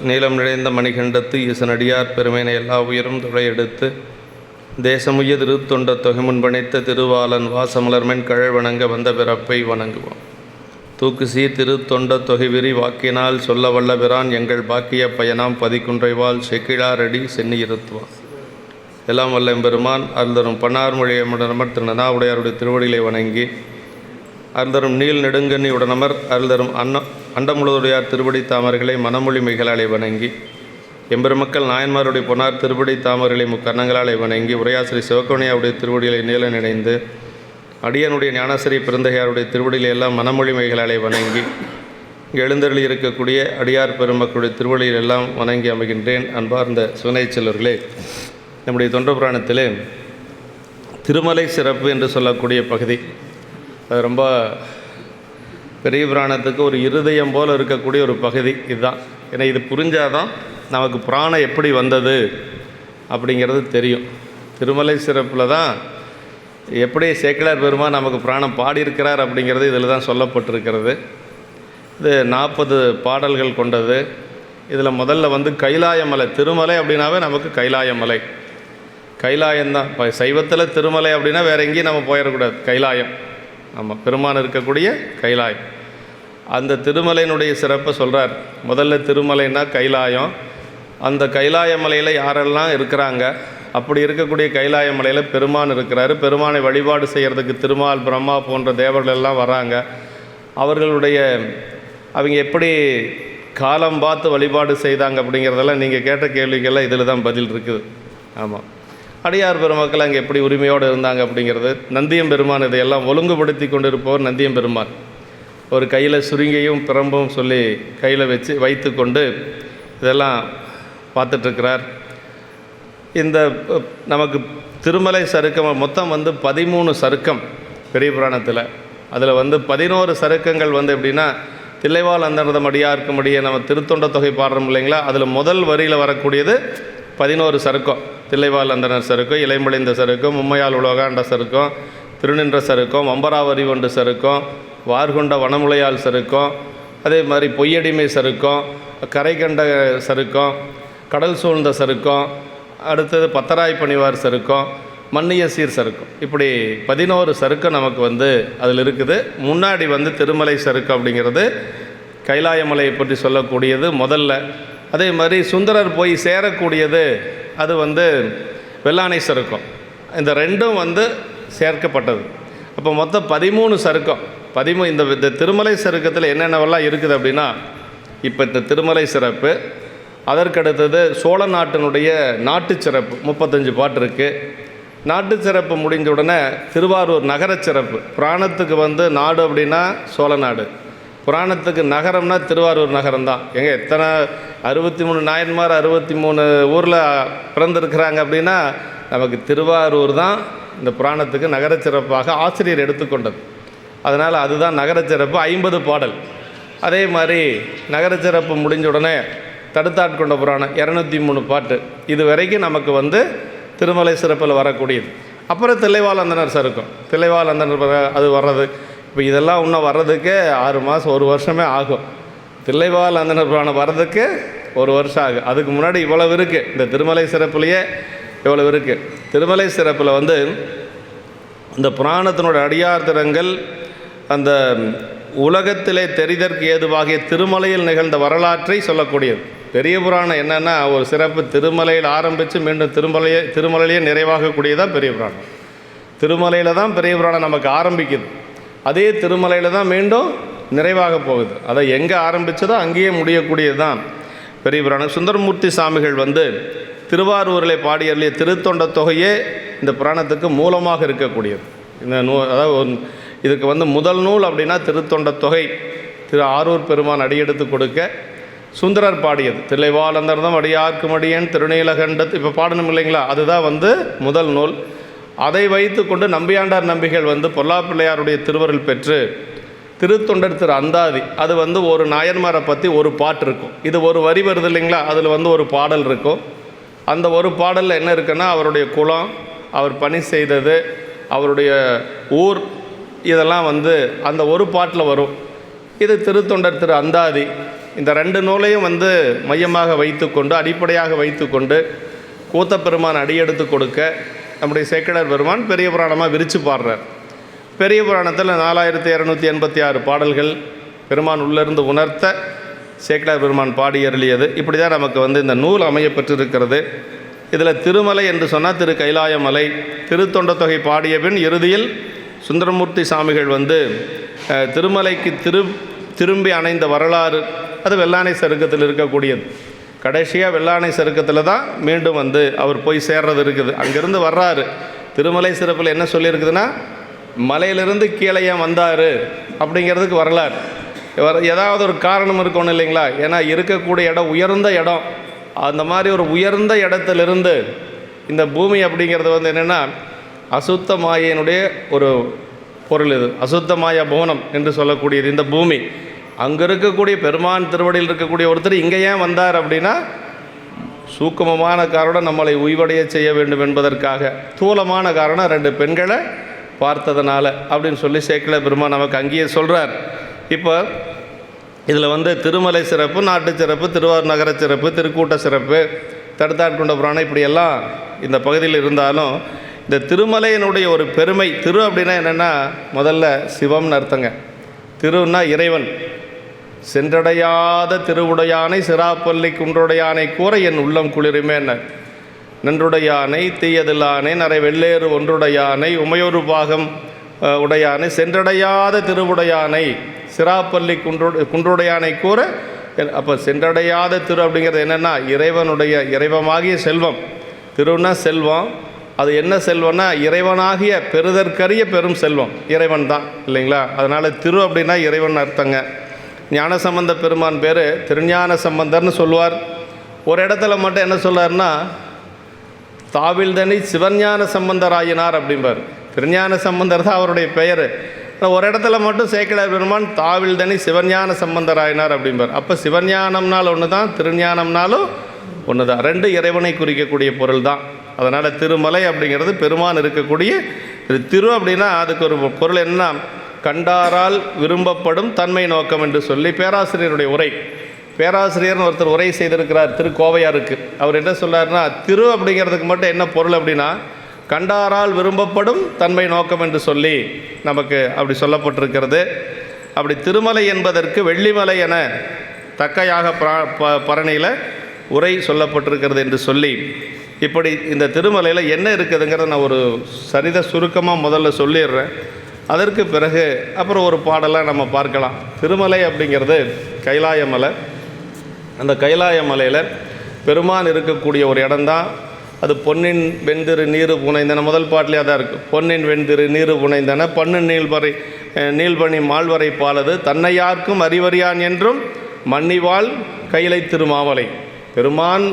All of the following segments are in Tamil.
நீலம் நிறைந்த மணிகண்டத்து ஈசனடியார் பெருமையினை எல்லா உயிரும் துளையெடுத்து தேசமுய திருத்தொண்ட தொகை முன்பணித்த திருவாளன் வாசமலர்மென் கழல் வணங்க வந்த பிறப்பை வணங்குவோம். தூக்குசி திருத்தொண்ட தொகை விரி வாக்கினால் சொல்ல வல்ல பிரான் எங்கள் பாக்கிய பயனாம் பதிக்குன்றைவால் செக்கிழாரடி சென்னி இருத்துவான். எல்லாம் வல்ல எம்பெருமான் அருள்தரும் பன்னார்மொழியமுடனமர் திரு நனாவுடையாருடைய திருவடிகளை வணங்கி அருள்தரும் நீள் நெடுங்கண்ணி உடனமர் அருள்தரும் அண்டமுழுதுடையார் திருவடி தாமர்களை மனமொழி மிகளாலை வணங்கி எம்பெருமக்கள் நாயன்மாருடைய பொன்னார் திருவடி தாமர்களை முக்கண்ணங்களாலை வணங்கி உரையாசிரி சிவக்கோணியாருடைய திருவடிகளை நீல நினைந்து அடியனுடைய ஞானசரி பிறந்தகையாருடைய திருவடிகளை எல்லாம் மனமொழி மிகளாலை வணங்கி இங்கே எழுந்தருளி இருக்கக்கூடிய அடியார் பெருமக்களுடைய திருவடிகள் எல்லாம் வணங்கி அமைகின்றேன். அன்பார்ந்த சிவனை செல்வர்களே, நம்முடைய தொண்ட புராணத்திலே திருமலை சிறப்பு என்று சொல்லக்கூடிய பகுதி அது ரொம்ப பெரிய புராணத்துக்கு ஒரு இருதயம் போல் இருக்கக்கூடிய ஒரு பகுதி இதுதான். ஏன்னா இது புரிஞ்சாதான் நமக்கு புராணம் எப்படி வந்தது அப்படிங்கிறது தெரியும். திருமலை சிறப்பில் தான் எப்படி சேக்கிழார் பெருமான் நமக்கு புராணம் பாடியிருக்கிறார் அப்படிங்கிறது இதில் தான் சொல்லப்பட்டிருக்கிறது. இது 40 பாடல்கள் கொண்டது. இதில் முதல்ல கைலாயமலை, திருமலை அப்படின்னாவே நமக்கு கைலாயமலை, கைலாயம்தான். இப்போ சைவத்தில் திருமலை அப்படின்னா வேறு எங்கேயும் நம்ம போயிடக்கூடாது, கைலாயம். ஆமாம், பெருமான் இருக்கக்கூடிய கைலாயம். அந்த திருமலையினுடைய சிறப்பை சொல்கிறார். முதல்ல திருமலைன்னா கைலாயம். அந்த கைலாய மலையில் யாரெல்லாம் இருக்கிறாங்க, அப்படி இருக்கக்கூடிய கைலாய மலையில் பெருமான் இருக்கிறாரு. பெருமானை வழிபாடு செய்கிறதுக்கு திருமால், பிரம்மா போன்ற தேவர்கள் எல்லாம் வராங்க. அவங்க எப்படி காலம் பார்த்து வழிபாடு செய்தாங்க அப்படிங்கிறதெல்லாம் நீங்கள் கேட்ட கேள்விகள்லாம் இதில் தான் பதில் இருக்குது. ஆமாம், அடியார் பெருமக்கள் அங்கே எப்படி உரிமையோடு இருந்தாங்க அப்படிங்கிறது. நந்தியம் பெருமான் இதையெல்லாம் ஒழுங்குபடுத்தி கொண்டு இருப்பவர் நந்தியம் பெருமான். ஒரு கையில் சுருங்கியும் பிரம்பும் சொல்லி கையில் வைத்து கொண்டு இதெல்லாம் பார்த்துட்ருக்கிறார். இந்த நமக்கு திருமலை சருக்கம் மொத்தம் 13 சருக்கம் பெரிய புராணத்தில். அதில் 11 சருக்கங்கள் எப்படின்னா தில்லைவாழ் அந்தர்தம் அடியார்க்கும் அடியே நம்ம திருத்தொண்ட தொகை பாடுறோம் இல்லைங்களா, அதில் முதல் வரியில் வரக்கூடியது 11 சருக்கம். தில்லைவாழ் அந்தனர் சருக்கம், இலைமொழிந்த சருக்கம், மும்மையால் உலகாண்ட சருக்கம், திருநின்ற சருக்கம், வம்பராவரி ஒன்று சருக்கம், வார்கொண்ட வனமுலையால் சருக்கம், அதே மாதிரி பொய்யடிமை சருக்கம், கரை கண்ட சருக்கம், கடல் சூழ்ந்த சருக்கம், அடுத்தது பத்தராய் பணிவார் சருக்கம், மன்னிய சீர் சருக்கம். இப்படி 11 சருக்கம் நமக்கு அதில் இருக்குது. முன்னாடி திருமலை சருக்கம் அப்படிங்கிறது கைலாயமலையை பற்றி சொல்லக்கூடியது முதல்ல. அதே மாதிரி சுந்தரர் போய் சேரக்கூடியது அது வெள்ளானை சருக்கம். இந்த ரெண்டும் சேர்க்கப்பட்டது. அப்போ மொத்தம் 13 சருக்கம். இந்த திருமலை சருக்கத்தில் என்னென்னவெல்லாம் இருக்குது அப்படின்னா, இப்போ இந்த திருமலை சிறப்பு, அதற்கடுத்தது சோழ நாட்டினுடைய நாட்டு சிறப்பு 35 பாட்டு இருக்குது. நாட்டு சிறப்பு முடிஞ்ச உடனே திருவாரூர் நகர சிறப்பு. புராணத்துக்கு நாடு அப்படின்னா சோழ நாடு, புராணத்துக்கு நகரம்னா திருவாரூர் நகரம்தான். எத்தனை 63 நாயன்மார் 63 ஊரில் பிறந்திருக்கிறாங்க அப்படின்னா நமக்கு திருவாரூர் தான் இந்த புராணத்துக்கு நகர சிறப்பாக ஆசிரியர் எடுத்துக்கொண்டது. அதனால் அதுதான் நகர சிறப்பு. 50 பாடல். அதே மாதிரி நகர சிறப்பு முடிஞ்ச உடனே தடுத்தாட்கொண்ட புராணம் 203 பாட்டு. இது வரைக்கும் நமக்கு திருமலை சிறப்பில் வரக்கூடியது. அப்புறம் தில்லைவாழ் அந்தனர் சருக்கம். தில்லைவாழ் அந்தனர் அது வர்றது இப்போ இதெல்லாம் இன்னும் வர்றதுக்கு 6 மாதம் 1 வருஷமே ஆகும். தில்லைவாழ் அந்தனர் புராணம் வர்றதுக்கு 1 வருஷம் ஆகும். அதுக்கு முன்னாடி இவ்வளவு இருக்குது. இந்த திருமலை சிறப்புலேயே இவ்வளவு இருக்குது. திருமலை சிறப்பில் இந்த புராணத்தினோட அடியார் திறங்கள் அந்த உலகத்திலே தெரிதற்கு ஏதுவாகிய திருமலையில் நிகழ்ந்த வரலாற்றை சொல்லக்கூடியது. பெரிய புராணம் என்னென்னா ஒரு சிறப்பு, திருமலையில் ஆரம்பித்து மீண்டும் திருமலையே நிறைவாகக்கூடியதான் பெரிய புராணம். திருமலையில் தான் பெரிய புராணம் நமக்கு ஆரம்பிக்குது. அதே திருமலையில் தான் மீண்டும் நிறைவாக போகுது. அதை எங்கே ஆரம்பித்ததோ அங்கேயே முடியக்கூடியது தான் பெரிய புராணம். சுந்தரமூர்த்தி சாமிகள் திருவாரூரில் பாடியருளிய திருத்தொண்ட தொகையே இந்த புராணத்துக்கு மூலமாக இருக்கக்கூடியது. இந்த அதாவது இதுக்கு முதல் நூல் அப்படின்னா திருத்தொண்ட தொகை. திரு ஆரூர் பெருமான் அடியெடுத்து கொடுக்க சுந்தரர் பாடியது. தில்லைவாழ் அந்தர்தம் அடியார்க்கும் அடியேன் திருநீலகண்டத்து இப்போ பாடணும் இல்லைங்களா, அதுதான் முதல் நூல். அதை வைத்து கொண்டு நம்பியாண்டார் நம்பிகள் பொல்லாப்பிள்ளையாருடைய திருவருள் பெற்று திருத்தொண்டர் திரு அந்தாதி, அது ஒரு நாயன்மாரை பற்றி ஒரு பாட்டு இருக்கும். இது ஒரு வரி வருது இல்லைங்களா, அதில் ஒரு பாடல் இருக்கும். அந்த ஒரு பாடலில் என்ன இருக்குன்னா அவருடைய குலம், அவர் பணி செய்தது, அவருடைய ஊர், இதெல்லாம் அந்த ஒரு பாட்டில் வரும். இது திருத்தொண்டர் திரு அந்தாதி. இந்த 2 நூலையும் மையமாக வைத்துக்கொண்டு, அடிப்படையாக வைத்துக்கொண்டு கூத்தப்பெருமான் அடியெடுத்து கொடுக்க நம்முடைய சேக்கிழார் பெருமான் பெரிய புராணமாக விரித்து பாடுறார். பெரிய புராணத்தில் 4286 பாடல்கள் பெருமான் உள்ளிருந்து உணர்த்த சேக்கிழார் பெருமான் பாடி அருளியது. இப்படி தான் நமக்கு இந்த நூல் அமையப்பெற்றிருக்கிறது. இதில் திருமலை என்று சொன்னால் திரு கைலாயமலை, திருத்தொண்ட தொகை பாடிய பின் இறுதியில் சுந்தரமூர்த்தி சாமிகள் திருமலைக்கு திரும்பி அணைந்த வரலாறு அது வெள்ளானை சருக்கத்தில் இருக்கக்கூடியது. கடைசியாக வெள்ளானை சருக்கத்தில் தான் மீண்டும் அவர் போய் சேர்றது இருக்குது. அங்கேருந்து வர்றாரு. திருமலை சிறப்பில் என்ன சொல்லியிருக்குதுன்னா, மலையிலிருந்து கீழே ஏன் வந்தார் அப்படிங்கிறதுக்கு வரலாறு. ஏதாவது ஒரு காரணம் இருக்கணும் இல்லைங்களா? ஏன்னா இருக்கக்கூடிய இடம் உயர்ந்த இடம். அந்த மாதிரி ஒரு உயர்ந்த இடத்துலேருந்து இந்த பூமி அப்படிங்கிறது என்னென்னா அசுத்த மாயினுடைய ஒரு பொருள். இது அசுத்த மாய புவனம் என்று சொல்லக்கூடியது இந்த பூமி. அங்கே இருக்கக்கூடிய பெருமான் திருவடியில் இருக்கக்கூடிய ஒருத்தர் இங்கே ஏன் வந்தார் அப்படின்னா, சூக்குமமான காரணம் நம்மளை உய்வடைய செய்ய வேண்டும் என்பதற்காக, தூலமான காரணம் 2 பெண்களை பார்த்ததுனால அப்படின்னு சொல்லி சேக்கிழார் பெருமான் நமக்கு அங்கேயே சொல்கிறார். இப்போ இதில் திருமலை சிறப்பு, நாட்டு சிறப்பு, திருவாரூர் நகர சிறப்பு, திருக்கூட்ட சிறப்பு, தடுத்தாட்கொண்ட புராணம் இப்படியெல்லாம் இந்த பகுதியில் இருந்தாலும், இந்த திருமலையினுடைய ஒரு பெருமை, திரு அப்படின்னா என்னென்னா முதல்ல சிவம்னு அர்த்தங்க. திருன்னா இறைவன். சென்றடையாத திருவுடையானை சிராப்பள்ளி குன்றுடையானை கூற என் உள்ளம் குளிருமே என்ன. நன்றுடையானை தீயதில்லானை நரை வெள்ளேறு ஒன்றுடையானை உமையொரு பாகம் உடையானை சென்றடையாத திருவுடையானை சிராப்பள்ளி குன்றுடையானை கூற. அப்போ சென்றடையாத திரு அப்படிங்கிறது என்னென்னா இறைவனுடைய இறைவமாகிய செல்வம். திருன்னா செல்வம். அது என்ன செல்வம்னா இறைவனாகிய பெறுதற்கரிய பெரும் செல்வம் இறைவன் தான் இல்லைங்களா? அதனால் திரு அப்படின்னா இறைவன் அர்த்தங்க. ஞானசம்பந்த பெருமான் பேர் திருஞான சம்பந்தர்னு சொல்லுவார். ஒரு இடத்துல மட்டும் என்ன சொல்வார்னா, தாவில்தனி சிவஞான சம்பந்தராயினார் அப்படிம்பார். திருஞான சம்பந்தர் தான் அவருடைய பெயர். ஒரு இடத்துல மட்டும் சேக்கிழார் பெருமான் தாவில்தனி சிவஞான சம்பந்தராயினார் அப்படிம்பார். அப்போ சிவஞானம்னால் ஒன்று தான், திருஞானம்னாலும் ஒன்று தான். 2 இறைவனை குறிக்கக்கூடிய பொருள் தான். அதனால் திருமலை அப்படிங்கிறது பெருமான் இருக்கக்கூடிய திரு அப்படின்னா அதுக்கு ஒரு பொருள் என்னன்னா, கண்டாரால் விரும்பப்படும் தன்மை நோக்கம் என்று சொல்லி பேராசிரியருடைய உரை. பேராசிரியர்னு ஒருத்தர் உரை செய்திருக்கிறார் திருக்கோவையாருக்கு. அவர் என்ன சொல்கிறாருன்னா, திரு அப்படிங்கிறதுக்கு மட்டும் என்ன பொருள் அப்படின்னா, கண்டாரால் விரும்பப்படும் தன்மை நோக்கம் என்று சொல்லி நமக்கு அப்படி சொல்லப்பட்டிருக்கிறது. அப்படி திருமலை என்பதற்கு வெள்ளிமலை என தக்கையாக பரணியில் உரை சொல்லப்பட்டிருக்கிறது என்று சொல்லி, இப்படி இந்த திருமலையில் என்ன இருக்குதுங்கிறத நான் ஒரு சரித சுருக்கமாக முதல்ல சொல்லிடுறேன். அதற்கு பிறகு அப்புறம் ஒரு பாடலாக நம்ம பார்க்கலாம். திருமலை அப்படிங்கிறது கைலாயமலை. அந்த கைலாயமலையில் பெருமான் இருக்கக்கூடிய ஒரு இடம்தான் அது. பொன்னின் வெண்திரு நீரு புனைந்தன, முதல் பாட்டிலே தான் இருக்குது. பொன்னின் வெண்திரு நீரு புனைந்தன பண்ணு நீள்பணி மால்வரை பாலது தன்னையார்க்கும் அறிவறியான் என்றும் மன்னிவாள் கைலை திருமாமலை. பெருமான்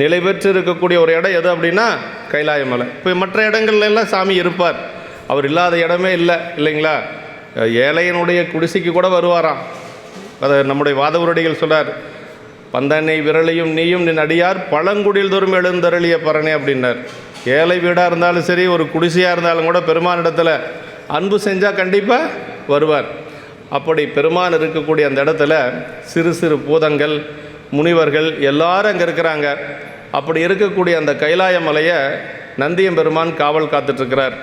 நிலை பெற்று இருக்கக்கூடிய ஒரு இடம் எது அப்படின்னா கைலாயமலை. இப்போ மற்ற இடங்கள்லாம் சாமி இருப்பார். அவர் இல்லாத இடமே இல்லை இல்லைங்களா? ஏழையனுடைய குடிசைக்கு கூட வருவாராம். அதை நம்முடைய வாதவருடிகள் சொல்கிறார், பந்தனை விரலையும் நீயும் நின் அடியார் பழங்குடியில் தோறும் எழுந்தருளிய பரணே அப்படின்னார். ஏழை வீடாக இருந்தாலும் சரி, ஒரு குடிசையாக இருந்தாலும் கூட பெருமானிடத்தில் அன்பு செஞ்சால் கண்டிப்பாக வருவார். அப்படி பெருமான் இருக்கக்கூடிய அந்த இடத்துல சிறு சிறு பூதங்கள், முனிவர்கள் எல்லாரும் அங்கே இருக்கிறாங்க. அப்படி இருக்கக்கூடிய அந்த கைலாயமலையை நந்தியம்பெருமான் காவல் காத்துட்ருக்கிறார்.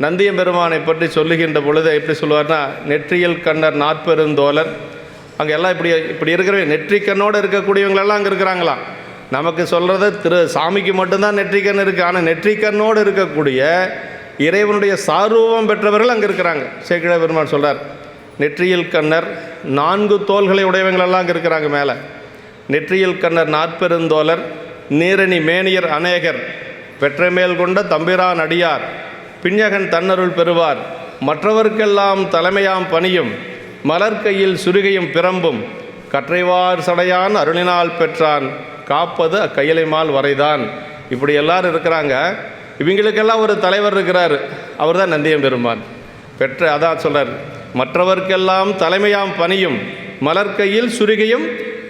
நந்தியம்பெருமானை பற்றி சொல்லுகின்ற பொழுது எப்படி சொல்லுவார்னா, நெற்றியில் கண்ணர் நாற்பெருந்தோழர். அங்கே எல்லாம் இப்படி இருக்கிற நெற்றிக்கண்ணோடு இருக்கக்கூடியவங்களெல்லாம் அங்கே இருக்கிறாங்களாம். நமக்கு சொல்கிறது சாமிக்கு மட்டும்தான் நெற்றிக்கண் இருக்குது. ஆனால் நெற்றிக்கண்ணோடு இருக்கக்கூடிய இறைவனுடைய சாரூபம் பெற்றவர்கள் அங்கே இருக்கிறாங்க. சேக்கிழார் பெருமான் சொல்கிறார், நெற்றியில் கண்ணர் 4 தோள்களை உடையவங்களெல்லாம் அங்கே இருக்கிறாங்க மேலே. நெற்றியில் கண்ணர் நாற்பெருந்தோழர் நீரணி மேனியர் அநேகர் பெற்றமேல் கொண்ட தம்பிரான் அடியார் பிஞகன் தன்னருள் பெறுவார் மற்றவர்க்கெல்லாம் தலைமையாம் பணியும் மலர்கையில் சுருகையும் பிரம்பும் கற்றைவார் சடையான் அருளினால் பெற்றான் காப்பது அக்கையலைமால் வரைதான். இப்படி எல்லாரும் இருக்கிறாங்க. இவங்களுக்கெல்லாம் ஒரு தலைவர் இருக்கிறார். அவர் தான் நந்தியம்பெருமான் பெற்ற. அதான் சொல்கிறார், மற்றவர்க்கெல்லாம் தலைமையாம் பணியும் மலர்கையில் சுருகையும்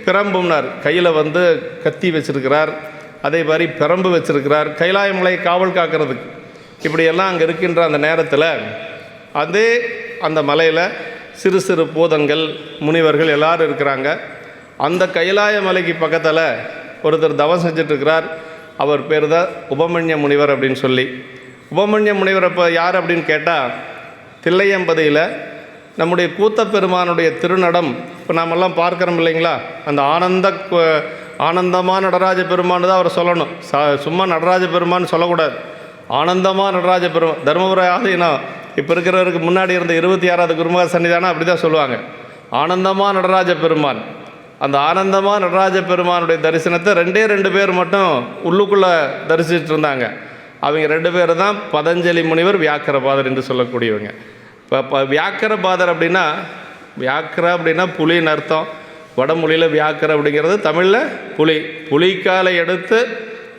பிரம்பும்னார். கையில் கத்தி வச்சிருக்கிறார், அதே மாதிரி பிரம்பு வச்சிருக்கிறார், கைலாயமலை காவல் காக்கிறதுக்கு. இப்படியெல்லாம் அங்கே இருக்கின்ற அந்த நேரத்தில் அந்த மலையில் சிறு சிறு பூதங்கள், முனிவர்கள் எல்லாரும் இருக்கிறாங்க. அந்த கைலாய மலைக்கு பக்கத்தில் ஒருத்தர் தவம் செஞ்சிட்ருக்கிறார். அவர் பேர் தான் உபமன்ய முனிவர் அப்படின்னு சொல்லி. உபமன்ய முனிவர் இப்போ யார் அப்படின்னு கேட்டால், தில்லையம்பதியில் நம்முடைய கூத்தப்பெருமானுடைய திருநடம் இப்போ நாமெல்லாம் பார்க்குறோம் இல்லைங்களா, அந்த ஆனந்தமாக நடராஜ பெருமானு தான் அவர் சொல்லணும். சும்மா நடராஜ பெருமான்னு சொல்லக்கூடாது. ஆனந்தமாக நடராஜ பெருமான். தருமபுரம் ஆதீனம் இப்போ இருக்கிறவருக்கு முன்னாடி இருந்த 26வது குருமகா சன்னிதானம் அப்படி தான் சொல்லுவாங்க, ஆனந்தமாக நடராஜ பெருமான். அந்த ஆனந்தமாக நடராஜ பெருமானுடைய தரிசனத்தை 2 பேர் மட்டும் உள்ளுக்குள்ளே தரிசிச்சுட்டு இருந்தாங்க. அவங்க 2 பேர் தான் பதஞ்சலி முனிவர், வியாக்கரபாதர் என்று சொல்லக்கூடியவங்க. இப்போ வியாக்கரபாதர் அப்படின்னா, வியாக்கர அப்படின்னா புலின்னு அர்த்தம். வடமொழியில் வியாக்கர அப்படிங்கிறது தமிழில் புலி. புலிக்காலை எடுத்து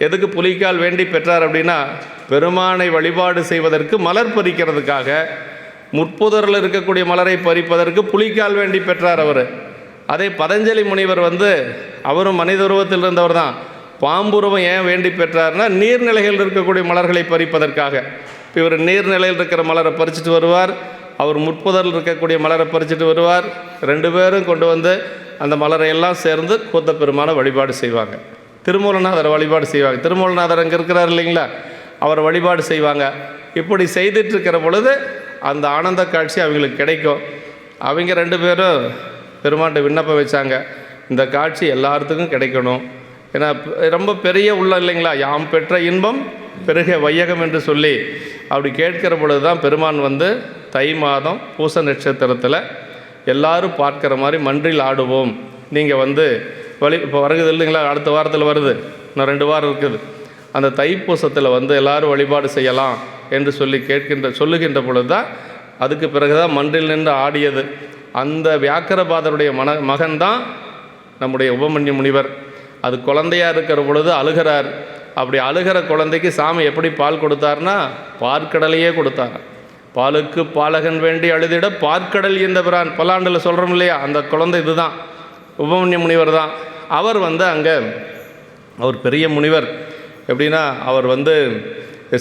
எதுக்கு புலிக்கால் வேண்டி பெற்றார் அப்படின்னா, பெருமானை வழிபாடு செய்வதற்கு மலர் பறிக்கிறதுக்காக, முற்புதரில் இருக்கக்கூடிய மலரை பறிப்பதற்கு புலிக்கால் வேண்டி பெற்றார் அவர். அதே பதஞ்சலி முனிவர் அவரும் மனித உருவத்தில் இருந்தவர் தான். பாம்புருவம் ஏன் வேண்டி பெற்றார்னா, நீர்நிலைகள் இருக்கக்கூடிய மலர்களை பறிப்பதற்காக. இப்போ இவர் நீர்நிலையில் இருக்கிற மலரை பறிச்சுட்டு வருவார், அவர் முற்புதரில் இருக்கக்கூடிய மலரை பறிச்சுட்டு வருவார். 2 பேரும் கொண்டு வந்து அந்த மலரை எல்லாம் சேர்ந்து கூத்தப்பெருமானை வழிபாடு செய்வாங்க. திருமூலநாதரை வழிபாடு செய்வாங்க. திருமூலநாதர் அங்கே இருக்கிறார் இல்லைங்களா, அவர் வழிபாடு செய்வாங்க. இப்படி செய்துட்ருக்கிற பொழுது அந்த ஆனந்த காட்சி அவங்களுக்கு கிடைக்கும். அவங்க 2 பேரும் பெருமான்கிட்ட விண்ணப்பம் வச்சாங்க, இந்த காட்சி எல்லாத்துக்கும் கிடைக்கணும். ஏன்னா ரொம்ப பெரிய உள்ள இல்லைங்களா, யாம் பெற்ற இன்பம் பெருக வையகம் என்று சொல்லி அப்படி கேட்கிற பொழுது தான் பெருமான் தை மாதம் பூச நட்சத்திரத்தில் எல்லாரும் பார்க்குற மாதிரி மன்றில் ஆடுவோம், நீங்கள் இப்போ வருகுது இல்லைங்களா, அடுத்த வாரத்தில் வருது, இன்னும் 2 வாரம் இருக்குது, அந்த தைப்பூசத்தில் எல்லோரும் வழிபாடு செய்யலாம் என்று சொல்லி சொல்லுகின்ற பொழுது தான், அதுக்கு பிறகு தான் மன்றில் நின்று ஆடியது. அந்த வியாக்கரபாதருடைய மகன்தான் நம்முடைய உபமன்ய முனிவர். அது குழந்தையாக இருக்கிற பொழுது அழுகிறார். அப்படி அழுகிற குழந்தைக்கு சாமி எப்படி பால் கொடுத்தார்னா, பார்க்கடலையே கொடுத்தார். பாலுக்கு பாலகன் வேண்டி அழுதிட பார்க்கடல் இந்த பிரான் பல்லாண்டில் சொல்கிறோம் இல்லையா, அந்த குழந்தை இதுதான், உபமன்ய முனிவர் தான். அவர் அங்கே அவர் பெரிய முனிவர். எப்படின்னா, அவர்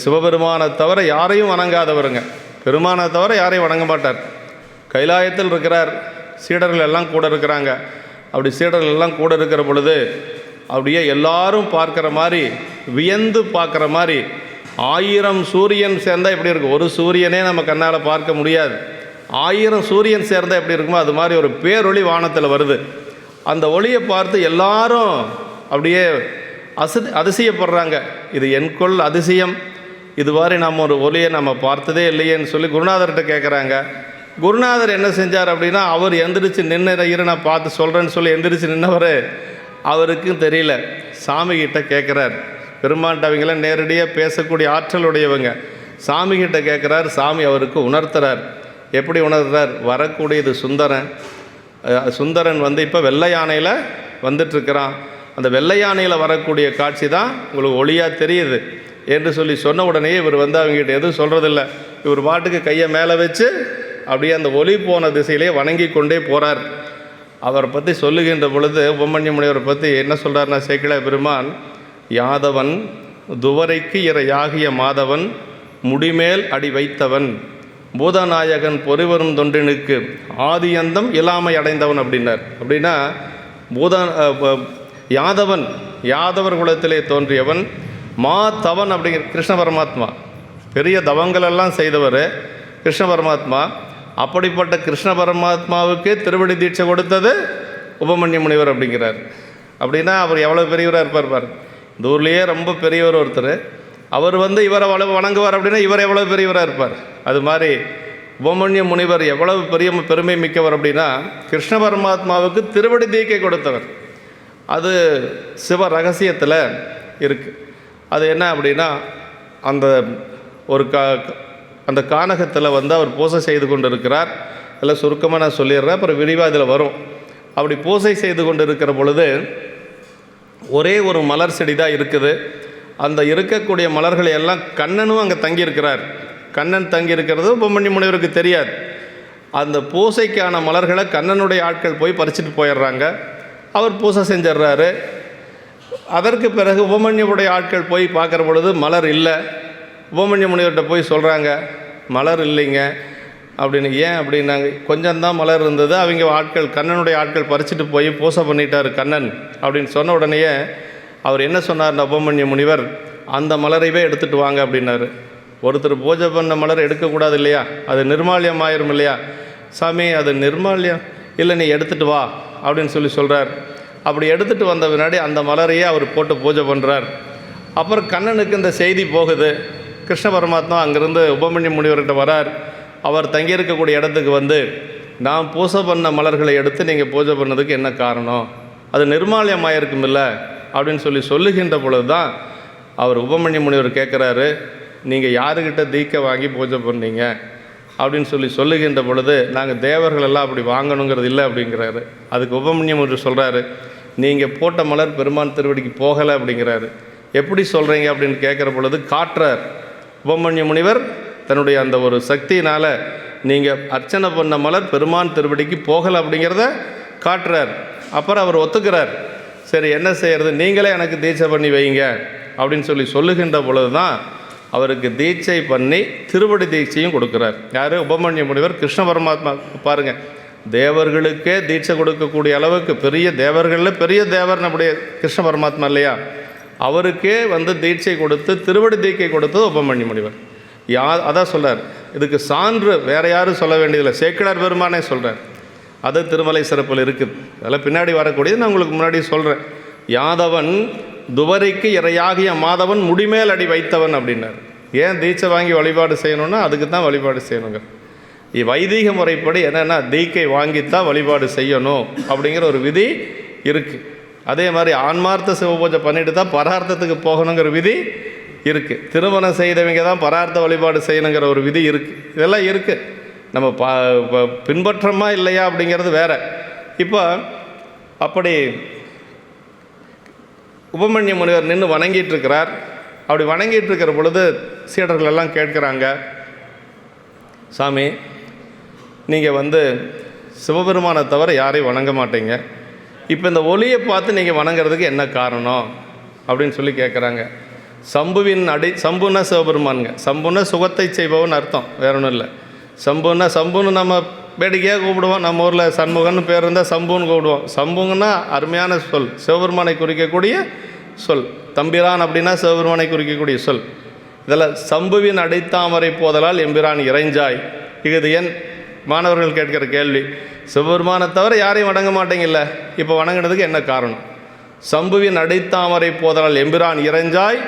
சிவபெருமானை தவிர யாரையும் வணங்காதவருங்க. பெருமானை தவிர யாரையும் வணங்க மாட்டார். கைலாயத்தில் இருக்கிறார், சீடர்கள் எல்லாம் கூட இருக்கிறாங்க. அப்படி சீடர்கள் எல்லாம் கூட இருக்கிற பொழுது அப்படியே எல்லாரும் பார்க்குற மாதிரி, வியந்து பார்க்குற மாதிரி, 1000 சூரியன் சேர்ந்தால் எப்படி இருக்கும், ஒரு சூரியனே நம்ம கண்ணால் பார்க்க முடியாது, 1000 சூரியன் சேர்ந்தால் எப்படி இருக்குமோ அது மாதிரி ஒரு பேரொளி வானத்தில் வருது. அந்த ஒளியை பார்த்து எல்லாரும் அப்படியே அதிசயப்படுறாங்க. இது என்கொள் அதிசயம், இதுவாரி நம்ம ஒரு ஒளியை நம்ம பார்த்ததே இல்லையேன்னு சொல்லி குருநாதர்கிட்ட கேட்குறாங்க. குருநாதர் என்ன செஞ்சார் அப்படின்னா, அவர் எந்திரிச்சு நின்று நான் பார்த்து சொல்கிறேன்னு சொல்லி எந்திரிச்சு நின்றவர் அவருக்கும் தெரியல. சாமிகிட்ட கேட்குறார். பெருமான்ட்ட அவங்களாம் நேரடியாக பேசக்கூடிய ஆற்றலுடையவங்க. சாமிகிட்ட கேட்குறார். சாமி அவருக்கு உணர்த்துறார். எப்படி உணர்த்துறார், வரக்கூடியது சுந்தரன். சுந்தரன் இப்போ வெள்ளை யானையில் வந்துட்டுருக்கிறான். அந்த வெள்ளை யானையில் வரக்கூடிய காட்சி தான் உங்களுக்கு ஒளியாக தெரியுது என்று சொல்லி சொன்ன உடனே இவர் அவங்ககிட்ட எதுவும் சொல்கிறதில்ல. இவர் பாட்டுக்கு கையை மேலே வச்சு அப்படியே அந்த ஒளி போன திசையிலே வணங்கி கொண்டே போகிறார். அவரை பற்றி சொல்லுகின்ற பொழுது உபமன்ய முனிவரை பற்றி என்ன சொல்கிறார்னா, சேக்கிழார் பெருமான், யாதவன் துவரைக்கு யாகிய மாதவன் முடிமேல் அடி வைத்தவன் பூதநாயகன் பொறிவரும் தொண்டினுக்கு ஆதியந்தம் இல்லாமை அடைந்தவன் அப்படின்னார். அப்படின்னா யாதவன், யாதவர் குலத்திலே தோன்றியவன், தவன் அப்படிங்கிற கிருஷ்ண பரமாத்மா, பெரிய தவங்களெல்லாம் செய்தவர் கிருஷ்ண பரமாத்மா. அப்படிப்பட்ட கிருஷ்ண பரமாத்மாவுக்கே திருவடி தீட்சை கொடுத்தது உபமன்ய முனிவர் அப்படிங்கிறார். அப்படின்னா அவர் எவ்வளோ பெரியவராக இருப்பார் பார். இந்த ஊர்லேயே ரொம்ப பெரியவர் ஒருத்தர், அவர் இவரை வணங்குவார் அப்படின்னா இவர் எவ்வளோ பெரியவராக இருப்பார். அது மாதிரி உபமன்ய முனிவர் எவ்வளவு பெருமை மிக்கவர் அப்படின்னா, கிருஷ்ண பரமாத்மாவுக்கு திருவடி தீட்சை கொடுத்தவர். அது சிவ ரகசியத்தில் இருக்குது. அது என்ன அப்படின்னா, அந்த ஒரு அந்த கானகத்தில் அவர் பூசை செய்து கொண்டு இருக்கிறார். எல்லாம் சுருக்கமாக நான் சொல்லிடுறேன், அப்புறம் விரிவாக இதில் வரும். அப்படி பூசை செய்து கொண்டு இருக்கிற பொழுது ஒரே ஒரு மலர் செடி தான் இருக்குது. அந்த இருக்கக்கூடிய மலர்களை எல்லாம் கண்ணனும் அங்கே தங்கியிருக்கிறார். கண்ணன் தங்கியிருக்கிறது உபமன்ய முனிவருக்கு தெரியாது. அந்த பூசைக்கான மலர்களை கண்ணனுடைய ஆட்கள் போய் பறிச்சுட்டு போயிடுறாங்க. அவர் பூசை செஞ்சிட்றாரு. அதற்கு பிறகு உபமன்யுடைய ஆட்கள் போய் பார்க்குற பொழுது மலர் இல்லை. உபமன்ய முனிவர்கிட்ட போய் சொல்கிறாங்க, மலர் இல்லைங்க, அப்படின்னு. ஏன் அப்படின்னாங்க, கொஞ்சம்தான் மலர் இருந்தது, அவங்க ஆட்கள் கண்ணனுடைய ஆட்கள் பறிச்சுட்டு போய் பூசை பண்ணிட்டார் கண்ணன் அப்படின்னு சொன்ன உடனேயே அவர் என்ன சொன்னார் உபமன்ய முனிவர், அந்த மலரைவே எடுத்துகிட்டு வாங்க அப்படின்னாரு. ஒருத்தர் பூஜை பண்ண மலர் எடுக்கக்கூடாது இல்லையா, அது நிர்மால்யம் ஆயிரும் இல்லையா. சாமி அது நிர்மால்யம் இல்லை, நீ எடுத்துகிட்டு வா அப்படின்னு சொல்கிறார். அப்படி எடுத்துகிட்டு வந்த பின்னாடி அந்த மலரையே அவர் போட்டு பூஜை பண்ணுறார். அப்புறம் கண்ணனுக்கு இந்த செய்தி போகுது. கிருஷ்ண பரமாத்மா அங்கேருந்து உபமன்ய முனிவர்கிட்ட வரார். அவர் தங்கியிருக்கக்கூடிய இடத்துக்கு வந்து, நான் பூஜை பண்ண மலர்களை எடுத்து நீங்கள் பூஜை பண்ணதுக்கு என்ன காரணம், அது நிர்மால்யமாயிருக்கும் இல்லை அப்படின்னு சொல்லுகின்ற பொழுது தான் அவர் உபமன்ய முனிவர் கேட்குறாரு, நீங்கள் யாருக்கிட்ட தீக்கை வாங்கி பூஜை பண்ணீங்க அப்படின்னு சொல்லுகின்ற பொழுது, நாங்கள் தேவர்களெல்லாம் அப்படி வாங்கணுங்கிறது இல்லை அப்படிங்கிறாரு. அதுக்கு உபமன்ய முனிவர் சொல்கிறாரு, நீங்கள் போட்ட மலர் பெருமான் திருவடிக்கு போகலை அப்படிங்கிறாரு. எப்படி சொல்கிறீங்க அப்படின்னு கேட்குற பொழுது காட்டுறார் உபமன்ய முனிவர் தன்னுடைய அந்த ஒரு சக்தியினால், நீங்கள் அர்ச்சனை பண்ண மலர் பெருமான் திருவடிக்கு போகலை அப்படிங்கிறத காட்டுறார். அப்புறம் அவர் ஒத்துக்கிறார். சரி என்ன செய்கிறது, நீங்களே எனக்கு தீட்சை பண்ணி வைங்க அப்படின்னு சொல்லுகின்ற பொழுது தான் அவருக்கு தீட்சை பண்ணி திருவடி தீட்சையும் கொடுக்குறார். யார்? உபமன்ய முனிவர். கிருஷ்ண பரமாத்மா பாருங்கள், தேவர்களுக்கே தீட்சை கொடுக்கக்கூடிய அளவுக்கு பெரிய தேவர்களில் பெரிய தேவர் நம்முடைய கிருஷ்ண பரமாத்மா இல்லையா, அவருக்கே தீட்சை கொடுத்து திருவடி தீட்சை கொடுத்தது உபமன்ய முனிவர். அதான் சொல்கிறார். இதுக்கு சான்று வேறு யாரும் சொல்ல வேண்டியதில்லை, சேக்கிழார் பெருமானே சொல்கிறார். அது திருமலை சிறப்பில் இருக்குது. அதெல்லாம் பின்னாடி வரக்கூடியது நான் உங்களுக்கு முன்னாடி சொல்கிறேன். யாதவன் துவரைக்கு இறையாகிய மாதவன் முடிமேல் அடி வைத்தவன் அப்படின்னார். ஏன் தீட்சை வாங்கி வழிபாடு செய்யணும்னா அதுக்கு தான் வழிபாடு செய்யணுங்க. வைதிக முறைப்படி என்னென்னா தீக்கை வாங்கித்தான் வழிபாடு செய்யணும் அப்படிங்கிற ஒரு விதி இருக்குது. அதே மாதிரி ஆன்மார்த்த சிவபூஜை பண்ணிட்டு தான் பரார்த்தத்துக்கு போகணுங்கிற விதி இருக்குது. திருமணம் செய்தவங்க தான் பரார்த்த வழிபாடு செய்யணுங்கிற ஒரு விதி இருக்குது. இதெல்லாம் இருக்குது. நம்ம பின்பற்றமா இல்லையா அப்படிங்கிறது வேறு. இப்போ அப்படி உபமன்ய முனிவர் நின்று வணங்கிட்டு இருக்கிறார். அப்படி வணங்கிட்டு இருக்கிற பொழுது சீடர்கள் எல்லாம் கேட்குறாங்க, சாமி நீங்கள் சிவபெருமானை தவிர யாரையும் வணங்க மாட்டீங்க, இப்போ இந்த ஒளியை பார்த்து நீங்கள் வணங்குறதுக்கு என்ன காரணம் அப்படின்னு கேட்குறாங்க. சம்புன்னா சிவபெருமானுங்க. சம்புன்னா சுகத்தை செய்பவன் அர்த்தம், வேற ஒன்றும் இல்லை. சம்புன்னு நம்ம வேடிக்கையாக கூப்பிடுவோம். நம்ம ஊரில் சண்முகன்னு பேர் இருந்தால் சம்புன்னு கூப்பிடுவோம். சம்புங்கன்னா அருமையான சொல், சிவபெருமானை குறிக்கக்கூடிய சொல். தம்பிரான் அப்படின்னா சிவபெருமானை குறிக்கக்கூடிய சொல். இதில் சம்புவின் அடைத்தாமரை போதலால் எம்பிரான் இறைஞ்சாய். இது என் மாணவர்கள் கேட்கிற கேள்வி. சிவபெருமானை தவிர யாரையும் வணங்க மாட்டேங்கில்ல, இப்போ வணங்கினதுக்கு என்ன காரணம்? சம்புவின் அடைத்தாமரை போதலால் எம்பிரான் இறைஞ்சாய்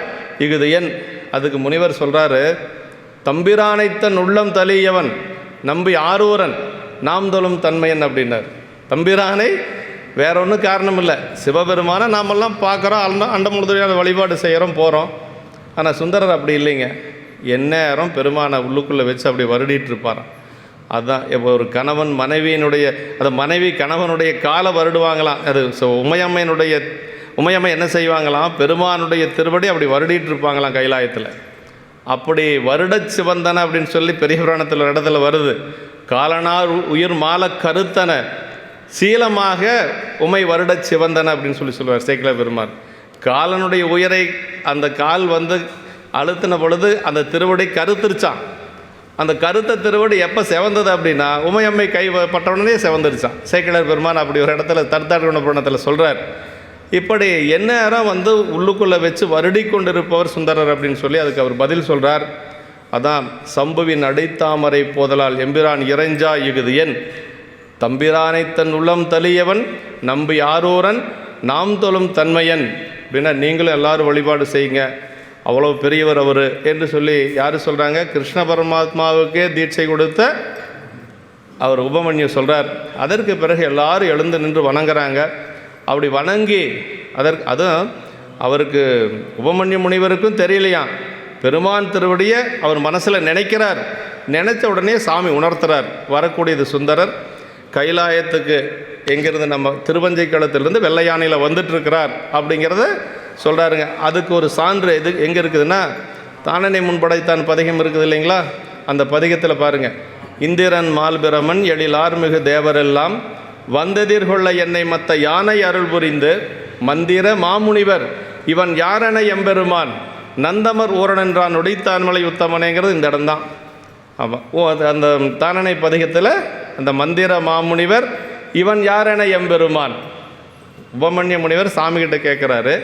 இகுது என். அதுக்கு முனிவர் சொல்கிறாரு, தம்பிரானைத்தன் உள்ளம் தலியவன் நம்பி ஆரூரன் நாம் தொழும் தன்மையன் அப்படின்னார். தம்பிரானை வேற ஒன்றும் காரணம் இல்லை, சிவபெருமானை நாமெல்லாம் பார்க்குறோம், அண்டமுழுதுறையான வழிபாடு செய்கிறோம், போகிறோம். ஆனால் சுந்தரர் அப்படி இல்லைங்க. எந்நேரம் பெருமானை உள்ளுக்குள்ளே வச்சு அப்படி வருடிட்டு இருப்பாராம். அதுதான் இப்போ ஒரு கணவன் மனைவியினுடைய, அது மனைவி கணவனுடைய காலை வருடுவாங்களாம். அது உமையம்மை என்ன செய்வாங்களாம், பெருமானுடைய திருவடி அப்படி வருடிட்டு இருப்பாங்களாம் கைலாயத்தில். அப்படி வருட சிவந்தன அப்படின்னு பெரிய புராணத்தில் ஒரு இடத்துல வருது. காலனார் உயிர் மால கருத்தன சீலமாக உமை வருட சிவந்தன அப்படின்னு சொல்லுவார் சேக்கிழார் பெருமான். காலனுடைய உயிரை அந்த கால் அழுத்தின பொழுது அந்த திருவடி கருத்துருச்சான். அந்த கருத்த திருவடி எப்போ செவந்தது அப்படின்னா உமையம்மை கை பட்டவுடனே செவந்துருச்சான். சேக்கிழார் பெருமான் அப்படி ஒரு இடத்துல தர்த்தாட்குண புராணத்தில் சொல்கிறார். இப்படி எந்நேரம் உள்ளுக்குள்ளே வச்சு வருடி கொண்டிருப்பவர் சுந்தரர் அப்படின்னு அதுக்கு அவர் பதில் சொல்கிறார். அதான் சம்புவின் அடைத்தாமரை போதலால் எம்பிரான் இறைஞ்சா இகுது என். தம்பிரானை தன் உள்ளம் தலியவன் நம்பி ஆரூரன் நாம் தொழும் தன்மையன் அப்படின்னா நீங்களும் எல்லாரும் வழிபாடு செய்யுங்க, அவ்வளோ பெரியவர் அவர் என்று யார் சொல்கிறாங்க? கிருஷ்ண பரமாத்மாவுக்கே தீட்சை கொடுத்த அவர் உபமன்யு சொல்கிறார். அதற்கு பிறகு எல்லாரும் எழுந்து நின்று வணங்குறாங்க. அப்படி வணங்கி அதுவும் அவருக்கு உபமன்ய முனிவருக்கும் தெரியலையாம். பெருமான் திருவடியை அவர் மனசில் நினைக்கிறார். நினச்ச உடனே சாமி உணர்த்துறார். வரக்கூடியது சுந்தரர் கைலாயத்துக்கு எங்கேருந்து நம்ம திருவஞ்சைக்களத்திலிருந்து வெள்ளை யானையில் வந்துட்டுருக்கிறார் அப்படிங்கிறத சொல்கிறாருங்க. அதுக்கு ஒரு சான்று இது எங்கே இருக்குதுன்னா, தானனை முன்படைத்தான் பதிகம் இருக்குது இல்லைங்களா, அந்த பதிகத்தில் பாருங்கள். இந்திரன் மால்பிரமன் எழிலார்மிகு தேவரெல்லாம் வந்ததிர்கொள்ள என்னை மற்ற யானை அருள் புரிந்து மந்திர மாமுனிவர் இவன் யாரென எம்பெருமான் நந்தமர் ஊரனென்றான் உடைத்தான்மலை உத்தமனேங்கிறது இந்த இடம்தான். ஆமாம். அந்த தானனை பதிகத்தில் அந்த மந்திர மாமுனிவர் இவன் யாரென எம்பெருமான் உபமன்ய முனிவர் சாமிகிட்ட கேட்குறாரு.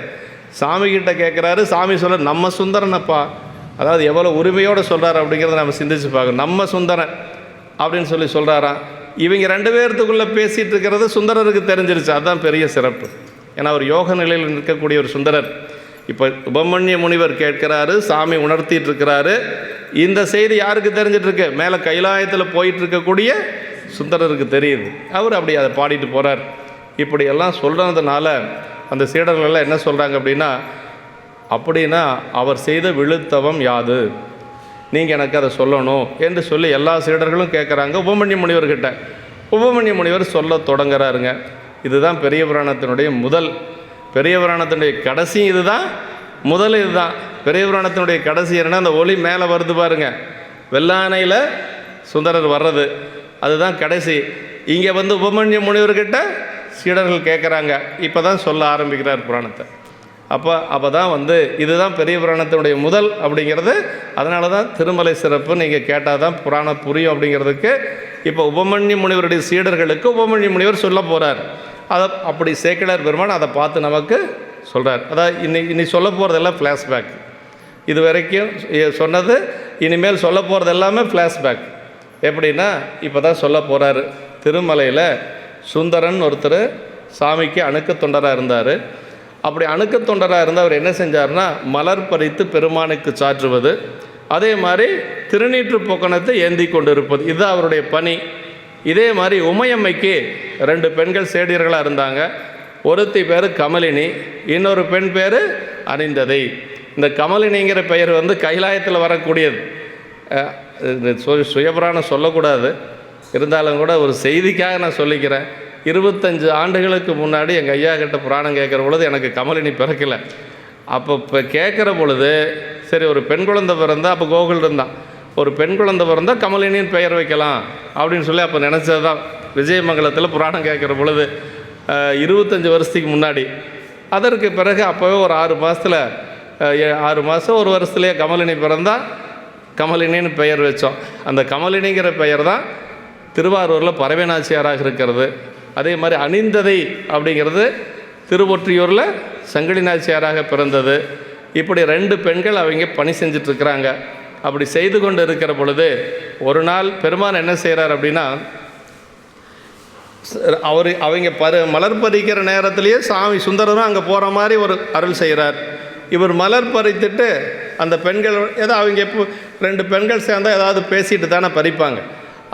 சாமி சொல்ல நம்ம சுந்தரனப்பா, அதாவது எவ்வளோ உரிமையோடு சொல்கிறார் அப்படிங்கிறத நம்ம சிந்திச்சு பார்க்கணும். நம்ம சுந்தரன் அப்படின்னு சொல்கிறாராம். இவங்க 2 பேர்த்துக்குள்ளே பேசிகிட்டு இருக்கிறது சுந்தரருக்கு தெரிஞ்சிருச்சு. அதுதான் பெரிய சிறப்பு. ஏன்னா அவர் யோக நிலையில் நிற்கக்கூடிய ஒரு சுந்தரர். இப்போ உபமன்ய முனிவர் கேட்கிறாரு, சாமி உணர்த்திட்டு இருக்கிறாரு. இந்த செய்தி யாருக்கு தெரிஞ்சிட்ருக்கு? மேலே கைலாயத்தில் போயிட்டு இருக்கக்கூடிய சுந்தரருக்கு தெரியுது. அவர் அப்படி அதை பாடிட்டு போகிறார். இப்படியெல்லாம் சொல்கிறதுனால அந்த சீடர்களெல்லாம் என்ன சொல்கிறாங்க அப்படின்னா அவர் செய்த விழுத்தவம் யாது, நீங்கள் எனக்கு அதை சொல்லணும் என்று சொல்லி எல்லா சீடர்களும் கேட்குறாங்க உபமன்ய முனிவர்கிட்ட. உபமன்ய முனிவர் சொல்ல தொடங்குறாருங்க. இதுதான் பெரிய புராணத்தினுடைய முதல். பெரிய புராணத்தினுடைய கடைசி இதுதான், முதல் இதுதான். பெரிய புராணத்தினுடைய கடைசி என்னன்னா அந்த ஒளி மேலே வருது பாருங்க, வெள்ளானையில் சுந்தரர் வர்றது, அதுதான் கடைசி. இங்கே உபமன்ய முனிவர்கிட்ட சீடர்கள் கேட்குறாங்க. இப்போ தான் சொல்ல ஆரம்பிக்கிறார் புராணத்தை. அப்போ தான் இதுதான் பெரிய புராணத்தினுடைய முதல் அப்படிங்கிறது. அதனால தான் திருமலை சிறப்பு நீங்கள் கேட்டால் தான் புராணம் புரியும் அப்படிங்கிறதுக்கு இப்போ உபமன்ய முனிவருடைய சீடர்களுக்கு உபமன்ய முனிவர் சொல்ல போகிறார். அதை அப்படி சேக்கிழார் பெருமான் அதை பார்த்து நமக்கு சொல்கிறார். அதாவது இன்னி சொல்ல போகிறதெல்லாம் ஃப்ளாஷ்பேக். இது வரைக்கும் சொன்னது இனிமேல் சொல்ல போகிறது எல்லாமே ஃப்ளாஷ்பேக். எப்படின்னா இப்போ தான் சொல்ல போகிறாரு. திருமலையில் சுந்தரன் ஒருத்தர் சாமிக்கு அணுக்க தொண்டராக இருந்தார். அப்படி அணுக்க தொண்டராக இருந்து அவர் என்ன செஞ்சார்னா மலர் பறித்து பெருமானுக்கு சாற்றுவது, அதே மாதிரி திருநீற்று பொக்கணத்தை ஏந்தி கொண்டு இருப்பது, இதுதான் அவருடைய பணி. இதே மாதிரி உமையம்மைக்கு 2 பெண்கள் சேடியர்களாக இருந்தாங்க. ஒருத்தி பேர் கமலினி, இன்னொரு பெண் பேர் அணிந்ததை. இந்த கமலினிங்கிற பெயர் கைலாயத்தில் வரக்கூடியது. சுயபுராணம் சொல்லக்கூடாது, இருந்தாலும் கூட ஒரு செய்திக்காக நான் சொல்லிக்கிறேன். 25 ஆண்டுகளுக்கு முன்னாடி எங்கள் ஐயா கிட்ட புராணம் கேட்குற பொழுது எனக்கு கமலினி பிறக்கலை. இப்போ கேட்குற பொழுது சரி ஒரு பெண் குழந்தை பிறந்தால், அப்போ கோகுல் இருந்தான், ஒரு பெண் குழந்தை பிறந்தால் கமலினின்னு பெயர் வைக்கலாம் அப்படின்னு சொல்லி அப்போ நினச்சது தான். விஜயமங்கலத்தில் புராணம் கேட்குற பொழுது 25 வருஷத்துக்கு முன்னாடி. அதற்கு பிறகு அப்போவே ஒரு 6 மாதத்தில் 6 மாதம் 1 வருஷத்துலேயே கமலினி பிறந்தால் கமலினின்னு பெயர் வச்சோம். அந்த கமலினிங்கிற பெயர் தான் திருவாரூரில் பரவேநாச்சியாராக இருக்கிறது. அதே மாதிரி அணிந்ததை அப்படிங்கிறது திருவொற்றியூரில் சங்கிலி நாச்சியாராக பிறந்தது. இப்படி 2 பெண்கள் அவங்க பணி செஞ்சிட்ருக்கிறாங்க. அப்படி செய்து கொண்டு இருக்கிற பொழுது ஒரு நாள் பெருமான் என்ன செய்கிறார் அப்படின்னா, அவங்க மலர் பறிக்கிற நேரத்திலேயே சாமி சுந்தரரும் அங்கே போகிற மாதிரி ஒரு அருள் செய்கிறார். இவர் மலர் பறித்துட்டு அந்த பெண்கள் ஏதோ அவங்க எப்போ 2 பெண்கள் சேர்ந்தால் ஏதாவது பேசிட்டு தானே பறிப்பாங்க.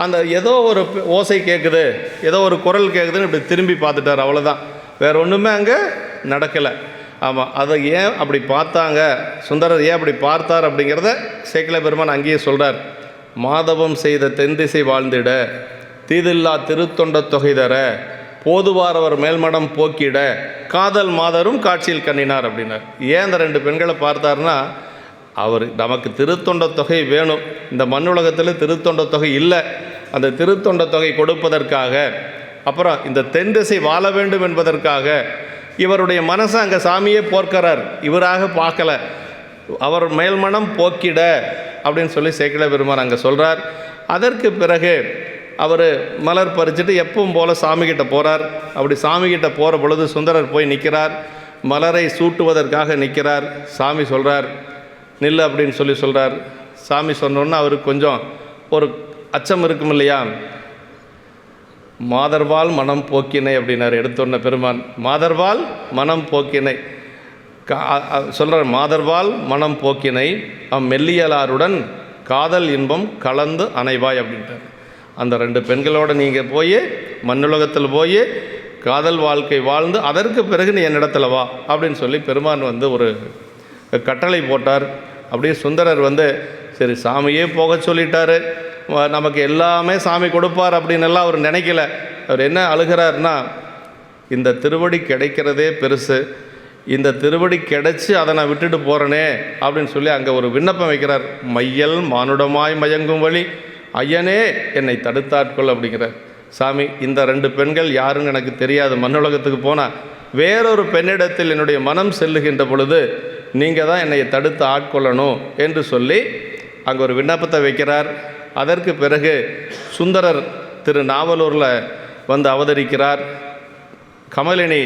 அந்த ஏதோ ஒரு ஓசை கேட்குது, ஏதோ ஒரு குரல் கேட்குதுன்னு இப்படி திரும்பி பார்த்துட்டார், அவ்வளோதான். வேறு ஒன்றுமே அங்கே நடக்கலை. ஆமாம், அதை ஏன் அப்படி பார்த்தாங்க, சுந்தரர் ஏன் அப்படி பார்த்தார் அப்படிங்கிறத சேக்கிழார் பெருமான் அங்கேயே சொல்கிறார். மாதவம் செய்த தென்திசை வாழ்ந்திட தீதில்லா திருத்தொண்ட தொகை தர போதுவாரவர் மேல்மடம் போக்கிட காதல் மாதரும் காட்சியில் கண்ணினார் அப்படின்னார். ஏன் அந்த 2 பெண்களை பார்த்தார்னா, அவர் நமக்கு திருத்தொண்ட தொகை வேணும், இந்த மண்ணுலகத்தில் திருத்தொண்ட தொகை இல்லை, அந்த திருத்தொண்ட தொகை கொடுப்பதற்காக, அப்புறம் இந்த தென் திசை வாழ வேண்டும் என்பதற்காக இவருடைய மனசை அங்கே சாமியே போர்க்கிறார். இவராக பார்க்கல, அவர் மேல்மனம் போக்கிட அப்படின்னு சொல்லி சேக்கிழார் பெருமான் அங்கே சொல்கிறார். அதற்கு பிறகு அவர் மலர் பறிச்சுட்டு எப்பவும் போல் சாமிகிட்ட போகிறார். அப்படி சாமிகிட்ட போகிற பொழுது சுந்தரர் போய் நிற்கிறார், மலரை சூட்டுவதற்காக நிற்கிறார். சாமி சொல்கிறார் நில்லு அப்படின்னு சொல்கிறார். சாமி சொன்னோன்னா அவருக்கு கொஞ்சம் ஒரு அச்சம் இருக்கும் இல்லையா. மாதர்வால் மனம் போக்கினை அப்படின்னார். எடுத்தோன்ன பெருமான் மாதர்வால் மனம் போக்கினை சொல்கிறார். மாதர்வால் மனம் போக்கினை மெல்லியலாருடன் காதல் இன்பம் கலந்து அணைவாய் அப்படின்ட்டார். அந்த 2 பெண்களோடு நீங்கள் போய் மண்ணுலகத்தில் போய் காதல் வாழ்க்கை வாழ்ந்து அதற்கு பிறகு நீ என்னிடத்துல வா அப்படின்னு சொல்லி பெருமான் ஒரு கட்டளை போட்டார். அப்படியே சுந்தரர் சரி சாமியே போக சொல்லிட்டாரு, நமக்கு எல்லாமே சாமி கொடுப்பார் அப்படின்னு எல்லாம் அவர் நினைக்கல. அவர் என்ன அழுகிறார்னா, இந்த திருவடி கிடைக்கிறதே பெருசு, இந்த திருவடி கிடைச்சி அதை நான் விட்டுட்டு போகிறேனே அப்படின்னு சொல்லி அங்கே ஒரு விண்ணப்பம் வைக்கிறார். மையல் மானுடமாய் மயங்கும் வழி ஐயனே என்னை தடுத்தாட்கொள் அப்படிங்கிறார். சாமி, இந்த 2 பெண்கள் யாருன்னு எனக்கு தெரியாது, மண்ணுலகத்துக்கு போனால் வேறொரு பெண்ணிடத்தில் என்னுடைய மனம் செல்லுகின்ற பொழுது நீங்கள் தான் என்னை தடுத்து ஆட்கொள்ளணும் என்று சொல்லி அங்கே ஒரு விண்ணப்பத்தை வைக்கிறார். அதற்கு பிறகு சுந்தரர் திரு நாவலூரில் வந்து அவதரிக்கிறார். கமலினி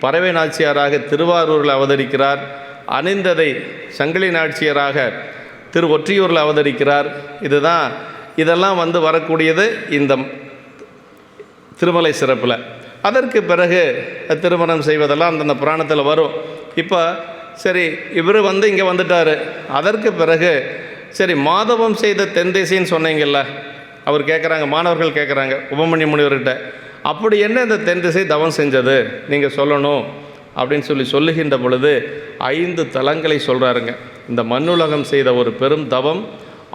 பறவை நாச்சியாராக திருவாரூரில் அவதரிக்கிறார். அணிந்ததை சங்கிலி நாச்சியராக திரு ஒற்றியூரில் அவதரிக்கிறார். இதெல்லாம் வந்து வரக்கூடியது இந்த திருமலை சிறப்பில். அதற்கு பிறகு திருமணம் செய்வதெல்லாம் அந்தந்த புராணத்தில் வரும். இப்போ சரி, இவர் வந்து இங்கே வந்துட்டார். அதற்கு பிறகு சரி, மாதவம் செய்த தென்திசைன்னு சொன்னீங்கல்ல, அவர் கேட்குறாங்க, மாணவர்கள் கேட்குறாங்க உபமன்ய முனிவர்கிட்ட, அப்படி என்ன இந்த தென்திசை தவம் செஞ்சது நீங்கள் சொல்லணும் அப்படின்னு சொல்லுகின்ற பொழுது 5 தலங்களை சொல்கிறாருங்க. இந்த மண்ணுலகம் செய்த ஒரு பெரும் தவம்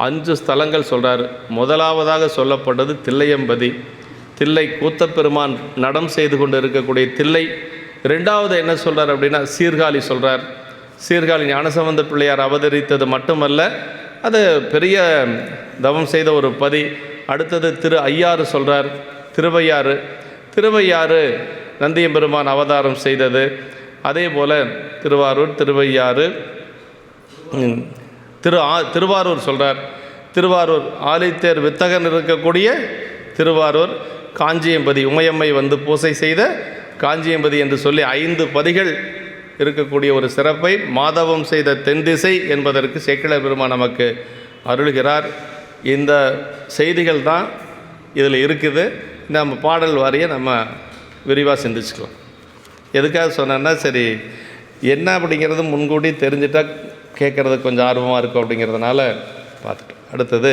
5 ஸ்தலங்கள் சொல்கிறார். முதலாவதாக சொல்லப்பட்டது தில்லையம்பதி, தில்லை கூத்தப்பெருமான் நடம் செய்து கொண்டு இருக்கக்கூடிய தில்லை. 2வது என்ன சொல்கிறார் அப்படின்னா சீர்காழி சொல்கிறார். சீர்காழி ஞானசம்பந்த பிள்ளையார் அவதரித்தது மட்டுமல்ல, அது பெரிய தவம் செய்த ஒரு பதி. அடுத்தது திரு ஐயாறு சொல்கிறார். திருவையாறு நந்தியம்பெருமான் அவதாரம் செய்தது. அதே போல் திருவாரூர், திருவையாறு, திருவாரூர் சொல்கிறார். திருவாரூர் ஆலித்தேர் வித்தகன் இருக்கக்கூடிய திருவாரூர், காஞ்சியம்பதி உமையம்மை வந்து பூசை செய்த காஞ்சியம்பதி என்று சொல்லி 5 பதிகள் இருக்கக்கூடிய ஒரு சிறப்பை மாதவம் செய்த தென்திசை என்பதற்கு சேக்கிழார் பெருமான் நமக்கு அருள்கிறார். இந்த செய்திகள் தான் இதில் இருக்குது. நம்ம பாடல் வாரியை நம்ம விரிவாக சிந்திச்சுக்கலாம். எதுக்காக சொன்னேன்னா, சரி என்ன அப்படிங்கிறது முன்கூட்டி தெரிஞ்சிட்டால் கேட்குறது கொஞ்சம் ஆர்வமாக இருக்கும் அப்படிங்கிறதுனால பார்த்துட்டோம். அடுத்தது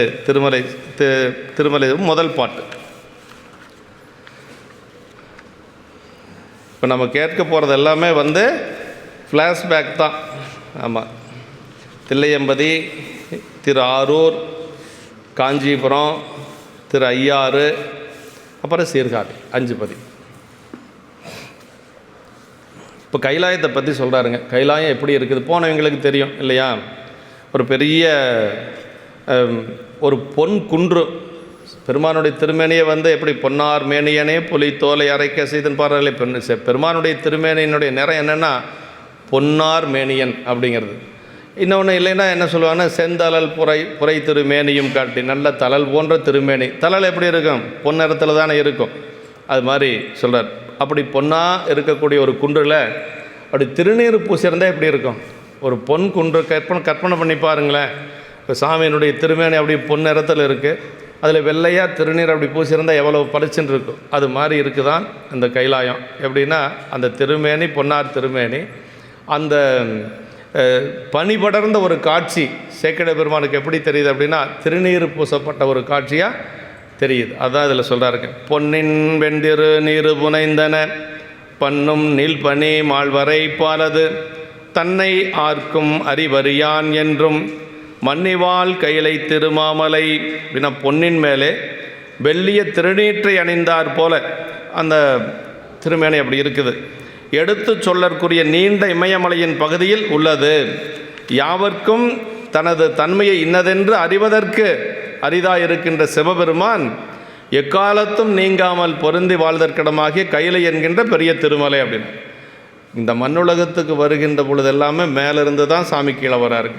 திருமலை முதல் பாட்டு. இப்போ நம்ம கேட்க போகிறது எல்லாமே வந்து ஃப்ளாஷ்பேக் தான். ஆமாம், தில்லையம்பதி, திரு ஆரூர், காஞ்சிபுரம், திரு ஐயாறு, அப்புறம் சீர்காழி, 5 பதி. இப்போ கைலாயத்தை பற்றி சொல்கிறாருங்க. கைலாயம் எப்படி இருக்குது போனவங்களுக்கு தெரியும் இல்லையா? ஒரு பெரிய ஒரு பொன் குன்று. பெருமானுடைய திருமேனியை வந்து எப்படி பொன்னார் மேனியனே புலி தோலை அரைக்க செய்துன்னு பாடுறாங்களே, பெருமானுடைய திருமேனியினுடைய நிறம் என்னென்னா பொன்னார் மேனியன் அப்படிங்கிறது. இன்னொன்று இல்லைன்னா என்ன சொல்லுவாங்கன்னா, செந்தலல் புரை திருமேனியும் காட்டி, நல்ல தலல் போன்ற திருமேனி. தலல் எப்படி இருக்கும்? பொன்னிறத்தில் தானே இருக்கும். அது மாதிரி சொல்கிறார். அப்படி பொன்னாக இருக்கக்கூடிய ஒரு குன்றில் அப்படி திருநீர் பூசியிருந்தால் எப்படி இருக்கும்? ஒரு பொன் குன்று கற்பனை பண்ணி பாருங்களேன். இப்போ சாமியினுடைய திருமேனி அப்படி பொன்னிறத்தில் இருக்குது, அதில் வெள்ளையாக திருநீர் அப்படி பூசியிருந்தால் எவ்வளோ பளிச்சுன்னு இருக்கும். அது மாதிரி இருக்குதான் இந்த கைலாயம். எப்படின்னா அந்த திருமேனி பொன்னார் திருமேனி, அந்த பனி படர்ந்த ஒரு காட்சி சேக்கிழார் பெருமானுக்கு எப்படி தெரியுது அப்படின்னா திருநீர் பூசப்பட்ட ஒரு காட்சியாக தெரியுது. அதுதான் இதில் சொல்கிறாருங்க. பொன்னின் வெண்டிரு நீரு புனைந்தன பண்ணும் நீல் பனி மால்வரை பாலது தன்னை ஆர்க்கும் அறிவறியான் என்றும் மன்னிவாள் கைலை திருமாமலை அப்படின்னா பொன்னின் மேலே வெள்ளிய திருநீற்றை அணிந்தார் போல அந்த திருமேனி அப்படி இருக்குது. எடுத்து சொல்லற்குரிய நீண்ட இமயமலையின் பகுதியில் உள்ளது. யாவர்க்கும் தனது தன்மையை இன்னதென்று அறிவதற்கு அரிதாயிருக்கின்ற சிவபெருமான் எக்காலத்தும் நீங்காமல் பொருந்தி வாழ்தற்கிடமாகிய கைலை என்கின்ற பெரிய திருமலை அப்படின்னு. இந்த மண்ணுலகத்துக்கு வருகின்ற பொழுது எல்லாமே மேலிருந்து தான் சாமி கீழே வராரு.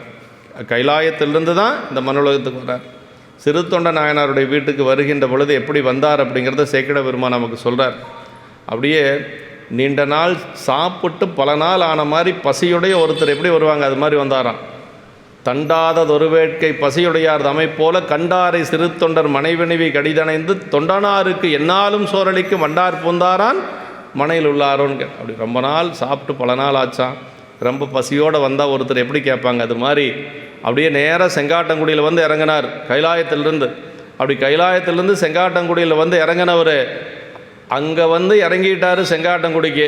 கைலாயத்திலிருந்து தான் இந்த மண்ணுலகத்துக்கு வரார். சிறு தொண்ட நாயனாருடைய வீட்டுக்கு வருகின்ற பொழுது எப்படி வந்தார் அப்படிங்கிறத சேக்கிழார் பெருமான் நமக்கு சொல்கிறார். அப்படியே நீண்ட நாள் சாப்பிட்டு பல நாள் ஆன மாதிரி பசியுடைய ஒருத்தர் எப்படி வருவாங்க, அது மாதிரி வந்தாராம். தண்டாததொரு வேட்கை பசியுடையார் அமைப்போல கண்டாரை சிறு தொண்டர் மனைவினவி கடிதணைந்து தொண்டனாருக்கு என்னாலும் சோரளிக்கும் வண்டார் பூந்தாரான் மனையில் உள்ளாரோன்னு. அப்படி ரொம்ப நாள் சாப்பிட்டு பல நாள் ஆச்சான், ரொம்ப பசியோடு வந்தால் ஒருத்தர் எப்படி கேட்பாங்க, அது மாதிரி அப்படியே நேராக செங்காட்டங்குடியில் வந்து இறங்கினார் கைலாயத்திலிருந்து. அப்படி கைலாயத்திலிருந்து செங்காட்டங்குடியில் வந்து இறங்கினவர் அங்கே வந்து இறங்கிட்டார் செங்காட்டங்குடிக்கு.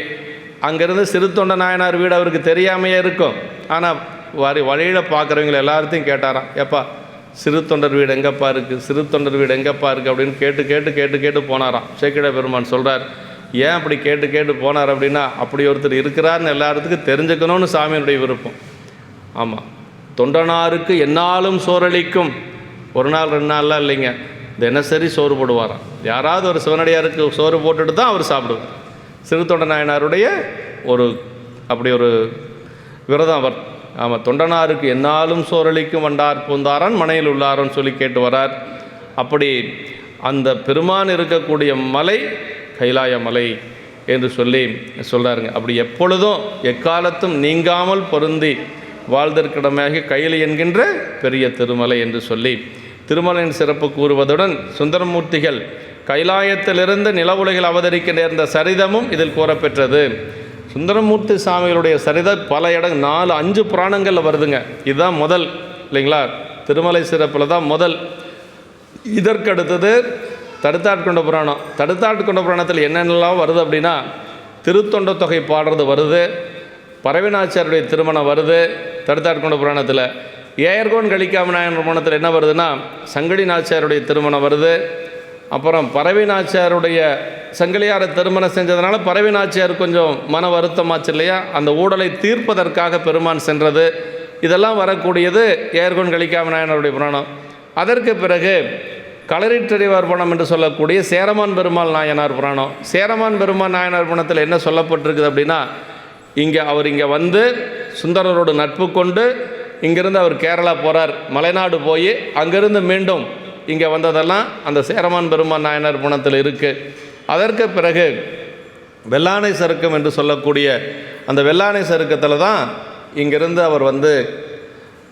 அங்கேருந்து சிறு தொண்ட நாயனார் வீடு அவருக்கு தெரியாமையே இருக்கும். ஆனால் வழியில் பார்க்குறவங்களை எல்லாத்தையும் கேட்டாராம், ஏப்பா சிறு தொண்டர் வீடு எங்கப்பா இருக்குது, சிறு தொண்டர் வீடு எங்கப்பா இருக்குது அப்படின்னு கேட்டு போனாராம். சேக்கிழார் பெருமான் சொல்கிறார், ஏன் அப்படி கேட்டு போனார் அப்படின்னா அப்படி ஒருத்தர் இருக்கிறார்னு எல்லாத்துக்கும் தெரிஞ்சுக்கணும்னு சாமியினுடைய விருப்பம். ஆமாம், தொண்டனாருக்கு என்னாலும் சோறளிக்கும். ஒரு நாள் 2 நாள்லாம் இல்லைங்க, தினசரி சோறு போடுவாராம். யாராவது ஒரு சிவனடியாருக்கு சோறு போட்டுட்டு தான் அவர் சாப்பிடுவார். சிறு தொண்ட நாயனாருடைய அப்படி ஒரு விரதம் அவர். ஆமாம், தொண்டனாருக்கு என்னாலும் சோறளிக்கும் வண்டார் பூந்தாரான் மனையில் உள்ளாரோன்னு சொல்லி கேட்டு வரார். அப்படி அந்த பெருமான் இருக்கக்கூடிய மலை கைலாய மலை என்று சொல்லி சொல்கிறாருங்க. அப்படி எப்பொழுதும் எக்காலத்தும் நீங்காமல் பொருந்தி வாழ்தற்கிடமாக கையில் என்கின்ற பெரிய திருமலை என்று சொல்லி திருமலையின் சிறப்பு கூறுவதுடன் சுந்தரமூர்த்திகள் கைலாயத்திலிருந்து நில உலகில் அவதரிக்க நேர்ந்த சரிதமும் இதில் கூறப்பெற்றது. சுந்தரமூர்த்தி சாமிகளுடைய சரிதம் பல இடங்கள் 4-5 புராணங்களில் வருதுங்க. இதுதான் முதல் இல்லைங்களா, திருமலை சிறப்பில் தான் முதல். இதற்கடுத்தது தடுத்தாட்கொண்ட புராணம். தடுத்தாட்கொண்ட புராணத்தில் என்னென்னலாம் வருது அப்படின்னா, திருத்தொண்ட தொகை பாடுறது வருது, பரவினாச்சியாருடைய திருமணம் வருது தடுத்தாட்கொண்ட புராணத்தில். ஏயர்கோன் கலிக்காம நாயன் புராணத்தில் என்ன வருதுன்னா, சங்கடி நாச்சியாருடைய திருமணம் வருது. அப்புறம் பரவினாச்சியாருடைய சங்கிலியாரை திருமணம் செஞ்சதுனால பரவினாச்சியார் கொஞ்சம் மன வருத்தமாச்சு இல்லையா, அந்த ஊடலை தீர்ப்பதற்காக பெருமான் சென்றது. இதெல்லாம் வரக்கூடியது ஏயர்கோன் கலிக்காம நாயனருடைய புராணம். அதற்கு பிறகு களரிற்றறிவார் புராணம் என்று சொல்லக்கூடிய சேரமான் பெருமாள் நாயனார் புராணம். சேரமான் பெருமாள் நாயனார் புராணத்தில் என்ன சொல்லப்பட்டிருக்குது அப்படின்னா, அவர் இங்கே வந்து சுந்தரரோடு நட்பு கொண்டு இங்கிருந்து அவர் கேரளா போகிறார், மலைநாடு போய் அங்கிருந்து மீண்டும் இங்கே வந்ததெல்லாம் அந்த சேரமான் பெருமாள் நாயனார் புராணத்தில் இருக்குது. அதற்கு பிறகு வெள்ளானை சருக்கம் என்று சொல்லக்கூடிய அந்த வெள்ளானை சருக்கத்தில் தான் இங்கிருந்து அவர் வந்து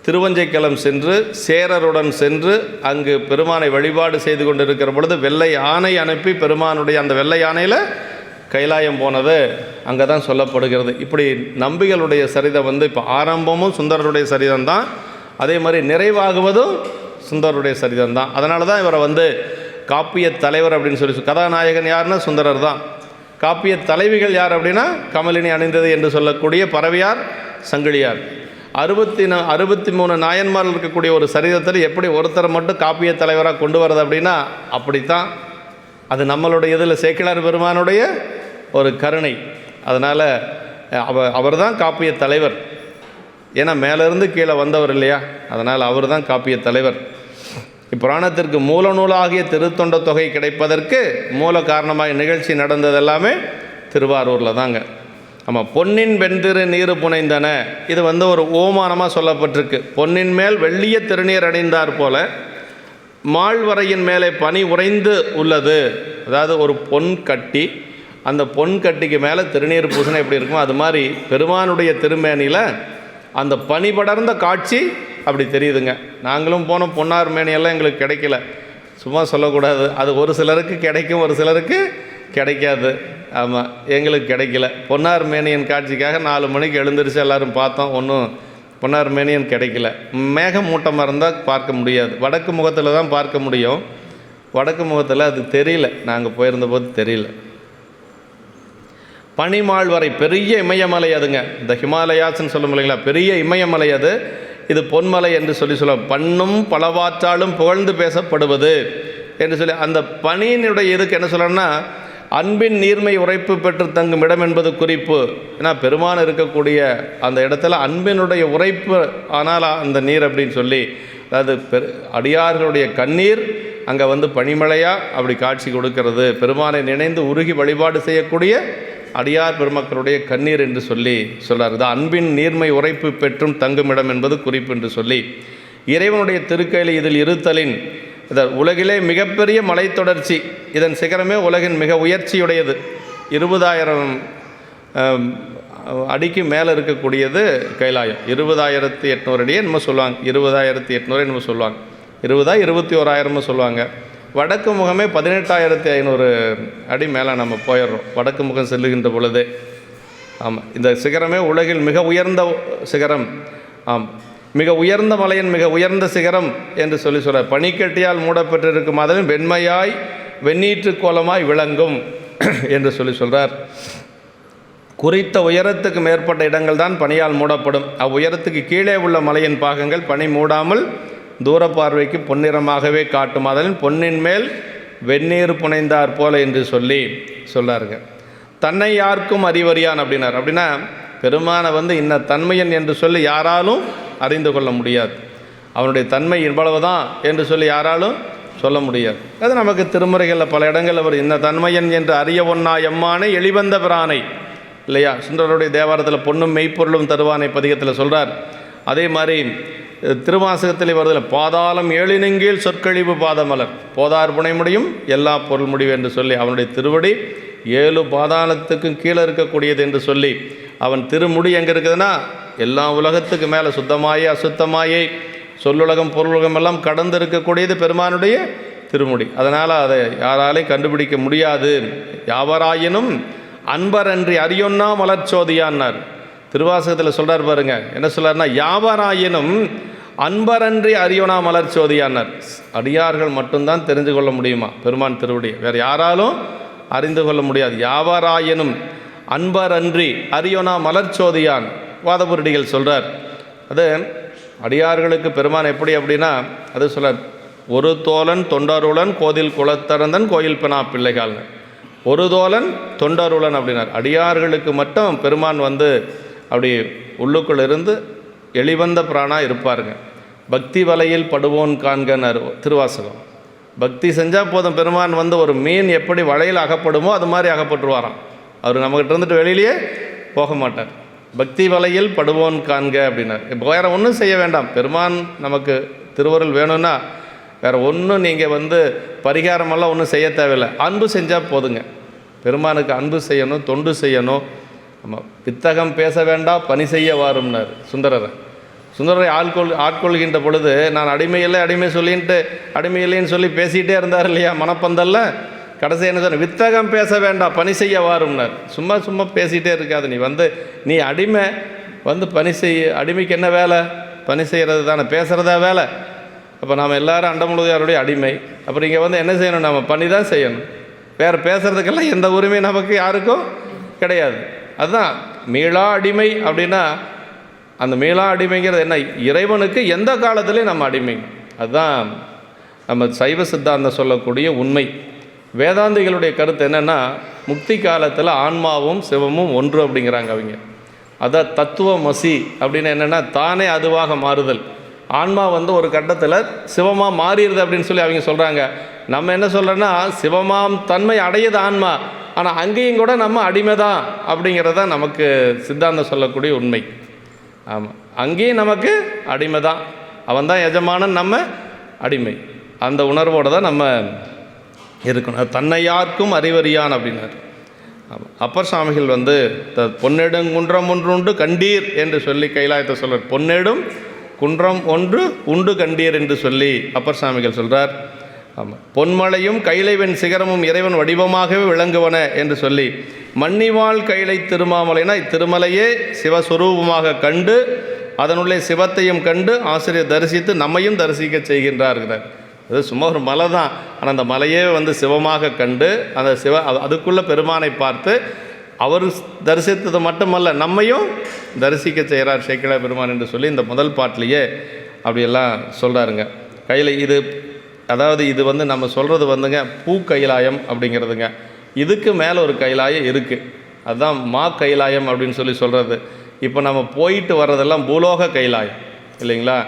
திருவஞ்சைக்களம் சென்று சேரருடன் சென்று அங்கு பெருமானை வழிபாடு செய்து கொண்டிருக்கிற பொழுது வெள்ளை யானை அனுப்பி பெருமானுடைய அந்த வெள்ளை யானையில் கைலாயம் போனது அங்கே தான் சொல்லப்படுகிறது. இப்படி நம்பிகளுடைய சரிதம் வந்து இப்போ ஆரம்பமும் சுந்தரருடைய சரிதம் தான், அதே மாதிரி நிறைவாகுவதும் சுந்தரருடைய சரிதம் தான். அதனால தான் இவரை வந்து காப்பிய தலைவர் அப்படின்னு சொல்லி, கதாநாயகன் யாருன்னா சுந்தரர் தான். காப்பிய தலைவிகள் யார் அப்படின்னா கமலினி அணிந்தது என்று சொல்லக்கூடிய பரவியார், சங்கிலியார். 63 நாயன்மார்கள் இருக்கக்கூடிய ஒரு சரிதத்தில் எப்படி ஒருத்தரை மட்டும் காப்பிய தலைவராக கொண்டு வரது அப்படின்னா அப்படித்தான். அது நம்மளுடைய இதில் சேக்கிழார் பெருமானுடைய ஒரு கருணை. அதனால் அவர் தான் காப்பிய தலைவர். ஏன்னா மேலேருந்து கீழே வந்தவர் இல்லையா, அதனால் அவர் தான் காப்பிய தலைவர். இப்புராணத்திற்கு மூல நூலாகிய திருத்தொண்ட தொகை கிடைப்பதற்கு மூல காரணமாக நிகழ்ச்சி நடந்தது எல்லாமே திருவாரூரில் தாங்க. ஆமாம், பொன்னின் வெண்திரு நீரு புனைந்தன, இது வந்து ஒரு ஓமானமாக சொல்லப்பட்டிருக்கு. பொன்னின் மேல் வெள்ளிய திருநீர் அணிந்தார் போல மாழ்வரையின் மேலே பனி உறைந்து உள்ளது. அதாவது ஒரு பொன் கட்டி, அந்த பொன் கட்டிக்கு மேலே திருநீர் பூசணை எப்படி இருக்கும், அது மாதிரி பெருமானுடைய திருமேனியில் அந்த பனி படர்ந்த காட்சி அப்படி தெரியுதுங்க. நாங்களும் போனோம், பொன்னார் மேனியெல்லாம் எங்களுக்கு கிடைக்கல, சும்மா சொல்லக்கூடாது. அது ஒரு சிலருக்கு கிடைக்கும், ஒரு சிலருக்கு கிடைக்காது. ஆமாம், எங்களுக்கு கிடைக்கல. பொன்னார் மேனியன் காட்சிக்காக 4 மணிக்கு எழுந்திரிச்சு எல்லோரும் பார்த்தோம், ஒன்றும் பொன்னார் மேனியன் கிடைக்கல. மேகம் மூட்டமாக இருந்தால் பார்க்க முடியாது, வடக்கு முகத்தில் தான் பார்க்க முடியும். வடக்கு முகத்தில் அது தெரியல, நாங்கள் போயிருந்த போது தெரியல. பனிமாழ்வரை பெரிய இமயமலை அதுங்க, இந்த ஹிமாலயாஸ்ன்னு சொல்லும் இல்லைங்களா, பெரிய இமயமலை அது. இது பொன்மலை என்று சொல்லுவோம். பண்ணும் பலவாற்றாலும் புகழ்ந்து பேசப்படுவது என்று சொல்லி அந்த பனியினுடைய இதுக்கு என்ன சொல்லணும்னா, அன்பின் நீர்மை உரைப்பு பெற்று தங்கும் இடம் என்பது குறிப்பு. ஏன்னா பெருமான் இருக்கக்கூடிய அந்த இடத்துல அன்பினுடைய உரைப்பு, ஆனால் அந்த நீர் அப்படின்னு சொல்லி, அதாவது அடியார்களுடைய கண்ணீர் அங்கே வந்து பனிமழையாக அப்படி காட்சி கொடுக்கிறது. பெருமானை நினைந்து உருகி வழிபாடு செய்யக்கூடிய அடியார் பெருமக்களுடைய கண்ணீர் என்று சொல்லி சொல்கிறார். இது அன்பின் நீர்மை உரைப்பு பெற்றும் தங்குமிடம் என்பது குறிப்பு என்று சொல்லி, இறைவனுடைய திருக்கையில் இதில் இருத்தலின் உலகிலே மிகப்பெரிய மலைத்தொடர்ச்சி, இதன் சிகரமே உலகின் மிக உயர்ச்சியுடையது. 20,000 அடிக்கு மேலே இருக்கக்கூடியது கைலாயம். 20,800 அடியே என்னமோ சொல்லுவாங்க, 20,800 என்னமோ சொல்லுவாங்க, 21,000 சொல்லுவாங்க. வடக்கு முகமே 18,500 அடி மேலே நம்ம போயிடுறோம் வடக்கு முகம் செல்லுகின்ற பொழுது. ஆமாம், இந்த சிகரமே உலகில் மிக உயர்ந்த சிகரம். ஆம், மிக உயர்ந்த மலையின் மிக உயர்ந்த சிகரம் என்று சொல்லி சொல்கிறார். பனிக்கட்டியால் மூடப்பட்டிருக்கும் அதுவும் வெண்மையாய் வெண்ணீற்று கோலமாய் விளங்கும் என்று சொல்லி சொல்கிறார். குறித்த உயரத்துக்கு மேற்பட்ட இடங்கள் தான் பனியால் மூடப்படும். அவ்வுயரத்துக்கு கீழே உள்ள மலையின் பாகங்கள் பனி மூடாமல் தூர பார்வைக்கு பொன்னிறமாகவே காட்டும். அதன் பொன்னின் மேல் வெந்நீர் புனைந்தார் போல என்று சொல்லி சொல்லாருங்க. தன்னை யாருக்கும் அறிவறியான் அப்படின்னார். அப்படின்னா பெருமானை வந்து இன்ன தன்மையன் என்று சொல்லி யாராலும் அறிந்து கொள்ள முடியாது. அவனுடைய தன்மை இவ்வளவுதான் என்று சொல்லி யாராலும் சொல்ல முடியாது. அது நமக்கு திருமுறைகளில் பல இடங்களில் அவர் இன்ன தன்மையன் என்று அறிய ஒன்னா எம்மானை எளிவந்த பிரானை இல்லையா, சுந்தரருடைய தேவாரத்தில் பொன்னும் மெய்ப்பொருளும் தருவானை பதிகத்தில் சொல்கிறார். அதே மாதிரி திருவாசகத்திலே வருதில்லை, பாதாளம் ஏழினங்கீழ் சொற்கழிவு பாதமலர் போதார் புனை முடியும் எல்லா பொருள் முடிவு என்று சொல்லி அவனுடைய திருவடி 7 பாதாளத்துக்கும் கீழே இருக்கக்கூடியது என்று சொல்லி அவன் திருமுடி எங்கே இருக்குதுன்னா எல்லா உலகத்துக்கு மேலே சுத்தமாயே அசுத்தமாயே சொல்லுலகம் பொருளுலகம் எல்லாம் கடந்து இருக்கக்கூடியது பெருமானுடைய திருமுடி. அதனால் அதை யாராலையும் கண்டுபிடிக்க முடியாது. யாவராயினும் அன்பரன்றி அறியொன்னா மலர்ச்சோதியான்னார். திருவாசகத்தில் சொல்கிறார் பாருங்க, என்ன சொல்கிறார்னா, யாவராயினும் அன்பரன்றி அறியோனா மலர்ச்சோதியான்னார். அடியார்கள் மட்டும்தான் தெரிந்து கொள்ள முடியுமா பெருமான் திருவடி, வேறு யாராலும் அறிந்து கொள்ள முடியாது. யாவராயினும் அன்பரன்றி அறியோனா மலர்ச்சோதியான் வாதபுரடிகள் சொல்கிறார். அது அடியார்களுக்கு பெருமான் எப்படி அப்படின்னா, அது சொல்கிறார், ஒரு தோழன் தொண்டருளன் கோதில் குலத்தரந்தன் கோயில் பெணா பிள்ளைகால்னு. ஒரு தோழன் தொண்டருளன் அப்படின்னார். அடியார்களுக்கு மட்டும் பெருமான் வந்து அப்படி உள்ளுக்குள் இருந்து எளிவந்த பிராணா இருப்பாருங்க. பக்தி வலையில் படுவோன் காண்கனர் திருவாசகம். பக்தி செஞ்சால் போதும், பெருமான் வந்து ஒரு மீன் எப்படி வலையில் அகப்படுமோ அது மாதிரி அகப்பட்டுருவாராம். அவர் நம்மகிட்ட இருந்துட்டு வெளியிலேயே போக மாட்டார். பக்தி வலையில் படுவோன் காண்க அப்படின்னார். இப்போ வேறு ஒன்றும் செய்ய வேண்டாம். பெருமான் நமக்கு திருவருள் வேணும்னா வேறு ஒன்றும் நீங்கள் வந்து பரிகாரமெல்லாம் ஒன்றும் செய்ய தேவையில்லை, அன்பு செஞ்சால் போதுங்க. பெருமானுக்கு அன்பு செய்யணும், தொண்டு செய்யணும். ஆமாம், பித்தகம் பேச வேண்டாம் பணி செய்ய வாரும்னார் சுந்தரரை ஆட்கொள்கின்ற பொழுது, நான் அடிமையில்லை அடிமை சொல்லின்ட்டு அடிமையில்லைன்னு சொல்லி பேசிகிட்டே இருந்தார் இல்லையா மனப்பந்தல்ல. கடைசி என்ன சொன்ன, வித்தகம் பேச வேண்டாம் பணி செய்ய வாரும்னார். சும்மா சும்மா பேசிகிட்டே இருக்காது. நீ அடிமை வந்து பணி செய்ய, அடிமைக்கு என்ன வேலை? பணி செய்கிறது தானே, பேசுகிறதா வேலை. அப்போ நாம் எல்லோரும் அண்டமுழுதியாருடைய அடிமை. அப்புறம் இங்கே வந்து என்ன செய்யணும், நம்ம பணி தான் செய்யணும். வேறு பேசுகிறதுக்கெல்லாம் எந்த உரிமையும் நமக்கு யாருக்கும் கிடையாது. அதுதான் மீளா அடிமை அப்படின்னா, அந்த மீளா அடிமைங்கிறது என்ன, இறைவனுக்கு எந்த காலத்துலேயும் நம்ம அடிமை. அதுதான் நம்ம சைவ சித்தாந்தம் சொல்லக்கூடிய உண்மை. வேதாந்திகளுடைய கருத்து என்னென்னா, முக்தி காலத்தில் ஆன்மாவும் சிவமும் ஒன்று அப்படிங்கிறாங்க அவங்க. அதான் தத்துவமசி அப்படின்னு என்னென்னா, தானே அதுவாக மாறுதல். ஆன்மா வந்து ஒரு கட்டத்தில் சிவமாக மாறிடுது அப்படின்னு சொல்லி அவங்க சொல்கிறாங்க. நம்ம என்ன சொல்கிறோன்னா, சிவமாம் தன்மை அடையுது ஆன்மா, ஆனால் அங்கேயும் கூட நம்ம அடிமை தான் அப்படிங்கிறது தான் நமக்கு சித்தாந்தம் சொல்லக்கூடிய உண்மை. ஆமாம், அங்கேயும் நமக்கு அடிமை தான். அவன் தான் எஜமானன், நம்ம அடிமை. அந்த உணர்வோடு தான் நம்ம இருக்கணும். தன்னை யாருக்கும் அறிவறியான் அப்படின்னார். ஆமாம், அப்பர் சுவாமிகள் வந்து பொன்னெடுங்குன்றம் ஒன்றுண்டு கண்டீர் என்று சொல்லி கைலாயத்தை சொல்கிறார். பொன்னெடும் குன்றம் ஒன்று உண்டு கண்டீர் என்று சொல்லி அப்பர் சுவாமிகள் சொல்கிறார். ஆமாம், பொன்மலையும் கைலைவன் சிகரமும் இறைவன் வடிவமாகவே விளங்குவன என்று சொல்லி, மன்னிவாள் கைலை திருமாமலைனா இத்திருமலையே சிவஸ்வரூபமாக கண்டு அதனுள்ளே சிவத்தையும் கண்டு ஆசிரியர் தரிசித்து நம்மையும் தரிசிக்க செய்கின்றார்கள். அது சும்மா ஒரு மலை தான், ஆனால் அந்த மலையே வந்து சிவமாக கண்டு அந்த அதுக்குள்ளே பெருமானை பார்த்து அவர் தரிசித்தது மட்டுமல்ல நம்மையும் தரிசிக்க செய்கிறார் சேக்கிழ பெருமான் என்று சொல்லி இந்த முதல் பாட்டிலேயே அப்படியெல்லாம் சொல்கிறாருங்க. கையில் இது, அதாவது இது வந்து நம்ம சொல்கிறது வந்துங்க பூ கைலாயம் அப்படிங்கிறதுங்க. இதுக்கு மேலே ஒரு கைலாயம் இருக்குது, அதுதான் மா கைலாயம் அப்படின்னு சொல்லி சொல்கிறது. இப்போ நம்ம போயிட்டு வர்றதெல்லாம் பூலோக கைலாயம் இல்லைங்களா.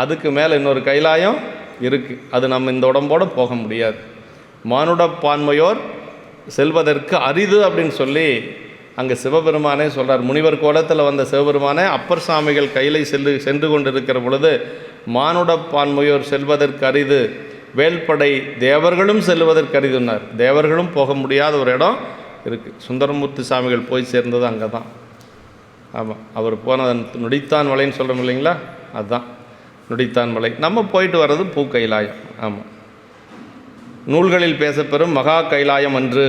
அதுக்கு மேலே இன்னொரு கைலாயம் இருக்குது, அது நம்ம இந்த உடம்போடு போக முடியாது. மானுட பான்மையோர் செல்வதற்கு அரிது அப்படின்னு சொல்லி அங்கே சிவபெருமானே சொல்கிறார். முனிவர் கோலத்தில் வந்த சிவபெருமானே அப்பர் சுவாமிகள் கையிலை சென்று கொண்டிருக்கிற பொழுது, மானுட பான்மையோர் செல்வதற்கு அரிது, வேல்படை தேவர்களும் செல்வதற்கு அரிதுன்னார். தேவர்களும் போக முடியாத ஒரு இடம் இருக்குது. சுந்தரமூர்த்தி சாமிகள் போய் சேர்ந்தது அங்கே தான். ஆமாம், அவர் போன நொடித்தான் மலைன்னு சொல்கிறோம் இல்லைங்களா, அதுதான் நொடித்தான் மலை. நம்ம போயிட்டு வர்றது பூ கைலாயம். ஆமாம், நூல்களில் பேசப்பெறும் மகா கைலாயம் அன்று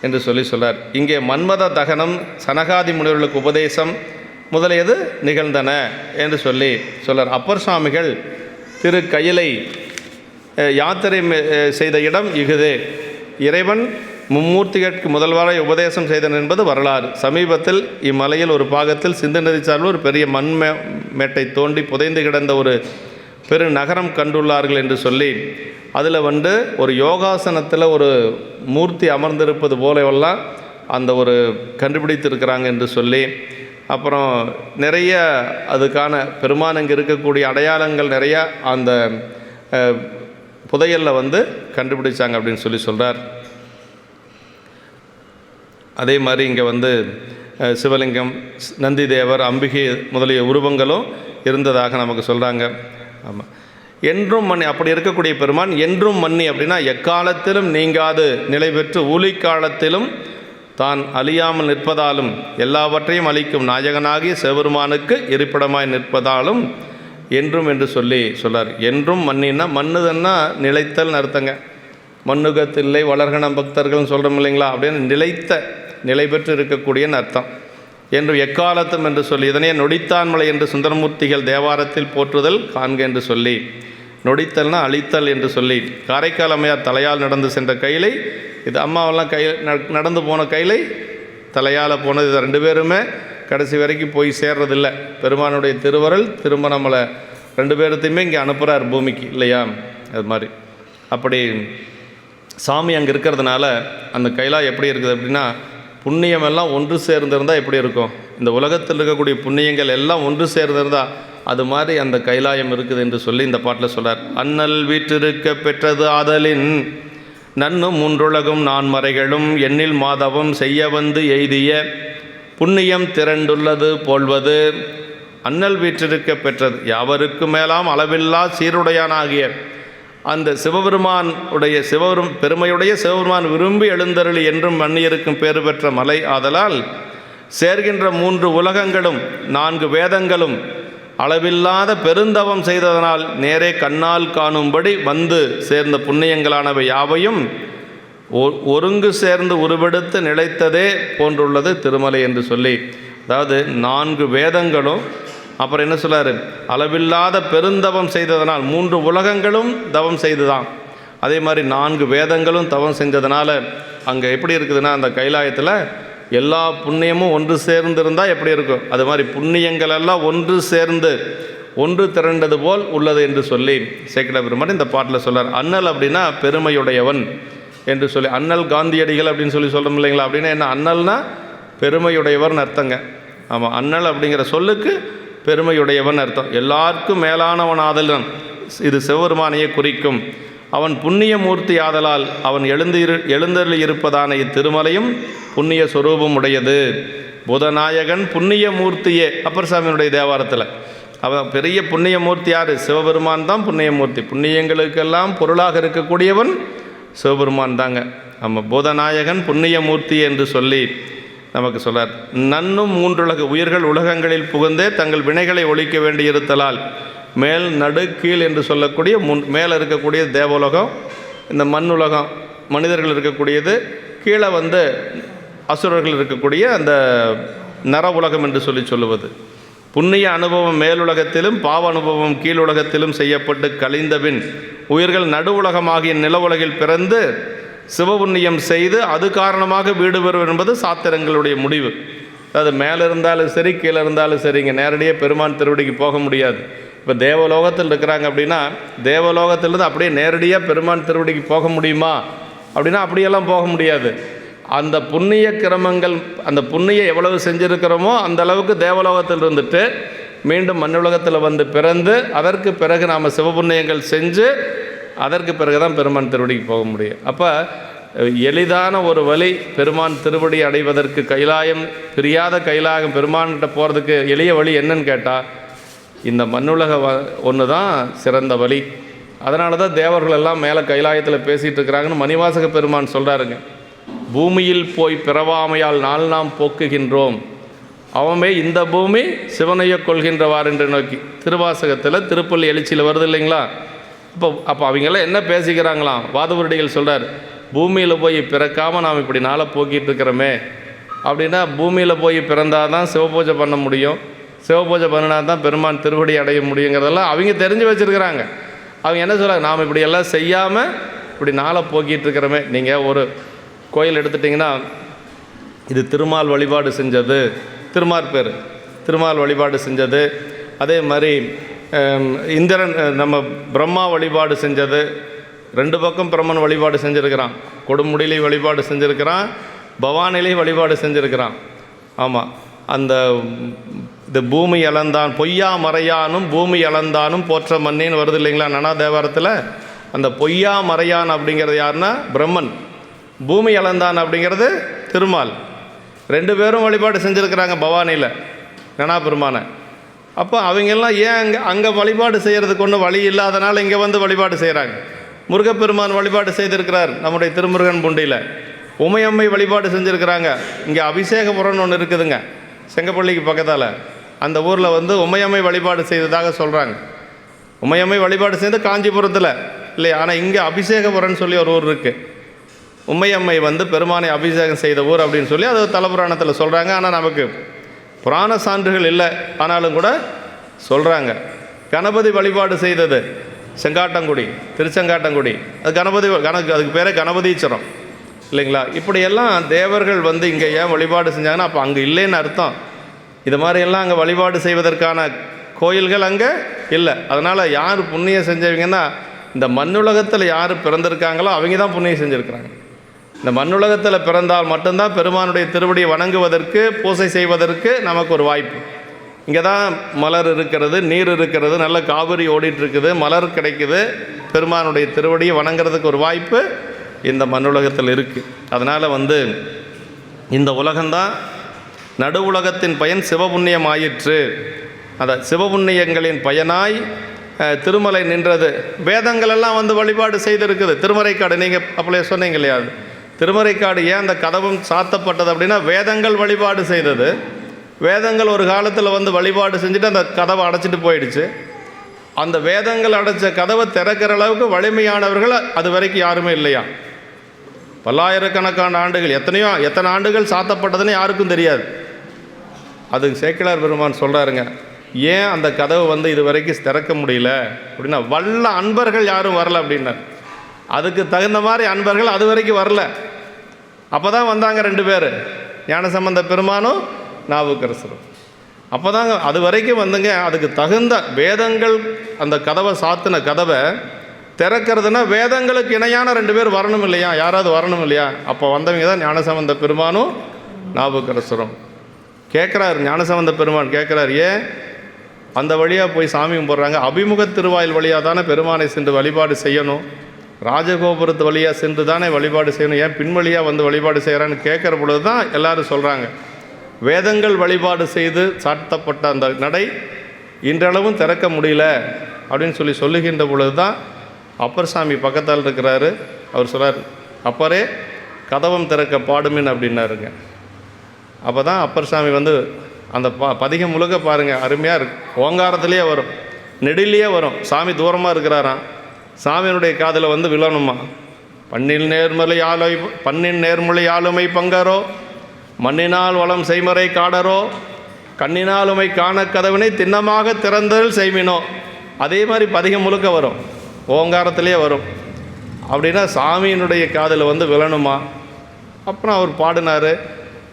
என்று சொல்கிறார். இங்கே மன்மத தகனம் சனகாதி முனிவர்களுக்கு உபதேசம் முதலியது நிகழ்ந்தன என்று சொல்கிறார். அப்பர் சுவாமிகள் திரு கையிலை யாத்திரை செய்த இடம் இகுது. இறைவன் மும்மூர்த்திகளுக்கு முதல்வரை உபதேசம் செய்தன் என்பது வரலாறு. சமீபத்தில் இம்மலையில் ஒரு பாகத்தில் சிந்து நதி சார்பில் ஒரு பெரிய மேட்டை தோண்டி புதைந்து கிடந்த ஒரு பெரு நகரம் கண்டுள்ளார்கள் என்று சொல்லி, அதில் வந்து ஒரு யோகாசனத்தில் ஒரு மூர்த்தி அமர்ந்திருப்பது போலவெல்லாம் அந்த ஒரு கண்டுபிடித்திருக்கிறாங்க என்று சொல்லி, அப்புறம் நிறைய அதுக்கான பெருமான் இங்கே இருக்கக்கூடிய அடையாளங்கள் நிறையா அந்த புதையலில் வந்து கண்டுபிடிச்சாங்க அப்படின்னு சொல்கிறார். அதே மாதிரி இங்கே வந்து சிவலிங்கம், நந்தி தேவர், அம்பிகை முதலிய உருவங்களும் இருந்ததாக நமக்கு சொல்கிறாங்க. ஆமாம், என்றும் மன்னி. அப்படி இருக்கக்கூடிய பெருமான் என்றும் மன்னி அப்படின்னா எக்காலத்திலும் நீங்காது நிலை பெற்று ஊழிக்காலத்திலும் தான் அழியாமல் நிற்பதாலும் எல்லாவற்றையும் அளிக்கும் நாயகனாகிய சிவபெருமானுக்கு இருப்பிடமாய் நிற்பதாலும் என்றும் என்று சொல்லார். என்றும் மன்னின்னா மன்னுதன்னா நிலைத்தல் அர்த்தங்க. மண்ணுகத்தில்லை வளர்கணம் பக்தர்கள்னு சொல்கிறோம் இல்லைங்களா, அப்படின்னு நிலை பெற்று இருக்கக்கூடியன்னு அர்த்தம். என்று எக்காலத்தும் என்று சொல்லி இதனையே நொடித்தான்மலை என்று சுந்தரமூர்த்திகள் தேவாரத்தில் போற்றுதல் காண்க என்று சொல்லி, நொடித்தல்னா அழித்தல் என்று சொல்லி, காரைக்கால் அம்மையார் தலையால் நடந்து சென்ற கைலை, இது அம்மாவெல்லாம் நடந்து போன கைலை தலையால் போனது. இது ரெண்டு பேருமே கடைசி வரைக்கும் போய் சேர்றதில்லை. பெருமானுடைய திருவருள் திரும்ப நம்மளை ரெண்டு பேர்த்தையுமே இங்கே அனுப்புகிறார் பூமிக்கு இல்லையா. அது மாதிரி அப்படி சாமி அங்கே இருக்கிறதுனால அந்த கைலா எப்படி இருக்குது அப்படின்னா, புண்ணியம் எல்லாம் ஒன்று சேர்ந்திருந்தால் எப்படி இருக்கும், இந்த உலகத்தில் இருக்கக்கூடிய புண்ணியங்கள் எல்லாம் ஒன்று சேர்ந்திருந்தால் அது மாதிரி அந்த கைலாயம் இருக்குது என்று சொல்லி இந்த பாட்டில் சொல்கிறார். அண்ணல் வீற்றிருக்க பெற்றது ஆதலின் நன்னும் மூன்றுலகும் நான்மறைகளும் எண்ணில் மாதவம் செய்ய வந்து எய்திய புண்ணியம் திரண்டுள்ளது போல்வது. அண்ணல் வீற்றிருக்க பெற்றது, யாவருக்கு மேலாம் அளவில்லா சீருடையானாகிய அந்த சிவபெருமானுடைய பெருமையுடைய சிவபெருமான் விரும்பி எழுந்தருளி என்றும் மன்னியிருக்கும் பேறு பெற்ற மலை ஆதலால் சேர்கின்ற 3 உலகங்களும் 4 வேதங்களும் அளவில்லாத பெருந்தவம் செய்ததனால் நேரே கண்ணால் காணும்படி வந்து சேர்ந்த புண்ணியங்களானவை யாவையும் ஒருங்கு சேர்ந்து உருவெடுத்து நிலைத்ததே போன்றுள்ளது திருமலை என்று சொல்லி, அதாவது 4 வேதங்களும் அப்புறம் என்ன சொல்லார், அளவில்லாத பெருந்தவம் செய்ததனால் 3 உலகங்களும் தவம் செய்துதான், அதே மாதிரி 4 வேதங்களும் தவம் செஞ்சதுனால அங்கே எப்படி இருக்குதுன்னா அந்த கைலாயத்தில் எல்லா புண்ணியமும் ஒன்று சேர்ந்திருந்தால் எப்படி இருக்கும், அது மாதிரி புண்ணியங்கள் எல்லாம் ஒன்று சேர்ந்து ஒன்று திரண்டது போல் உள்ளது என்று சொல்லி சேக்கிழார் பெருமான் இந்த பாட்டில் சொல்லார். அண்ணல் அப்படின்னா பெருமையுடையவன் என்று சொல்லி, அண்ணல் காந்தியடிகள் அப்படின்னு சொல்லி சொல்கிறோம் இல்லைங்களா. அப்படின்னா என்ன, அண்ணல்னா பெருமையுடையவர்னு அர்த்தங்க. ஆமாம், அண்ணல் அப்படிங்கிற சொல்லுக்கு பெருமையுடையவன் அர்த்தம். எல்லாருக்கும் மேலானவன் இது சிவபெருமானையே குறிக்கும். அவன் புண்ணிய மூர்த்தி ஆதலால் அவன் எழுந்தருளி இருப்பதான இத்திருமலையும் புண்ணிய சொரூபம் உடையது. புதநாயகன் புண்ணிய மூர்த்தியே அப்பர் சாமியினுடைய தேவாரத்தில் அவன் பெரிய புண்ணிய மூர்த்தி யார், சிவபெருமான் தான் புண்ணியமூர்த்தி. புண்ணியங்களுக்கெல்லாம் பொருளாக இருக்கக்கூடியவன் சிவபெருமான் தாங்க. நம்ம பூதநாயகன் புண்ணிய மூர்த்தி என்று சொல்லி நமக்கு சொல்லார். நன்னும் 3 உலக உயிர்கள் உலகங்களில் புகுந்தே தங்கள் வினைகளை ஒழிக்க வேண்டியிருத்தலால் மேல் நடு கீழ் என்று சொல்லக்கூடிய மேலே இருக்கக்கூடிய தேவலோகம், இந்த மண் உலகம் மனிதர்கள் இருக்கக்கூடியது, கீழே அசுரர்கள் இருக்கக்கூடிய அந்த நர உலகம் என்று சொல்லுவது. புண்ணிய அனுபவம் மேலுலகத்திலும் பாவ அனுபவம் கீழுலகத்திலும் செய்யப்பட்டு கழிந்தபின் உயிர்கள் நடு உலகமாகிய நில உலகில் பிறந்து சிவபுண்ணியம் செய்து அது காரணமாக வீடு பெறும் என்பது சாத்திரங்களுடைய முடிவு. அதாவது மேலே இருந்தாலும் சரி கீழே இருந்தாலும் சரி இங்கே நேரடியாக பெருமான் திருவடிக்கு போக முடியாது. இப்போ தேவலோகத்தில் இருக்கிறாங்க அப்படின்னா தேவலோகத்திலிருந்து அப்படியே நேரடியாக பெருமான் திருவடிக்கு போக முடியுமா அப்படின்னா அப்படியெல்லாம் போக முடியாது. அந்த புண்ணிய கிரமங்கள், அந்த புண்ணியம் எவ்வளவு செஞ்சுருக்கிறோமோ அந்த அளவுக்கு தேவலோகத்தில் இருந்துட்டு மீண்டும் மண்ணுலகத்தில் பிறந்து அதற்கு பிறகு நாம் சிவபுண்ணியங்கள் செஞ்சு அதற்கு பிறகு தான் பெருமான் திருவடிக்கு போக முடியும். அப்போ எளிதான ஒரு வழி பெருமான் திருவடி அடைவதற்கு, கைலாயம் பிரியாத கைலாயம் பெருமான்கிட்ட போகிறதுக்கு எளிய வழி என்னன்னு கேட்டால் இந்த மண்ணுலக ஒன்று தான் சிறந்த வழி. அதனால தான் தேவர்கள் எல்லாம் மேலே கைலாயத்தில் பேசிகிட்டு இருக்கிறாங்கன்னு மணிவாசக பெருமான் சொல்கிறாருங்க. பூமியில் போய் பிறவாமையால் நாள் நாம் போக்குகின்றோம், அவமே இந்த பூமி சிவனைய கொள்கின்றவார் என்று நோக்கி திருவாசகத்தில் திருப்பள்ளி எழுச்சியில் வருது இல்லைங்களா. அப்போ அவங்கெல்லாம் என்ன பேசிக்கிறாங்களாம், வாதவருடிகள் சொல்கிறார், பூமியில் போய் பிறக்காமல் நாம் இப்படி நாளை போக்கிட்டு இருக்கிறோமே அப்படின்னா பூமியில் போய் பிறந்தால் தான் சிவபூஜை பண்ண முடியும், சிவபூஜை பண்ணினா தான் பெருமான் திருவடி அடைய முடியுங்கிறதெல்லாம் அவங்க தெரிஞ்சு வச்சுருக்கிறாங்க. அவங்க என்ன சொல்கிறாங்க, நாம் இப்படி எல்லாம் செய்யாமல் இப்படி நாளை போக்கிட்டு இருக்கிறோமே. நீங்கள் ஒரு கோயில் எடுத்துட்டிங்கன்னா இது திருமால் வழிபாடு செஞ்சது, திருமால் வழிபாடு செஞ்சது, அதே மாதிரி இந்திரன் நம்ம பிரம்மா வழிபாடு செஞ்சது, 2 பக்கம் பிரம்மன் வழிபாடு செஞ்சுருக்கிறான், கொடுமுடியிலே வழிபாடு செஞ்சுருக்கிறான், பவானிலே வழிபாடு செஞ்சுருக்கிறான். ஆமாம், அந்த இந்த பூமி அளந்தான் பொய்யா மறையானும் பூமி அளந்தானும் போற்ற மண்ணின்னு வருது இல்லைங்களா நனா தேவாரத்தில். அந்த பொய்யா மறையான் அப்படிங்கிறது யாருன்னா பிரம்மன், பூமி அளந்தான் அப்படிங்கிறது திருமால். 2 பேரும் வழிபாடு செஞ்சுருக்கிறாங்க பவானியில் கணா பெருமானை. அப்போ அவங்கெல்லாம் ஏன் அங்கே வழிபாடு செய்கிறதுக்கு ஒன்றும் வழி இல்லாதனால இங்கே வந்து வழிபாடு செய்கிறாங்க. முருகப்பெருமான் வழிபாடு செய்திருக்கிறார் நம்முடைய திருமுருகன் பூண்டியில். உமையம்மை வழிபாடு செஞ்சுருக்கிறாங்க. இங்கே அபிஷேகபுரம்னு ஒன்று இருக்குதுங்க செங்கப்பள்ளிக்கு பக்கத்தால். அந்த ஊரில் வந்து உமையம்மை வழிபாடு செய்ததாக சொல்கிறாங்க. உமையம்மை வழிபாடு செய்து காஞ்சிபுரத்தில் இல்லையா. ஆனால் இங்கே அபிஷேகபுரம்னு சொல்லி ஒரு ஊர் இருக்குது. உமையம்மை வந்து பெருமானை அபிஷேகம் செய்த ஊர் அப்படின்னு சொல்லி அது தலபுராணத்தில் சொல்கிறாங்க. ஆனால் நமக்கு புராண சான்றுகள் இல்லை, ஆனாலும் கூட சொல்கிறாங்க. கணபதி வழிபாடு செய்தது செங்காட்டங்குடி, திருச்செங்காட்டங்குடி. அது கணபதி அதுக்கு பேரே கணபதீச்சரம் இல்லைங்களா. இப்படியெல்லாம் தேவர்கள் வந்து இங்கே ஏன் வழிபாடு செஞ்சாங்கன்னா அப்போ அங்கே இல்லைன்னு அர்த்தம். இது மாதிரியெல்லாம் அங்கே வழிபாடு செய்வதற்கான கோயில்கள் அங்கே இல்லை. அதனால் யார் புண்ணியம் செஞ்சவங்கன்னா இந்த மண்ணுலகத்தில் யார் பிறந்திருக்காங்களோ அவங்க தான் புண்ணியம் செஞ்சுருக்கிறாங்க. இந்த மண்ணுலகத்தில் பிறந்தால் மட்டும்தான் பெருமானுடைய திருவடியை வணங்குவதற்கு பூசை செய்வதற்கு நமக்கு ஒரு வாய்ப்பு. இங்கே தான் மலர் இருக்கிறது, நீர் இருக்கிறது, நல்ல காவிரி ஓடிட்டுருக்குது, மலர் கிடைக்குது. பெருமானுடைய திருவடியை வணங்குறதுக்கு ஒரு வாய்ப்பு இந்த மண்ணுலகத்தில் இருக்குது. அதனால் வந்து இந்த உலகம்தான் நடு உலகத்தின் பயன் சிவபுண்ணியம் ஆயிற்று. அந்த சிவபுண்ணியங்களின் பயனாய் திருமலை நின்றது. வேதங்களெல்லாம் வந்து வழிபாடு செய்திருக்குது. திருமறைக்காடு நீங்கள் அப்படியே சொன்னீங்க இல்லையா, திருமறைக்காடு ஏன் அந்த கதவும் சாத்தப்பட்டது அப்படின்னா வேதங்கள் வழிபாடு செய்தது. வேதங்கள் ஒரு காலத்தில் வந்து வழிபாடு செஞ்சுட்டு அந்த கதவை அடைச்சிட்டு போயிடுச்சு. அந்த வேதங்கள் அடைச்ச கதவை திறக்கிற அளவுக்கு வலிமையானவர்கள் அது வரைக்கும் யாருமே இல்லையா. பல்லாயிரக்கணக்கான ஆண்டுகள், எத்தனை ஆண்டுகள் சாத்தப்பட்டதுன்னு யாருக்கும் தெரியாது. அதுக்கு சேக்கிழார் பெருமான் சொல்கிறாருங்க, ஏன் அந்த கதவை வந்து இது வரைக்கும் திறக்க முடியல அப்படின்னா வல்ல அன்பர்கள் யாரும் வரல அப்படின்னார். அதுக்கு தகுந்த மாதிரி அன்பர்கள் அது வரைக்கும் வரல. அப்போ தான் வந்தாங்க 2 பேர், ஞானசம்பந்த பெருமானும் நாவுக்கரசரும். அப்போ தாங்க அது வரைக்கும் வந்துங்க. அதுக்கு தகுந்த வேதங்கள் அந்த கதவை சாத்தின கதவை திறக்கிறதுனா வேதங்களுக்கு இணையான 2 பேர் வரணும் இல்லையா, யாராவது வரணும் இல்லையா. அப்போ வந்தவங்க தான் ஞானசம்பந்த பெருமானும் நாவுக்கரசரும். கேட்குறாரு ஞானசம்பந்த பெருமான் கேட்குறாரு, ஏன் அந்த வழியாக போய் சாமி கும்பிட்றாங்க, அபிமுக திருவாயில் வழியாக தானே பெருமானை சென்று வழிபாடு செய்யணும், ராஜகோபுரத்து வழியாக சென்று தானே வழிபாடு செய்யணும், ஏன் பின்வழியாக வந்து வழிபாடு செய்கிறான்னு கேட்குற பொழுது தான் எல்லோரும் சொல்கிறாங்க, வேதங்கள் வழிபாடு செய்து சாத்தப்பட்ட அந்த நடை இன்றளவும் திறக்க முடியல அப்படின்னு சொல்லுகின்ற பொழுது தான் அப்பர் சாமி பக்கத்தால் இருக்கிறாரு. அவர் சொல்கிறார், அப்பரே கதவம் திறக்க பாடுமின் அப்படின்னாருங்க. அப்போ தான் அப்பர் சாமி வந்து அந்த பதிகம் முழுக்க பாருங்கள், அருமையாக இருக்கு. ஓங்காரத்துலேயே வரும், நெடிலேயே வரும். சாமி தூரமாக இருக்கிறாராம், சாமியினுடைய காதில் வந்து விழணுமா. பண்ணின் நேர்மொழி ஆளுமை பங்கரோ, மண்ணினால் வளம் செய்மறை காடரோ, கண்ணினால் உமை காண கதவினை திண்ணமாக திறந்தல் செய்மினோ. அதே மாதிரி பதிகம் முழுக்க வரும், ஓங்காரத்திலே வரும். அப்படின்னா சாமியினுடைய காதில் வந்து விழணுமா. அப்புறம் அவர் பாடினார்,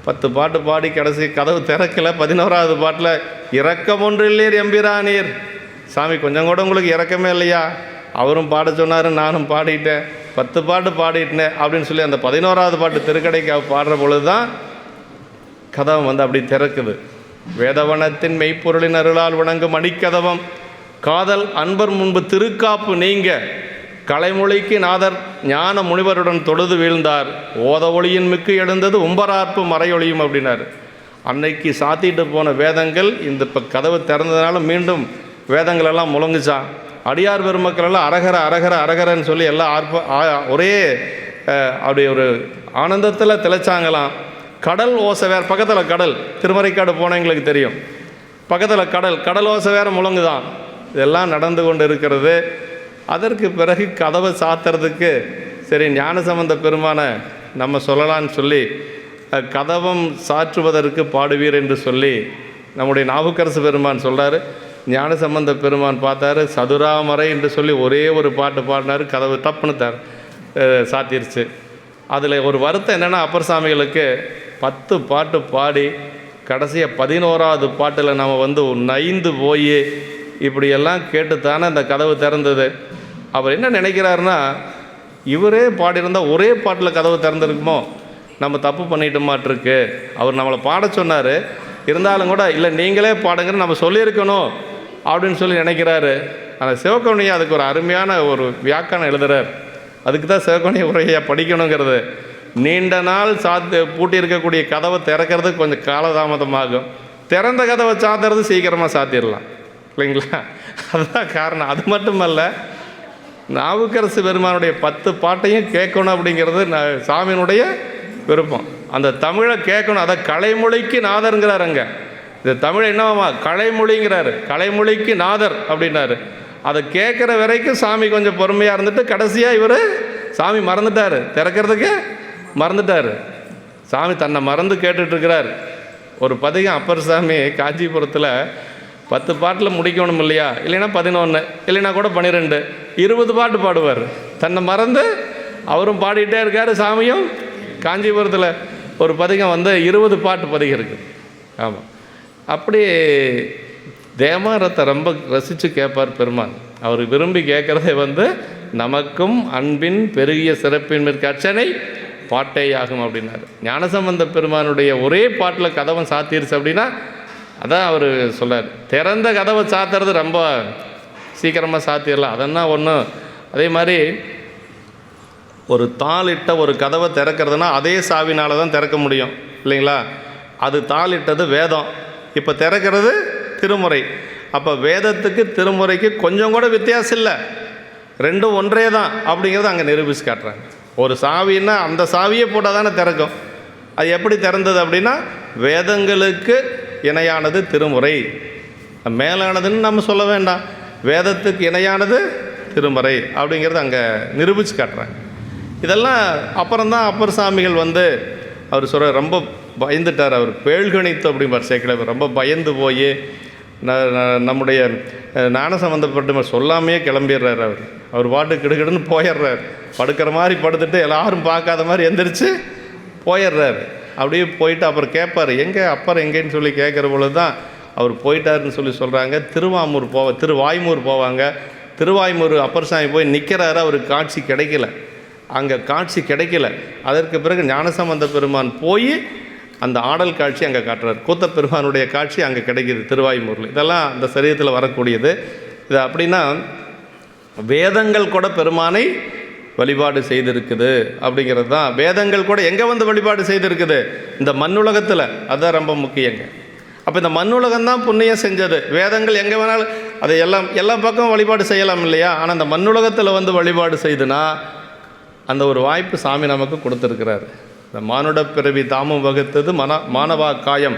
10 பாட்டு பாடி கடைசி கதவு திறக்கலை. 11ஆவது பாட்டில் இரக்கம் ஒன்றில்லீர் எம்பிரானீர். சாமி கொஞ்சம் கூட உங்களுக்கு இரக்கமே இல்லையா. அவரும் பாட சொன்னார், நானும் பாடிட்டேன், 10 பாட்டு பாடிட்டேன் அப்படின்னு சொல்லி அந்த 11ஆவது பாட்டு திருக்கடைக்கு பாடுற பொழுது தான் கதவம் வந்து அப்படி திறக்குது. வேதவனத்தின் மெய்ப்பொருளின் அருளால் வணங்கும் மணிக்கதவம் காதல் அன்பர் முன்பு திருக்காப்பு நீங்க கலைமொழிக்கு நாதர் ஞான முனிவருடன் தொழுது வீழ்ந்தார், ஓத ஒளியின் மிக்கு எழுந்தது உம்பரார்ப்பு மறையொழியும் அப்படின்னார். அன்னைக்கு சாத்திட்டு போன வேதங்கள் இந்த இப்போ கதவு திறந்ததுனால மீண்டும் வேதங்களெல்லாம் முழங்குச்சான். அடியார் பெருமக்களெல்லாம் அரகர அரகர அரகரன்னு சொல்லி எல்லாம் ஒரே அப்படி ஒரு ஆனந்தத்தில் திளைச்சாங்களாம். கடல் ஓசை வேறு, பக்கத்தில் கடல், திருமறைக்காடு போனவங்களுக்கு தெரியும், பக்கத்தில் கடல் ஓசை வேறு முழங்குதான். இதெல்லாம் நடந்து கொண்டு இருக்கிறது. அதற்கு பிறகு கதவை சாத்துறதுக்கு சரி ஞானசம்பந்த பெருமானை நம்ம சொல்லலான்னு சொல்லி கதவம் சாற்றுவதற்கு பாடுவீர் என்று சொல்லி நம்முடைய நாவுக்கரசு பெருமான் சொல்கிறார். ஞானசம்பந்த பெருமான் பார்த்தாரு, சதுராமரை என்று சொல்லி ஒரே ஒரு பாட்டு பாடினார், கதவு தப்புன்னு சாத்திருச்சு. அதில் ஒரு வருத்தம் என்னென்னா, அப்பர் சாமிகளுக்கு 10 பாட்டு பாடி கடைசியாக 11ஆவது பாட்டில் நம்ம வந்து நைந்து போய் இப்படியெல்லாம் கேட்டுத்தானே அந்த கதவு திறந்தது. அவர் என்ன நினைக்கிறாருன்னா, இவரே பாடியிருந்தால் ஒரே பாட்டில் கதவு திறந்துருக்குமோ, நம்ம தப்பு பண்ணிட்டோமாட்டிருக்கு. அவர் நம்மளை பாட சொன்னார், இருந்தாலும் கூட இல்லை நீங்களே பாடுங்கன்னு நம்ம சொல்லியிருக்கணும் அப்படின்னு சொல்லி நினைக்கிறாரு. ஆனால் சிவகவுனியை அதுக்கு ஒரு அருமையான ஒரு வியாக்கியானம் எழுதுகிறார். அதுக்கு தான் சிவகவுனிய உரையை படிக்கணுங்கிறது. நீண்ட நாள் பூட்டி இருக்கக்கூடிய கதவை திறக்கிறதுக்கு கொஞ்சம் காலதாமதமாகும். திறந்த கதவை சாத்துறது சீக்கிரமாக சாத்திடலாம் இல்லைங்களா? அதுதான் காரணம். அது மட்டுமல்ல, நாவுக்கரசு பெருமானுடைய 10 பாட்டையும் கேட்கணும் அப்படிங்கிறது சாமியினுடைய விருப்பம். அந்த தமிழை கேட்கணும். அதை கலைமொழிக்கு நாதருங்கிறார். அங்கே இந்த தமிழ் என்னவாமா கலைமொழிங்கிறாரு. கலைமொழிக்கு நாதர் அப்படின்னாரு. அதை கேட்குற வரைக்கும் சாமி கொஞ்சம் பொறுமையாக இருந்துட்டு கடைசியாக இவர் சாமி மறந்துட்டார், திறக்கிறதுக்கு மறந்துட்டார். சாமி தன்னை மறந்து கேட்டுட்ருக்கிறார். ஒரு பதிகம் அப்பர் சாமி காஞ்சிபுரத்தில் 10 பாட்டில் முடிக்கணும் இல்லையா, இல்லைன்னா 11, இல்லைன்னா கூட 12, 20 பாட்டு பாடுவார். தன்னை மறந்து அவரும் பாடிட்டே இருக்கார். சாமியும் காஞ்சிபுரத்தில் ஒரு பதிகம் 20 பாட்டு பதிகம் இருக்குது. ஆமாம், அப்படி தேவாரத்தை ரொம்ப ரசித்து கேட்பார் பெருமான். அவர் விரும்பி கேட்குறதே நமக்கும் அன்பின் பெருகிய சிறப்பின் அர்ச்சனை பாட்டேயாகும் அப்படின்னாரு. ஞானசம்பந்த பெருமானுடைய ஒரே பாட்டில் கதவை சாத்திருச்சு அப்படின்னா அதான் அவர் சொல்லார். திறந்த கதவை சாத்துறது ரொம்ப சீக்கிரமாக சாத்திடலாம், அதெல்லாம் ஒன்றும். அதே மாதிரி ஒரு தாளிட்ட ஒரு கதவை திறக்கிறதுனா அதே சாவினால் தான் திறக்க முடியும் இல்லைங்களா? அது தாளிட்டது வேதம், இப்போ திறக்கிறது திருமுறை. அப்போ வேதத்துக்கு திருமுறைக்கு கொஞ்சம் கூட வித்தியாசம் இல்லை, ரெண்டும் ஒன்றே தான் அப்படிங்கிறது அங்கே நிரூபித்து காட்டுறாங்க. ஒரு சாவின்னா அந்த சாவியை போட்டால் தானே திறக்கும். அது எப்படி திறந்தது அப்படின்னா வேதங்களுக்கு இணையானது திருமுறை, மேலானதுன்னு நம்ம சொல்ல வேண்டாம், வேதத்துக்கு இணையானது திருமுறை அப்படிங்கிறது அங்கே நிரூபித்து காட்டுறாங்க. இதெல்லாம் அப்புறம்தான் அப்பர் சாமிகள் அவர் சொல்கிற ரொம்ப பயந்துட்டார். அவர் பேழ்கணித்து அப்படிம்பார் சேக்கிழவர். ரொம்ப பயந்து போய் நம்முடைய ஞானசம்பந்தப்பட்ட சொல்லாமையே கிளம்பிடுறார். அவர் பாட்டு கிடுகிடுன்னு போயிடுறார். படுக்கிற மாதிரி படுத்துட்டு எல்லாரும் பார்க்காத மாதிரி எந்திரிச்சு போயிடுறாரு. அப்படியே போயிட்டு அப்புறம் கேட்பார், எங்கே அப்பர் எங்கேன்னு சொல்லி கேட்குற பொழுது தான் அவர் போயிட்டாருன்னு சொல்கிறாங்க. திருவாய்மூர் போவாங்க. திருவாய்மூர் அப்பர் சாமி போய் நிற்கிறாரு. அவருக்கு காட்சி கிடைக்கல, அங்கே காட்சி கிடைக்கல. அதற்கு பிறகு ஞானசம்பந்த பெருமான் போய் அந்த ஆடல் காட்சி அங்கே காட்டுறார். கூத்த பெருமானுடைய காட்சி அங்கே கிடைக்கிது திருவாய்மூரில். இதெல்லாம் அந்த சரீரத்தில் வரக்கூடியது. இது அப்படின்னா வேதங்கள் கூட பெருமானை வழிபாடு செய்திருக்குது அப்படிங்கிறது தான். வேதங்கள் கூட எங்கே வழிபாடு செய்திருக்குது? இந்த மண்ணுலகத்தில். அதுதான் ரொம்ப முக்கியங்க. அப்போ இந்த மண்ணுலகம்தான் புண்ணியம் செஞ்சது. வேதங்கள் எங்கே வேணாலும் அதை எல்லா பக்கமும் வழிபாடு செய்யலாம் இல்லையா? ஆனால் அந்த மண்ணுலகத்தில் வழிபாடு செய்துனா அந்த ஒரு வாய்ப்பு சாமி நமக்கு கொடுத்துருக்கிறார். இந்த மானுட பிறவி தாமும் வகுத்தது மானவா காயம்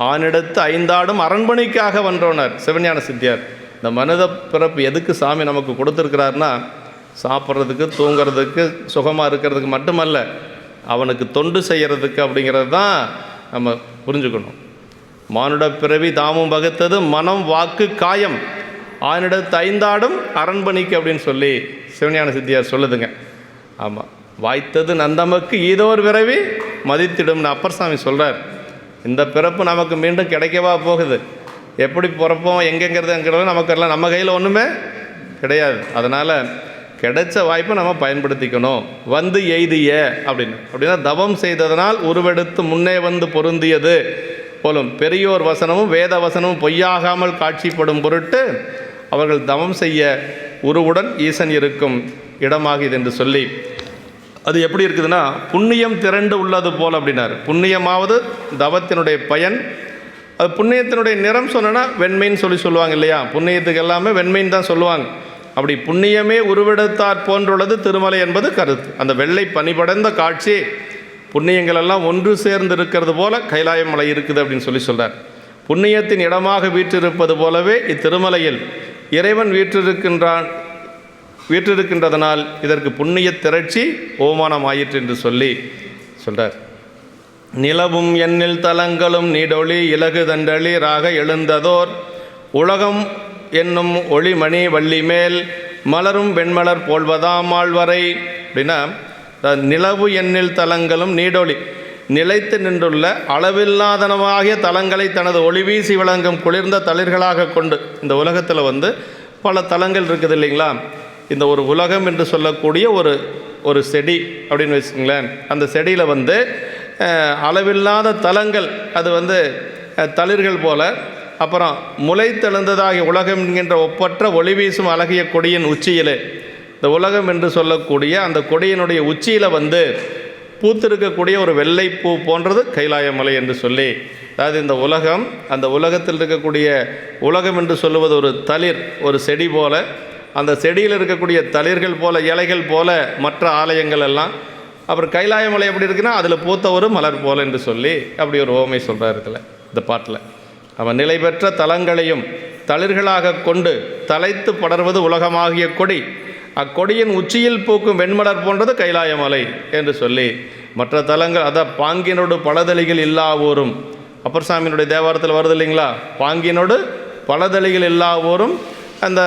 ஆனிடத்து 5 ஆடும் அரண்மனைக்காக வென்றோனார் சிவஞான சித்தியார். இந்த மனித பிறப்பு எதுக்கு சாமி நமக்கு கொடுத்துருக்கிறாருன்னா சாப்பிட்றதுக்கு, தூங்கிறதுக்கு, சுகமாக இருக்கிறதுக்கு மட்டுமல்ல, அவனுக்கு தொண்டு செய்கிறதுக்கு அப்படிங்கிறது தான் நம்ம புரிஞ்சுக்கணும். மானுட பிறவி தாமும் வகுத்தது மனம் வாக்கு காயம் ஆனிடத்து 5 ஆடும் அரண்மனைக்கு அப்படின்னு சொல்லி சிவஞான சித்தியார் சொல்லுதுங்க. ஆமாம், வாய்த்தது நந்தமக்கு ஈதோர் பிறவி மதித்திடும்னு அப்பர் சாமி சொல்கிறார். இந்த பிறப்பு நமக்கு மீண்டும் கிடைக்கவா போகுது? எப்படி பிறப்போம் எங்கெங்கிறது நமக்கெல்லாம் நம்ம கையில் ஒன்றுமே கிடையாது. அதனால் கிடைச்ச வாய்ப்பை நம்ம பயன்படுத்திக்கணும். எய்திய அப்படின்னா தவம் செய்ததனால் உருவெடுத்து முன்னே பொருந்தியது போலும் பெரியோர் வசனமும் வேத வசனமும் பொய்யாகாமல் காட்சிப்படும் பொருட்டு அவர்கள் தவம் செய்ய உருவுடன் ஈசன் இருக்கும் இடமாக இது என்று சொல்லி, அது எப்படி இருக்குதுன்னா புண்ணியம் திரண்டு உள்ளது போல் அப்படின்னாரு. புண்ணியமாவது தவத்தினுடைய பயன். அது புண்ணியத்தினுடைய நிறம் சொன்னா வெண்மைன்னு சொல்லுவாங்க இல்லையா? புண்ணியத்துக்கு எல்லாமே வெண்மைன்னு தான் சொல்லுவாங்க. அப்படி புண்ணியமே உருவெடுத்தாற் போன்றுள்ளது திருமலை என்பது கருத்து. அந்த வெள்ளை பனிபடைந்த காட்சி புண்ணியங்கள் எல்லாம் ஒன்று சேர்ந்து இருக்கிறது போல கைலாய மலை இருக்குது அப்படின்னு சொல்கிறார். புண்ணியத்தின் இடமாக வீற்றிருப்பது போலவே இத்திருமலையில் இறைவன் வீற்றிருக்கின்றதனால் இதற்கு புண்ணிய திரட்சி ஓமானம் ஆயிற்று என்று சொல்கிறார். நிலவும் எண்ணில் தலங்களும் நீடொளி இலகு தண்டளி ராக எழுந்ததோர் உலகம் என்னும் ஒளிமணி வள்ளி மேல் மலரும் வெண்மலர் போல்வதாம் ஆழ்வரை அப்படின்னா, நிலவு எண்ணில் தலங்களும் நீடொளி நிலைத்து நின்றுள்ள அளவில்லாதனமாகிய தலங்களை தனது ஒளி வீசி விளங்கும் குளிர்ந்த தளிர்களாக கொண்டு, இந்த உலகத்தில் பல தலங்கள் இருக்குது இல்லைங்களா? இந்த ஒரு உலகம் என்று சொல்லக்கூடிய ஒரு செடி அப்படின்னு வச்சுக்கோங்களேன். அந்த செடியில் அளவில்லாத தலங்கள், அது தளிர்கள் போல, அப்புறம் முளைத்தெழுந்ததாகிய உலகம் என்கின்ற ஒப்பற்ற ஒளி வீசும் அழகிய கொடியின் உச்சியில், இந்த உலகம் என்று சொல்லக்கூடிய அந்த கொடியினுடைய உச்சியில் பூத்திருக்கக்கூடிய ஒரு வெள்ளைப்பூ போன்றது கைலாய மலை என்று சொல்லி, அதாவது இந்த உலகம், அந்த உலகத்தில் இருக்கக்கூடிய உலகம் என்று சொல்லுவது ஒரு தளிர், ஒரு செடி போல, அந்த செடியில் இருக்கக்கூடிய தளிர்கள் போல, இலைகள் போல மற்ற ஆலயங்கள் எல்லாம். அப்புறம் கைலாய மலை எப்படி இருக்குன்னா அதில் பூத்த ஒரு மலர் போல என்று சொல்லி அப்படி ஒரு ஓமை சொல்கிறார் இருக்குல்ல இந்த பாட்டில். அவன் நிலை பெற்ற தலங்களையும் தளிர்களாக கொண்டு தலைத்து படர்வது உலகமாகிய கொடி, அக்கொடியின் உச்சியில் பூக்கும் வெண்மலர் போன்றது கைலாய மலை என்று சொல்லி, மற்ற தலங்கள் அதான் பாங்கினோடு பலதளிகள் இல்லாவோரும், அப்பர் சாமியினுடைய தேவாரத்தில் வருது இல்லைங்களா, பாங்கினோடு பலதளிகள் இல்லாவோரும் அந்த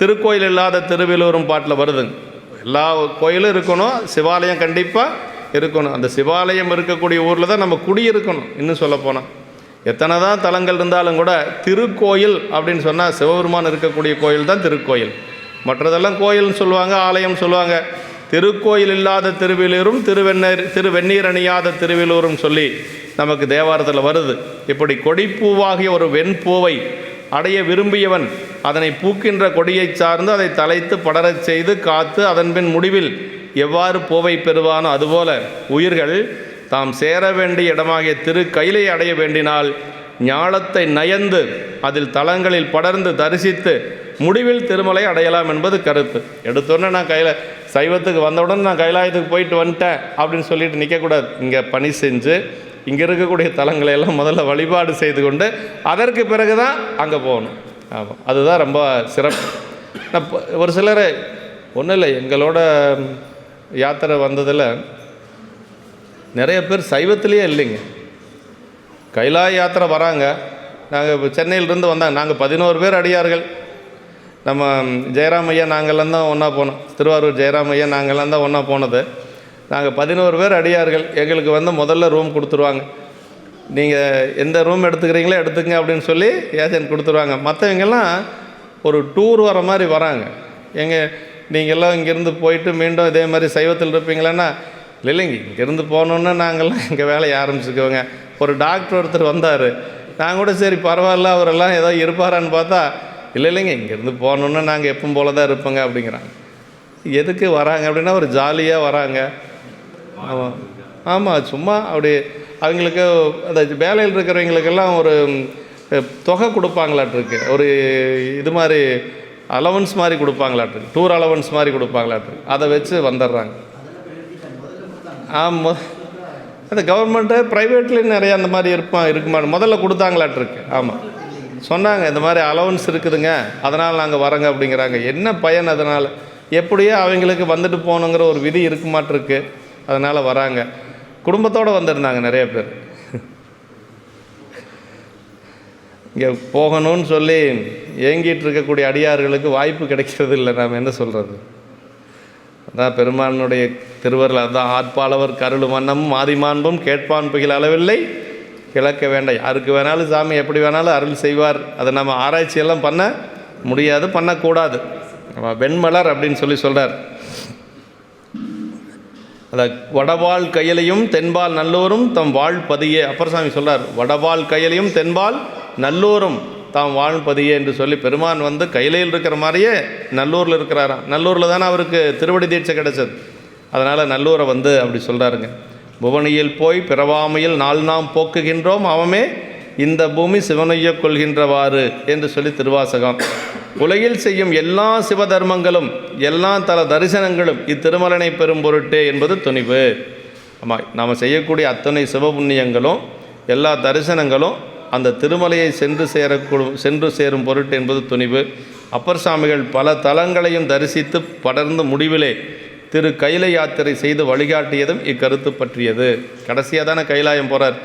திருக்கோயில் இல்லாத திருவிலூரும் பாட்டில் வருதுங்க. எல்லா கோயிலும் இருக்கணும், சிவாலயம் கண்டிப்பாக இருக்கணும். அந்த சிவாலயம் இருக்கக்கூடிய ஊரில் தான் நம்ம குடியிருக்கணும். இன்னும் சொல்லப்போனால் எத்தனை தான் தலங்கள் இருந்தாலும் கூட திருக்கோயில் அப்படின்னு சொன்னால் சிவபெருமான் இருக்கக்கூடிய கோயில் தான் திருக்கோயில். மற்றதெல்லாம் கோயில்னு சொல்லுவாங்க, ஆலயம் சொல்லுவாங்க. திருக்கோயில் இல்லாத திருவிலூரும் திருவெந்நீர் அணியாத திருவிலூரும் சொல்லி நமக்கு தேவாரத்தில் வருது. இப்படி கொடிப்பூவாகிய ஒரு வெண்பூவை அடைய விரும்பியவன் அதனை பூக்கின்ற கொடியை சார்ந்து அதை தலைத்து படரச் செய்து காத்து அதன்பின் முடிவில் எவ்வாறு பூவை பெறுவானோ அதுபோல உயிர்கள் தாம் சேர வேண்டிய இடமாகிய திரு கைலை அடைய வேண்டினால் ஞாலத்தை நயந்து அதில் தலங்களில் படர்ந்து தரிசித்து முடிவில் திருமலை அடையலாம் என்பது கருத்து. எடுத்தோடனே நான் சைவத்துக்கு வந்தவுடன் நான் கைலாயத்துக்கு போயிட்டு வந்துட்டேன் அப்படின்னு சொல்லிட்டு நிற்கக்கூடாது. இங்கே பணி செஞ்சு இங்கே இருக்கக்கூடிய தலங்களை எல்லாம் முதல்ல வழிபாடு செய்து கொண்டு அதற்கு பிறகு தான் அங்கே போகணும். ஆமாம், அதுதான் ரொம்ப சிறப்பு. நான் ஒரு சிலர் ஒன்றும் இல்லை, எங்களோட யாத்திரை வந்ததில் நிறைய பேர் சைவத்திலேயே இல்லைங்க, கைலாய யாத்திரை வராங்க. நாங்கள் இப்போ சென்னையிலேருந்து வந்தாங்க, நாங்கள் 11 பேர் அடியார்கள். நம்ம ஜெயராம் ஐயா நாங்கள்லாம் தான் ஒன்றா போனோம், திருவாரூர் ஜெயராம் ஐயா நாங்கள்லாம் தான் ஒன்றா போனது. நாங்கள் 11 பேர் அடியார்கள். எங்களுக்கு முதல்ல ரூம் கொடுத்துருவாங்க. நீங்கள் எந்த ரூம் எடுத்துக்கிறீங்களோ எடுத்துங்க அப்படின்னு சொல்லி ஏஜென்ட் கொடுத்துருவாங்க. மற்றவங்கெல்லாம் ஒரு டூர் வர மாதிரி வராங்க. நீங்கள்லாம் இங்கேருந்து போயிட்டு மீண்டும் இதே மாதிரி சைவத்தில் இருப்பீங்களான்னா, இல்லைங்க இங்கேருந்து போனோன்னா நாங்கள்லாம் எங்கள் வேலையை ஆரம்பிச்சுக்குவோங்க. ஒரு டாக்டர் ஒருத்தர் வந்தார், நாங்கள் கூட சரி பரவாயில்ல அவரெல்லாம் ஏதோ இருப்பாரான்னு பார்த்தா, இல்லைங்க இங்கேருந்து போனோன்னா நாங்கள் எப்பவும் போல தான் இருப்போங்க அப்படிங்கிறாங்க. எதுக்கு வராங்க அப்படின்னா ஒரு ஜாலியாக வராங்க. ஆமாம் ஆமாம், சும்மா அப்படி அவங்களுக்கு அந்த வேலையில் இருக்கிறவங்களுக்கெல்லாம் ஒரு தொகை கொடுப்பாங்களாட்ருக்கு, ஒரு இது மாதிரி அலவன்ஸ் மாதிரி கொடுப்பாங்களாட்ருக்கு, டூர் அலவன்ஸ் மாதிரி கொடுப்பாங்களாட்ருக்கு. அதை வச்சு வந்துடுறாங்க. ஆமாம், அந்த கவர்மெண்ட்டு ப்ரைவேட்லேயும் நிறையா அந்த மாதிரி இருக்குமா முதல்ல கொடுத்தாங்களாட்ருக்கு. ஆமாம் சொன்னாங்க, இந்த மாதிரி அலவன்ஸ் இருக்குதுங்க அதனால் நாங்கள் வரோங்க அப்படிங்கிறாங்க. என்ன பயன் அதனால்? எப்படியோ அவங்களுக்கு வந்துட்டு போகணுங்கிற ஒரு விதி இருக்குமாட்டிருக்கு, அதனால் வராங்க. குடும்பத்தோடு வந்திருந்தாங்க நிறைய பேர். இங்கே போகணும்னு சொல்லி ஏங்கிட்டு இருக்கக்கூடிய அடியார்களுக்கு வாய்ப்பு கிடைக்கிறது இல்லை. நாம் என்ன சொல்கிறது? அதான் பெருமானுடைய திருவருள், அதுதான் ஆட்பாளவர் கருள் மன்னமும் ஆதிமான்பும் கேட்பான் புகில் அளவில்லை கிழக்க வேண்டாம். யாருக்கு வேணாலும் சாமி எப்படி வேணாலும் அருள் செய்வார். அதை நம்ம ஆராய்ச்சியெல்லாம் பண்ண முடியாது, பண்ணக்கூடாது. வெண்மலர் அப்படின்னு சொல்லி சொல்கிறார். அந்த வடவாள் கையிலையும் தென்பால் நல்லூரும் தம் வாழ்பதியே, அப்பர் சாமி சொல்கிறார். வடவாள் கையிலையும் தென்பால் நல்லூரும் தாம் வாழ்பதியே என்று சொல்லி பெருமான் கையிலையில் இருக்கிற மாதிரியே நல்லூரில் இருக்கிறாராம். நல்லூரில் தானே அவருக்கு திருவடி தீட்சை கிடைச்சது. அதனால் நல்லூரை அப்படி சொல்கிறாருங்க. புவனியில் போய் பிறவாமையில் நாள் நாம் போக்குகின்றோம், அவமே இந்த பூமி சிவனைய கொள்கின்றவாறு என்று சொல்லி திருவாசகம். உலகில் செய்யும் எல்லா சிவதர்மங்களும் எல்லா தல தரிசனங்களும் இத்திருமலனை பெறும் பொருட்டே என்பது துணிவு. ஆமாம், நாம் செய்யக்கூடிய அத்தனை சிவபுண்ணியங்களும் எல்லா தரிசனங்களும் அந்த திருமலையை சென்று சேரும் பொருட்டு என்பது துணிவு. அப்பர் சாமிகள் பல தலங்களையும் தரிசித்து படர்ந்து முடிவிலே திரு கைலை யாத்திரை செய்து வழிகாட்டியதும் இக்கருத்து பற்றியது. கடைசியாக தானே கைலாயம் போகிறார்.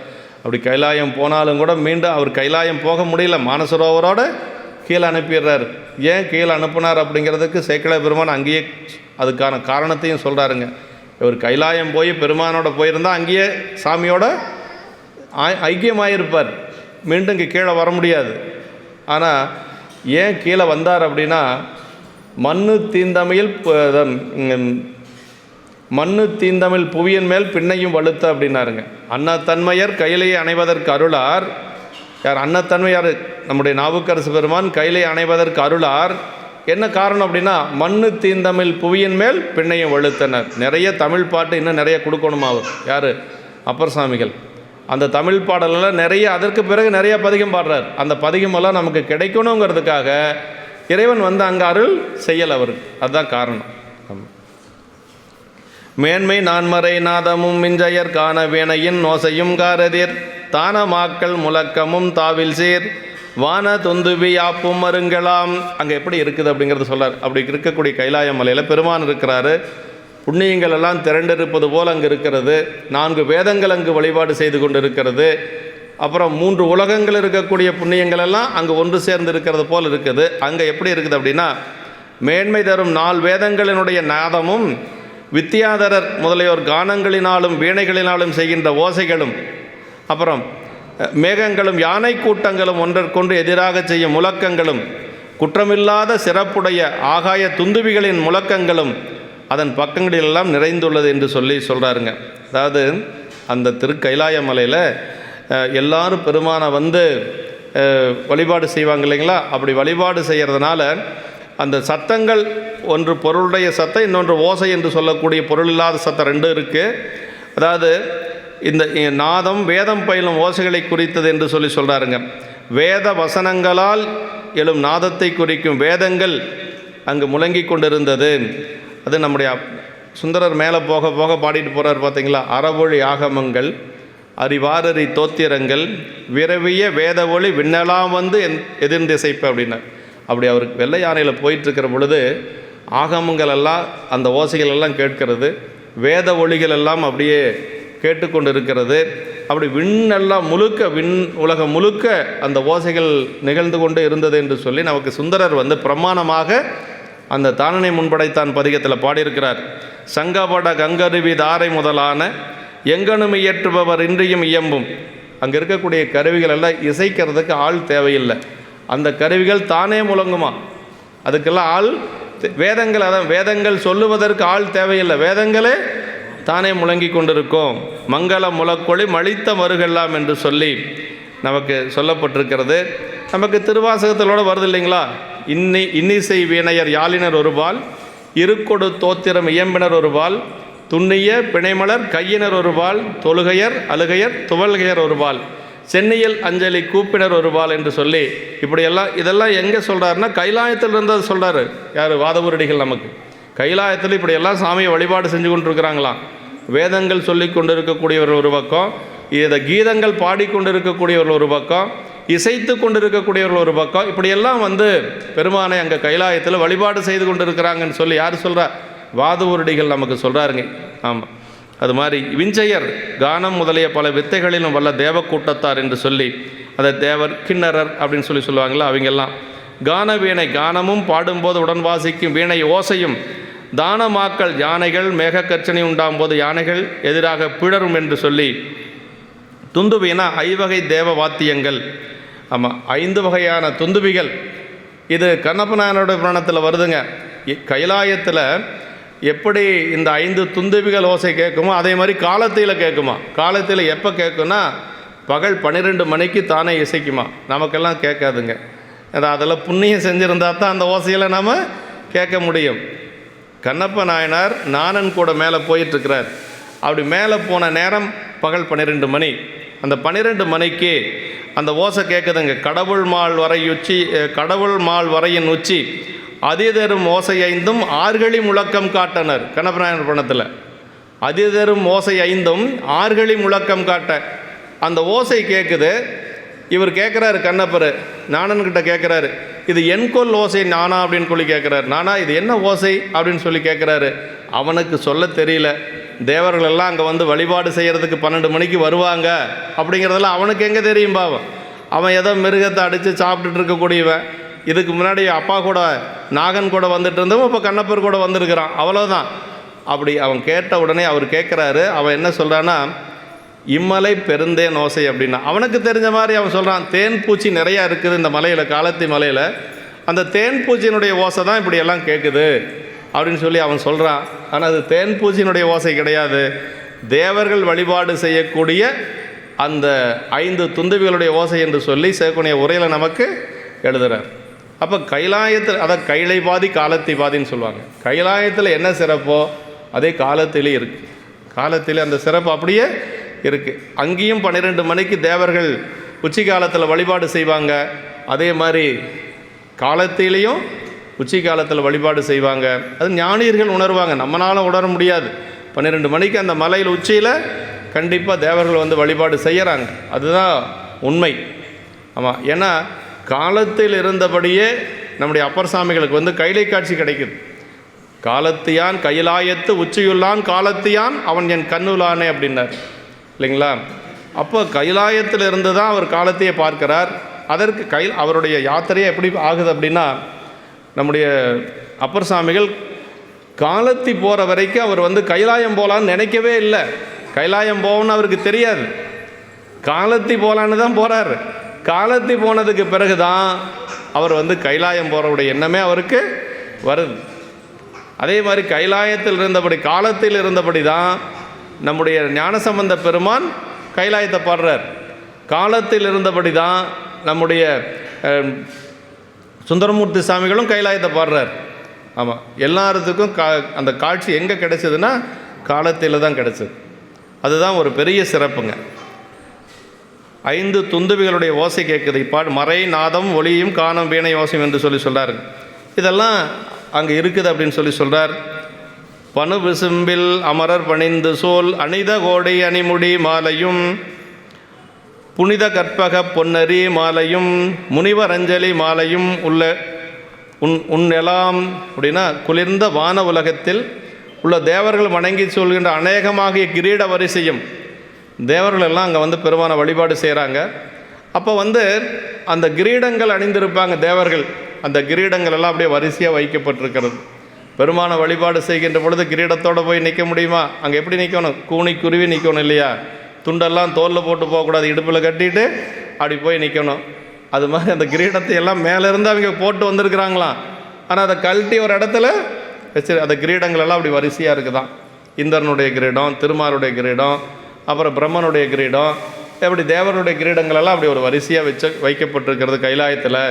அப்படி கைலாயம் போனாலும் கூட மீண்டும் அவர் கைலாயம் போக முடியல, மானசரோவரோட கீழே அனுப்பிடுறார். ஏன் கீழே அனுப்புனார் அப்படிங்கிறதுக்கு சேக்கிழார் பெருமான் அங்கேயே அதுக்கான காரணத்தையும் சொல்கிறாருங்க. இவர் கைலாயம் போய் பெருமானோட போயிருந்தால் அங்கேயே சாமியோட ஐக்கியமாயிருப்பார், மீண்டும் இங்கே கீழே வர முடியாது. ஆனால் ஏன் கீழே வந்தார் அப்படின்னா, மண்ணு தீந்தமிழ் புவியின் மேல் பின்னையும் வலுத்த அப்படின்னாருங்க. அன்னத்தன்மையர் கையிலேயே அணைவதற்கு அருளார். யார் அன்னத்தன்மையார்? நம்முடைய நாவுக்கரசு பெருமான் கையிலே அணைவதற்கு அருளார். என்ன காரணம் அப்படின்னா, மண்ணு தீந்தமிழ் புவியின் மேல் பின்னையும் வழுத்தனர். நிறைய தமிழ் பாட்டு இன்னும் நிறைய கொடுக்கணுமா அவர் யார்? அப்பர் சாமிகள். அந்த தமிழ் பாடலெல்லாம் நிறைய, அதற்கு பிறகு நிறைய பதிகம் பாடுறார். அந்த பதிகமெல்லாம் நமக்கு கிடைக்கணுங்கிறதுக்காக இறைவன் வந்து அங்கே அருள் செய்யலை அவருக்கு. அதுதான் காரணம். மேன்மை நான்மறை நாதமும் மிஞ்சையர் காண வேணையின் நோசையும் காரதிர் தான மாக்கள் முழக்கமும் தாவில் சீர் வான தொந்துவி யாப்பும் மருங்கலாம். அங்கே எப்படி இருக்குது அப்படிங்கிறது சொல்கிறார். அப்படி இருக்கக்கூடிய கைலாய மலையில் பெருமான் இருக்கிறாரு. புண்ணியங்கள் எல்லாம் திரண்டிருப்பது போல் அங்கே இருக்கிறது. 4 வேதங்கள் அங்கு வழிபாடு செய்து கொண்டு இருக்கிறது. அப்புறம் 3 உலகங்கள் இருக்கக்கூடிய புண்ணியங்கள் எல்லாம் அங்கே ஒன்று சேர்ந்து இருக்கிறது போல் இருக்குது. அங்கே எப்படி இருக்குது அப்படின்னா, மேன்மை தரும் 4 வேதங்களினுடைய நாதமும் வித்தியாதரர் முதலியோர் கானங்களினாலும் வீணைகளினாலும் செய்கின்ற ஓசைகளும், அப்புறம் மேகங்களும் யானை கூட்டங்களும் ஒன்றற்கொன்று எதிராக செய்யும் முழக்கங்களும், குற்றமில்லாத சிறப்புடைய ஆகாய துந்துவிகளின் முழக்கங்களும் அதன் பக்கங்களிலெல்லாம் நிறைந்துள்ளது என்று சொல்கிறாருங்க. அதாவது அந்த திருக்கைலாய மலையில் எல்லாரும் பெருமானை வந்து வழிபாடு செய்வாங்க இல்லைங்களா? அப்படி வழிபாடு செய்கிறதுனால அந்த சத்தங்கள், ஒன்று பொருளுடைய சத்தம், இன்னொன்று ஓசை என்று சொல்லக்கூடிய பொருள் இல்லாத சத்தம் 2 இருக்குது. அதாவது இந்த நாதம் வேதம் பயிலும் ஓசைகளை குறித்தது என்று சொல்கிறாருங்க. வேத வசனங்களால் எழும் நாதத்தை குறிக்கும் வேதங்கள் அங்கு முழங்கி கொண்டிருந்தது. அது நம்முடைய சுந்தரர் மேலே போக போக பாடிட்டு போகிறார் பார்த்தீங்களா? அறவொழி ஆகமங்கள், அறிவாரறி தோத்திரங்கள், விரவிய வேத ஒளி விண்ணலாம் வந்து எதிர்ந்திசைப்ப அப்படின்னார். அப்படி அவருக்கு வெள்ளை யானையில் போயிட்டுருக்கிற பொழுது ஆகமங்கள் எல்லாம், அந்த ஓசைகள் எல்லாம் கேட்கிறது, வேத ஒளிகள் எல்லாம் அப்படியே கேட்டுக்கொண்டு இருக்கிறது. அப்படி விண்ணெல்லாம் முழுக்க, விண் உலகம் முழுக்க அந்த ஓசைகள் நிகழ்ந்து கொண்டு இருந்தது என்று சொல்லி நமக்கு சுந்தரர் வந்து பிரமாணமாக அந்த தானனை முன்படைத்தான் பதிகத்தில் பாடியிருக்கிறார். சங்கபட கங்கருவி தாரை முதலான எங்கனும் இயற்றுபவர் இன்றியும் இயம்பும். அங்கே இருக்கக்கூடிய கருவிகள் எல்லாம் இசைக்கிறதுக்கு ஆள் தேவையில்லை. அந்த கருவிகள் தானே முழங்குமா. அதுக்கெல்லாம் ஆள் வேதங்கள், அதான் வேதங்கள் சொல்லுவதற்கு ஆள் தேவையில்லை. வேதங்களே தானே முழங்கி கொண்டிருக்கும். மங்கள முழக்கொழி மழித்த மருகெல்லாம் என்று சொல்லி நமக்கு சொல்லப்பட்டிருக்கிறது. நமக்கு திருவாசகத்திலோடு வருது இல்லைங்களா? இன்னிசை வீணையர் யாழினர் ஒருபால், இருக்கொடு தோத்திரம் இயம்பினர் ஒருபால், துண்ணிய பிணைமலர் கையினர் ஒருபால், தொழுகையர் அழுகையர் துவல்கையர் ஒருபால், சென்னியல் அஞ்சலி கூப்பினர் ஒருபால் என்று சொல்லி இப்படியெல்லாம் இதெல்லாம் எங்கே சொல்கிறாருன்னா கைலாயத்தில் இருந்தது சொல்கிறாரு. யார்? வாதவூரடிகள். நமக்கு கைலாயத்தில் இப்படியெல்லாம் சாமியை வழிபாடு செஞ்சு கொண்டு இருக்கிறாங்களாம். வேதங்கள் சொல்லி கொண்டு இருக்கக்கூடியவர்கள் ஒரு பக்கம், இதை கீதங்கள் பாடிக்கொண்டு இருக்கக்கூடியவர்கள் ஒரு பக்கம், இசைத்து கொண்டு இருக்கக்கூடியவர்கள் ஒரு பக்கம், இப்படியெல்லாம் வந்து பெருமானை அங்கே கைலாயத்தில் வழிபாடு செய்து கொண்டு இருக்கிறாங்கன்னு சொல்லி யார் சொல்கிறா? வாதவூரடிகள் நமக்கு சொல்கிறாருங்க. ஆமாம். அது மாதிரி விஞ்சையர் கானம் முதலிய பல வித்தைகளிலும் வல்ல தேவ கூட்டத்தார் என்று சொல்லி, அதை தேவர் கிண்ணறர் அப்படின்னு சொல்லுவாங்களா, அவங்கெல்லாம் கான வீணை, கானமும் பாடும்போது உடன் வாசிக்கும் வீணை ஓசையும், தானமாக்கள் யானைகள் மேகக்கர்ச்சனை உண்டாகும் போது யானைகள் எதிராக பிழரும் என்று சொல்லி, துந்துவினா 5 வகை தேவ வாத்தியங்கள். ஆமாம், 5 வகையான துந்துவிகள். இது கண்ணப்ப நாயனோட புராணத்தில் வருதுங்க. கைலாயத்தில் எப்படி இந்த 5 துந்துவிகள் ஓசை கேட்குமோ அதே மாதிரி காலத்தில் கேட்குமா. காலத்தில் எப்போ கேட்குன்னா பகல் 12 மணிக்கு தானே இசைக்குமா. நமக்கெல்லாம் கேட்காதுங்க. அதெல்லாம் புண்ணியம் செஞ்சுருந்தா தான் அந்த ஓசையில் நாம் கேட்க முடியும். கண்ணப்ப நாயனார் நாணன் கூட மேலே போயிட்டுருக்கிறார். அப்படி மேலே போன நேரம் பகல் 12 மணி. அந்த 12 மணிக்கு அந்த ஓசை கேட்குதுங்க. கடவுள் மால் வரையின் உச்சி அதிதரும் ஓசை 5 ஆர்களி முழக்கம் காட்டனர். கண்ணப்பநாயனர் பணத்தில் அதிதரும் ஓசை 5 ஆர்களி முழக்கம் காட்ட அந்த ஓசை கேட்குது. இவர் கேட்குறாரு, கண்ணப்பர் நாணன்கிட்ட கேட்குறாரு, இது என்கொல் ஓசை நானா அப்படின்னு சொல்லி கேட்குறாரு. நானா இது என்ன ஓசை அப்படின்னு சொல்லி கேட்குறாரு. அவனுக்கு சொல்ல தெரியல. தேவர்கள் எல்லாம் அங்கே வந்து வழிபாடு செய்கிறதுக்கு 12 மணிக்கு வருவாங்க அப்படிங்கிறதெல்லாம் அவனுக்கு எங்கே தெரியும் பாவம். அவன் ஏதோ மிருகத்தை அடித்து சாப்பிட்டுட்டு இருக்கக்கூடியவன். இதுக்கு முன்னாடி அப்பா கூட நாகன் கூட வந்துட்டு இருந்தவன் இப்போ கண்ணப்பர் கூட வந்திருக்கிறான், அவ்வளோதான். அப்படி அவன் கேட்ட உடனே அவர் கேட்குறாரு. அவன் என்ன சொல்கிறான்னா, இம்மலை பெருந்தேன் ஓசை அப்படின்னா அவனுக்கு தெரிஞ்ச மாதிரி அவன் சொல்கிறான். தேன் பூச்சி நிறையா இருக்குது இந்த மலையில், காலத்தி மலையில். அந்த தேன் பூச்சியினுடைய ஓசை தான் இப்படி எல்லாம் கேட்குது அப்படின்னு சொல்லி அவன் சொல்கிறான். ஆனால் அது தேன் பூச்சியினுடைய ஓசை கிடையாது. தேவர்கள் வழிபாடு செய்யக்கூடிய அந்த 5 துந்துவிகளுடைய ஓசை என்று சொல்லி சேக்குனிய உரையில் நமக்கு எழுதுகிறார். அப்போ கைலாயத்தில், அதை கைலை பாதி காலத்தி பாதின்னு சொல்லுவாங்க. கைலாயத்தில் என்ன சிறப்போ அதே காலத்திலே இருக்குது. காலத்திலே அந்த சிறப்பு அப்படியே இருக்குது. அங்கேயும் 12 மணிக்கு தேவர்கள் உச்சி காலத்தில் வழிபாடு செய்வாங்க. அதே மாதிரி காலத்திலையும் உச்சி காலத்தில் வழிபாடு செய்வாங்க. அது ஞானியர்கள் உணர்வாங்க, நம்மளால் உணர முடியாது. 12 மணிக்கு அந்த மலையில் உச்சியில் கண்டிப்பாக தேவர்கள் வந்து வழிபாடு செய்கிறாங்க. அதுதான் உண்மை. ஆமாம், ஏன்னா காலத்தில் இருந்தபடியே நம்முடைய அப்பர் சாமிகளுக்கு வந்து கைலை காட்சி கிடைக்குது. காலத்தியான் கைலாயத்து உச்சியுள்ளான் காலத்தியான் அவன் என் கண்ணுலானே அப்படின்னார் இல்லைங்களா? அப்போ கைலாயத்தில் இருந்து தான் அவர் காலத்தையே பார்க்கிறார். அதற்கு அவருடைய யாத்திரையே எப்படி ஆகுது அப்படின்னா, நம்முடைய அப்பர் சாமிகள் காலத்தி போகிற வரைக்கும் அவர் வந்து கைலாயம் போகலான்னு நினைக்கவே இல்லை. கைலாயம் போகணும்னு அவருக்கு தெரியாது. காலத்தி போகலான்னு தான் போகிறார். காலத்தி போனதுக்கு பிறகு தான் அவர் வந்து கைலாயம் போகிறவுடைய எண்ணமே அவருக்கு வருது. அதே மாதிரி கைலாயத்தில் இருந்தபடி, காலத்தில் இருந்தபடி தான் நம்முடைய ஞானசம்பந்த பெருமான் கைலாயத்தை பாடுறார். காலத்தில் இருந்தபடி தான் நம்முடைய சுந்தரமூர்த்தி சாமிகளும் கைலாயத்தை பாடுறார். ஆமாம், எல்லாத்துக்கும் அந்த காட்சி எங்கே கிடைச்சதுன்னா காலத்தில் தான் கிடைச்சது. அதுதான் ஒரு பெரிய சிறப்புங்க. 5 துந்துவிகளுடைய ஓசை கேட்குது. மறை நாதம் ஒளியும் காணம் வீணை ஓசையும் என்று சொல்கிறாருங்க. இதெல்லாம் அங்கே இருக்குது அப்படின்னு சொல்கிறார். பனு விசும்பில் அமரர் பணிந்து சோல் அணித கோடை அணிமுடி மாலையும் புனித கற்பக பொன்னரி மாலையும் முனிவர் அஞ்சலி மாலையும் உள்ள உன்னெலாம் அப்படின்னா குளிர்ந்த வான உலகத்தில் உள்ள தேவர்கள் வணங்கி சொல்கின்ற அநேகமாகிய கிரீட வரிசையும் தேவர்கள் எல்லாம் அங்கே வந்து பெருமான வழிபாடு செய்கிறாங்க. அப்போ வந்து அந்த கிரீடங்கள் அணிந்திருப்பாங்க தேவர்கள். அந்த கிரீடங்கள் எல்லாம் அப்படியே வரிசையாக வைக்கப்பட்டிருக்கிறது. பெருமான வழிபாடு செய்கின்ற பொழுது கிரீடத்தோடு போய் நிற்க முடியுமா? அங்கே எப்படி நிற்கணும்? கூனி குருவி நிற்கணும் இல்லையா? துண்டெல்லாம் தோலில் போட்டு போகக்கூடாது, இடுப்பில் கட்டிட்டு அப்படி போய் நிற்கணும். அது மாதிரி அந்த கிரீடத்தை எல்லாம் மேலேருந்து அவங்க போட்டு வந்திருக்கிறாங்களாம். ஆனால் அதை கழட்டி ஒரு இடத்துல வச்சு அந்த கிரீடங்கள் எல்லாம் அப்படி வரிசையாக இருக்குதான். இந்திரனுடைய கிரீடம், திருமாலுடைய கிரீடம், அப்புறம் பிரம்மனுடைய கிரீடம், எப்படி தேவனுடைய கிரீடங்கள் எல்லாம் அப்படி ஒரு வரிசையாக வைக்கப்பட்டிருக்கிறது கைலாயத்தில்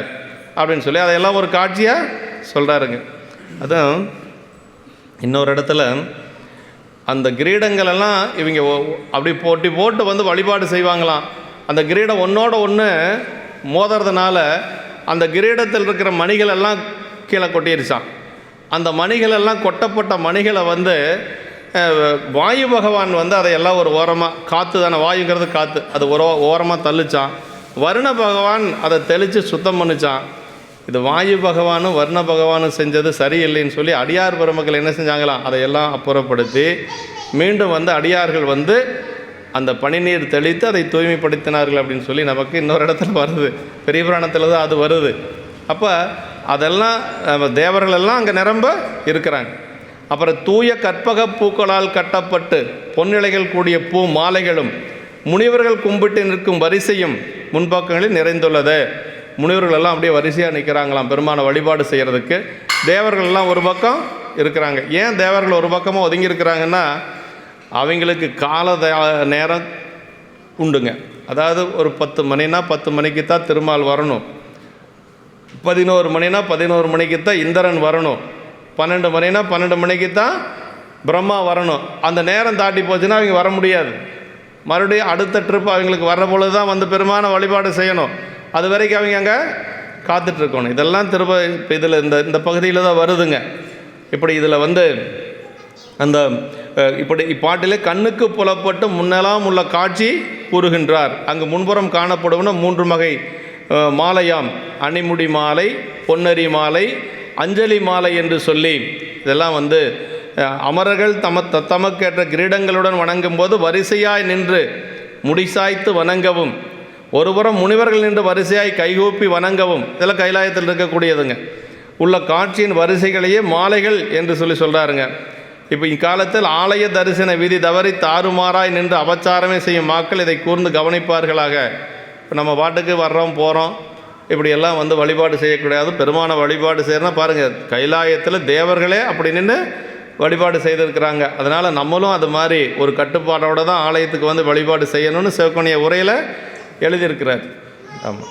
அப்படின்னு சொல்லி அதையெல்லாம் ஒரு காட்சியாக சொல்கிறாருங்க. அதுவும் இன்னொரு இடத்துல அந்த கிரீடங்கள் எல்லாம் இவங்க அப்படி போட்டு வந்து வழிபாடு செய்வாங்களாம். அந்த கிரீடம் ஒன்றோட ஒன்று மோதுறதுனால அந்த கிரீடத்தில் இருக்கிற மணிகள் எல்லாம் கீழே கொட்டிருச்சான். அந்த மணிகள் எல்லாம் கொட்டப்பட்ட மணிகளை வந்து வாயு பகவான் வந்து அதையெல்லாம் ஒரு ஓரமாக, காற்று தானே, வாயுங்கிறது காற்று, அது ஓரமாக தள்ளிச்சான். வருண பகவான் அதை தெளித்து சுத்தம் பண்ணிச்சான். இது வாயு பகவானும் வருண பகவானும் செஞ்சது சரியில்லைன்னு சொல்லி அடியார் பெருமக்கள் என்ன செஞ்சாங்களாம், அதையெல்லாம் அப்புறப்படுத்தி மீண்டும் வந்து அடியார்கள் வந்து அந்த பனிநீர் தெளித்து அதை தூய்மைப்படுத்தினார்கள் அப்படின்னு சொல்லி நமக்கு இன்னொரு இடத்துல வருது. பெரிய புராணத்தில் தான் அது வருது. அப்போ அதெல்லாம் தேவர்கள் எல்லாம் அங்கே நிரம்ப இருக்கிறாங்க. அப்புறம் தூய கற்பக பூக்களால் கட்டப்பட்டு பொன்னிலைகள் கூடிய பூ மாலைகளும் முனிவர்கள் கும்பிட்டு நிற்கும் வரிசையும் முன்பக்கங்களில் நிறைந்துள்ளது. முனிவர்கள் எல்லாம் அப்படியே வரிசையாக நிற்கிறாங்களாம் பெருமான வழிபாடு செய்கிறதுக்கு. தேவர்கள் எல்லாம் ஒரு பக்கம் இருக்கிறாங்க. ஏன் தேவர்கள் ஒரு பக்கமாக ஒதுங்கி இருக்கிறாங்கன்னா, அவங்களுக்கு கால நேரம் உண்டுங்க. அதாவது ஒரு 10 மணினா 10 மணிக்கு தான் திருமால் வரணும், 11 மணினா 11 மணிக்கு தான் இந்திரன் வரணும், 12 மணினா 12 மணிக்கு தான் பிரம்மா வரணும். அந்த நேரம் தாட்டி போச்சுன்னா அவங்க வர முடியாது. மறுபடியும் அடுத்த ட்ரிப் அவங்களுக்கு வர்ற பொழுது தான் வந்து பெருமான வழிபாடு செய்யணும். அது வரைக்கும் அவங்க அங்கே காத்துட்ருக்கணும். இதெல்லாம் திரும்ப இப்போ இதில் இந்த பகுதியில் தான் வருதுங்க. இப்படி இதில் வந்து அந்த இப்படி இப்பாட்டிலே கண்ணுக்கு புலப்பட்டு முன்னெல்லாம் உள்ள காட்சி கூறுகின்றார். அங்கு முன்புறம் காணப்படுவன 3 வகை மாலையாம், அணிமுடி மாலை, பொன்னரி மாலை, அஞ்சலி மாலை என்று சொல்லி இதெல்லாம் வந்து அமரர்கள் தமக்கேற்ற கிரீடங்களுடன் வணங்கும் போது வரிசையாய் நின்று முடிசாய்த்து வணங்கவும், ஒருபுறம் முனிவர்கள் நின்று வரிசையாய் கைகூப்பி வணங்கவும், இதெல்லாம் கைலாயத்தில் இருக்கக்கூடியதுங்க. உள்ள காட்சியின் வரிசைகளையே மாலைகள் என்று சொல்கிறாருங்க. இப்போ இக்காலத்தில் ஆலய தரிசன விதி தவறி தாறுமாறாய் நின்று அபச்சாரமே செய்யும் மக்கள் இதை கூர்ந்து கவனிப்பார்களாக. இப்போ நம்ம பாட்டுக்கு வர்றோம் போகிறோம், இப்படியெல்லாம் வந்து வழிபாடு செய்யக்கூடாது. பெருமான வழிபாடு செய்யறதுனா பாருங்கள், கைலாயத்தில் தேவர்களே அப்படி நின்று வழிபாடு செய்திருக்கிறாங்க. அதனால் நம்மளும் அது மாதிரி ஒரு கட்டுப்பாடோடு தான் ஆலயத்துக்கு வந்து வழிபாடு செய்யணும்னு சிவகோணிய உரையில் எழுதியிருக்கிறார். ஆமாம்.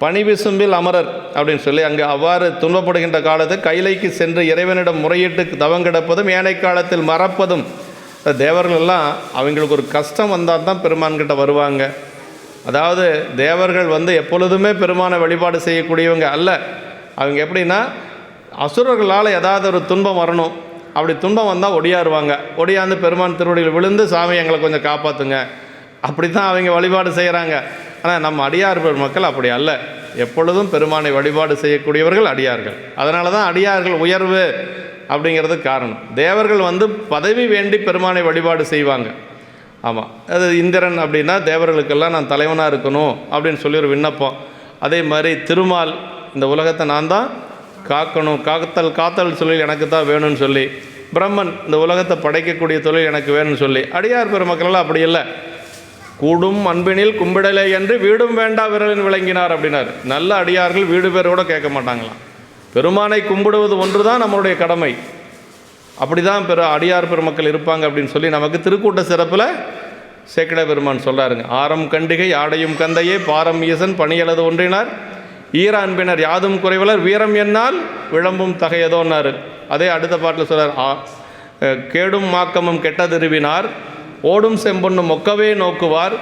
பனி விசும்பில் அமரர் அப்படின்னு சொல்லி அங்கே அவ்வாறு துன்பப்படுகின்ற காலத்தில் கைலைக்கு சென்று இறைவனிடம் முறையிட்டு தவங்கிடப்பதும் ஏனை காலத்தில் மறப்பதும். தேவர்கள் எல்லாம் அவங்களுக்கு ஒரு கஷ்டம் வந்தால் தான் பெருமான்கிட்ட வருவாங்க. அதாவது தேவர்கள் எப்பொழுதுமே பெருமானை வழிபாடு செய்யக்கூடியவங்க அல்ல. அவங்க எப்படின்னா, அசுரர்களால் ஏதாவது ஒரு துன்பம் வரணும், அப்படி துன்பம் வந்தால் ஒடியாருவாங்க. ஒடியாந்து பெருமான் திருவடியில் விழுந்து, சாமி எங்களை கொஞ்சம் காப்பாற்றுங்க, அப்படி தான் அவங்க வழிபாடு செய்கிறாங்க. ஆனால் நம்ம அடியார் மக்கள் அப்படி அல்ல. எப்பொழுதும் பெருமானை வழிபாடு செய்யக்கூடியவர்கள் அடியார்கள். அதனால தான் அடியார்கள் உயர்வு அப்படிங்கிறது காரணம். தேவர்கள் பதவி வேண்டி பெருமானை வழிபாடு செய்வாங்க. ஆமாம், அது இந்திரன் அப்படின்னா தேவர்களுக்கெல்லாம் நான் தலைவனாக இருக்கணும் அப்படின்னு சொல்லி ஒரு விண்ணப்பம். அதே மாதிரி திருமால் இந்த உலகத்தை நான் தான் காக்கணும், காத்தல் தொழில் எனக்கு தான் வேணும்னு சொல்லி. பிரம்மன் இந்த உலகத்தை படைக்கக்கூடிய தொழில் எனக்கு வேணும்னு சொல்லி. அடியார் பெருமக்களெல்லாம் அப்படி இல்லை. கூடும் அன்பினில் கும்பிடலை என்று வீடும் வேண்டா விரலின் விளங்கினார் அப்படின்னார். நல்ல அடியார்கள் வீடு பேரோட கேட்க மாட்டாங்களாம். பெருமானை கும்பிடுவது ஒன்று தான் நம்மளுடைய கடமை. அப்படி தான் அடியார் பெருமக்கள் இருப்பாங்க அப்படின்னு சொல்லி நமக்கு திருக்கூட்ட சிறப்பில் சேக்கிழ பெருமான் சொல்கிறாருங்க. ஆரம் கண்டிகை ஆடையும் கந்தையே பாரம் ஈசன் பணியலது ஒன்றினார் ஈர அன்பினர் யாதும் குறைவலர் வீரம் என்னால் விளம்பும் தகையதோன்னாரு. அதே அடுத்த பாட்டில் சொல்கிறார், கேடும் மாக்கமும் கெட்டதிருவினார் ஓடும் செம்பொன்னும் மொக்கவே நோக்குவார்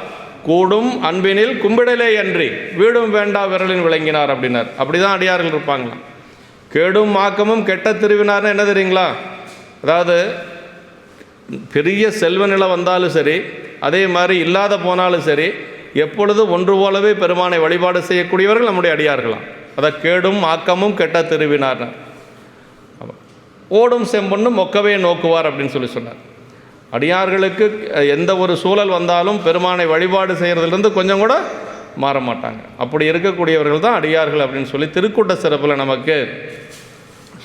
கூடும் அன்பினில் கும்பிடலே அன்றி வீடும் வேண்டா விரலின் விளங்கினார் அப்படின்னார். அப்படி தான் அடியார்கள் இருப்பாங்களாம். கேடும் மாக்கமும் கெட்ட திருவினார்னு என்ன தெரியுங்களா? அதாவது பெரிய செல்வ நிலை வந்தாலும் சரி, அதே மாதிரி இல்லாத போனாலும் சரி, எப்பொழுதும் ஒன்று போலவே பெருமானை வழிபாடு செய்யக்கூடியவர்கள் நம்முடைய அடியார்களாம். அதை கேடும் ஆக்கமும் கெட்ட திருவினார். ஓடும் செம்பொன்னும் மொக்கவே நோக்குவார் அப்படின்னு சொல்லி சொன்னார். அடியார்களுக்கு எந்த ஒரு சூழல் வந்தாலும் பெருமானை வழிபாடு செய்கிறதுலேருந்து கொஞ்சம் கூட மாற மாட்டாங்க. அப்படி இருக்கக்கூடியவர்கள் தான் அடியார்கள் அப்படின்னு சொல்லி திருக்கூட்ட சிறப்பில் நமக்கு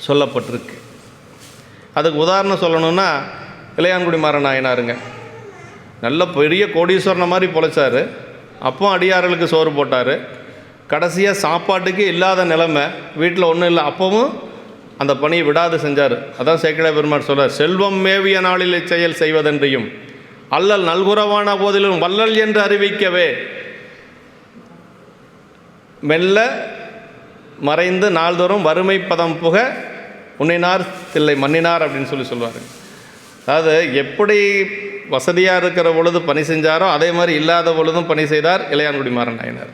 சொல்லப்பட்டிருக்கு. அதுக்கு உதாரணம் சொல்லணும்னா இளையான்குடி மாறநாயனாருங்க. நல்ல பெரிய கோடீஸ்வரனை மாதிரி பொழைச்சார். அப்போ அடியார்களுக்கு சோறு போட்டார். கடைசியாக சாப்பாட்டுக்கு இல்லாத நிலைமை, வீட்டில் ஒன்றும் இல்லை, அப்போவும் அந்த பணியை விடாது செஞ்சார். அதான் சேக்கிழ பெருமாள் சொல்கிறார், செல்வம் மேவிய நாளில் இச்செயல் செய்வதென்றையும் அல்லல் நல்குறவான போதிலும் வள்ளல் என்று அறிவிக்கவே மெல்ல மறைந்து நாள்தோறும் வறுமை பதம் புக உன்னினார் தில்லை மன்னினார் அப்படின்னு சொல்லி சொல்லுவார். அதாவது எப்படி வசதியாக இருக்கிற பொழுது பணி செஞ்சாரோ அதே மாதிரி இல்லாத பொழுதும் பணி செய்தார் இளையான்குடி மாறநாயனார்.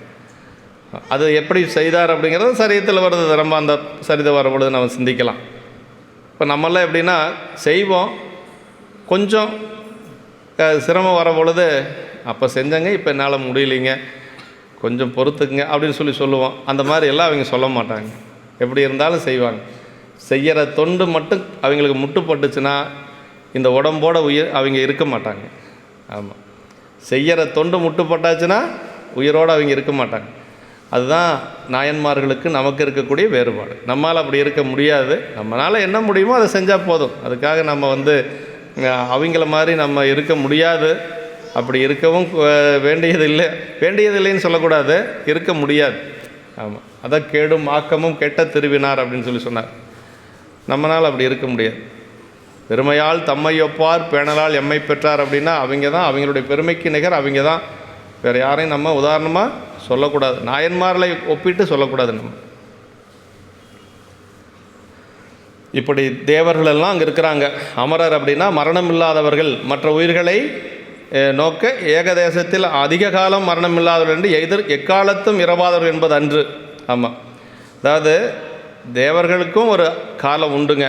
அது எப்படி செய்தார் அப்படிங்கிறது சரீரத்தில் வருது. ரொம்ப அந்த சரிதை வர பொழுது நம்ம சிந்திக்கலாம். இப்போ நம்மளாம் எப்படின்னா செய்வோம், கொஞ்சம் சிரமம் வர பொழுது அப்போ செஞ்சங்க, இப்போ என்னால் முடியலைங்க, கொஞ்சம் பொறுத்துக்குங்க அப்படின்னு சொல்லுவோம். அந்த மாதிரி எல்லாம் அவங்க சொல்ல மாட்டாங்க. எப்படி இருந்தாலும் செய்வாங்க. செய்கிற தொண்டு மட்டும் அவங்களுக்கு முட்டுப்பட்டுச்சுன்னா இந்த உடம்போட அவங்க இருக்க மாட்டாங்க. ஆமாம், செய்கிற தொண்டு முட்டுப்பட்டாச்சுன்னா உயிரோடு அவங்க இருக்க மாட்டாங்க. அதுதான் நாயன்மார்களுக்கு நமக்கு இருக்கக்கூடிய வேறுபாடு. நம்மளால் அப்படி இருக்க முடியாது. நம்மளால் என்ன முடியுமோ அதை செஞ்சால் போதும். அதுக்காக நம்ம அவங்கள மாதிரி நம்ம இருக்க முடியாது, அப்படி இருக்கவும் வேண்டியதில்லைன்னு சொல்லக்கூடாது, இருக்க முடியாது. ஆமாம், அதை கேடும் ஆக்கமும் கெட்ட திருவினார் அப்படின்னு சொல்லி சொன்னார். நம்மளால் அப்படி இருக்க முடியாது. பெருமையால் தம்மை ஒப்பார் பேணலால் எம்மை பெற்றார் அப்படின்னா அவங்க தான், அவங்களுடைய பெருமைக்கு நிகர் அவங்க தான். வேறு யாரையும் நம்ம உதாரணமாக சொல்லக்கூடாது, நாயன்மார்களை ஒப்பிட்டு சொல்லக்கூடாது. நம்ம இப்படி தேவர்களெல்லாம் அங்கே இருக்கிறாங்க. அமரர் அப்படின்னா மரணம் இல்லாதவர்கள், மற்ற உயிர்களை நோக்க ஏகதேசத்தில் அதிக காலம் மரணம் இல்லாதவர்கள் என்று எக்காலத்தும் இரவாதவர்கள் என்பது அன்று. ஆமாம், அதாவது தேவர்களுக்கும் ஒரு காலம் உண்டுங்க.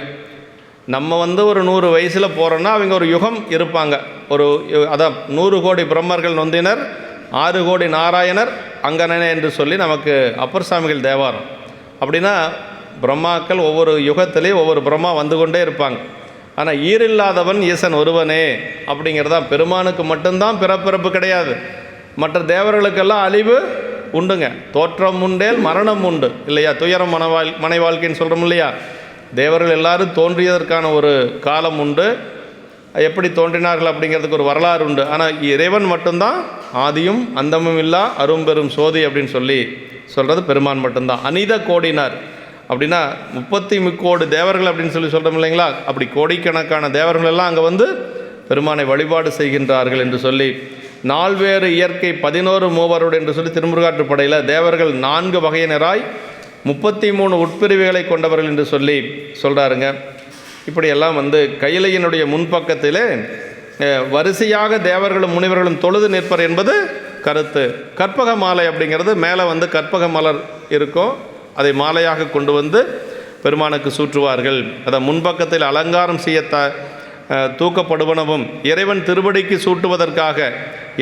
நம்ம ஒரு 100 வயசில் போகிறோன்னா அவங்க ஒரு யுகம் இருப்பாங்க. அதான் 100 கோடி பிரம்மர்கள் நொந்தினர் 6 கோடி நாராயணர் அங்கனே என்று சொல்லி நமக்கு அப்பர் சாமிகள் தேவாரம். அப்படின்னா பிரம்மாக்கள் ஒவ்வொரு யுகத்திலேயும் ஒவ்வொரு பிரம்மா வந்து கொண்டே இருப்பாங்க. ஆனால் ஈரில்லாதவன் ஈசன் ஒருவனே அப்படிங்கிறதான். பெருமானுக்கு மட்டும்தான் பிறப்பிறப்பு கிடையாது, மற்ற தேவர்களுக்கெல்லாம் அழிவு உண்டுங்க. தோற்றம் உண்டேல் மரணம் உண்டு இல்லையா? துயரம் மனை வாழ்க்கைன்னு சொல்கிறோம் இல்லையா? தேவர்கள் எல்லாரும் தோன்றியதற்கான ஒரு காலம் உண்டு. எப்படி தோன்றினார்கள் அப்படிங்கிறதுக்கு ஒரு வரலாறு உண்டு. ஆனால் இறைவன் மட்டும்தான் ஆதியும் அந்தமும் இல்லா அரும்பெரும் சோதி அப்படின்னு சொல்கிறது பெருமான் மட்டும்தான். அனித கோடினார் அப்படின்னா 30 கோடி தேவர்கள் அப்படின்னு சொல்கிறோம் இல்லைங்களா? அப்படி கோடிக்கணக்கான தேவர்கள் எல்லாம் அங்கே பெருமானை வழிபாடு செய்கின்றார்கள் என்று சொல்லி நால்வேறு இயற்கை 11 மூவரோடு என்று சொல்லி திருமுருகாற்றுப்படையில் தேவர்கள் 4 வகையினராய் 33 உட்பிரிவுகளை கொண்டவர்கள் என்று சொல்லி சொல்கிறாருங்க. இப்படியெல்லாம் வந்து கையிலையினுடைய முன்பக்கத்திலே வரிசையாக தேவர்களும் முனிவர்களும் தொழுது நிற்பர் என்பது கருத்து. கற்பக மாலை அப்படிங்கிறது மேலே வந்து கற்பக மலர் இருக்கும், அதை மாலையாக கொண்டு வந்து பெருமானுக்கு சூற்றுவார்கள். அதை முன்பக்கத்தில் அலங்காரம் செய்ய தூக்கப்படுவனவும் இறைவன் திருவடிக்கு சூட்டுவதற்காக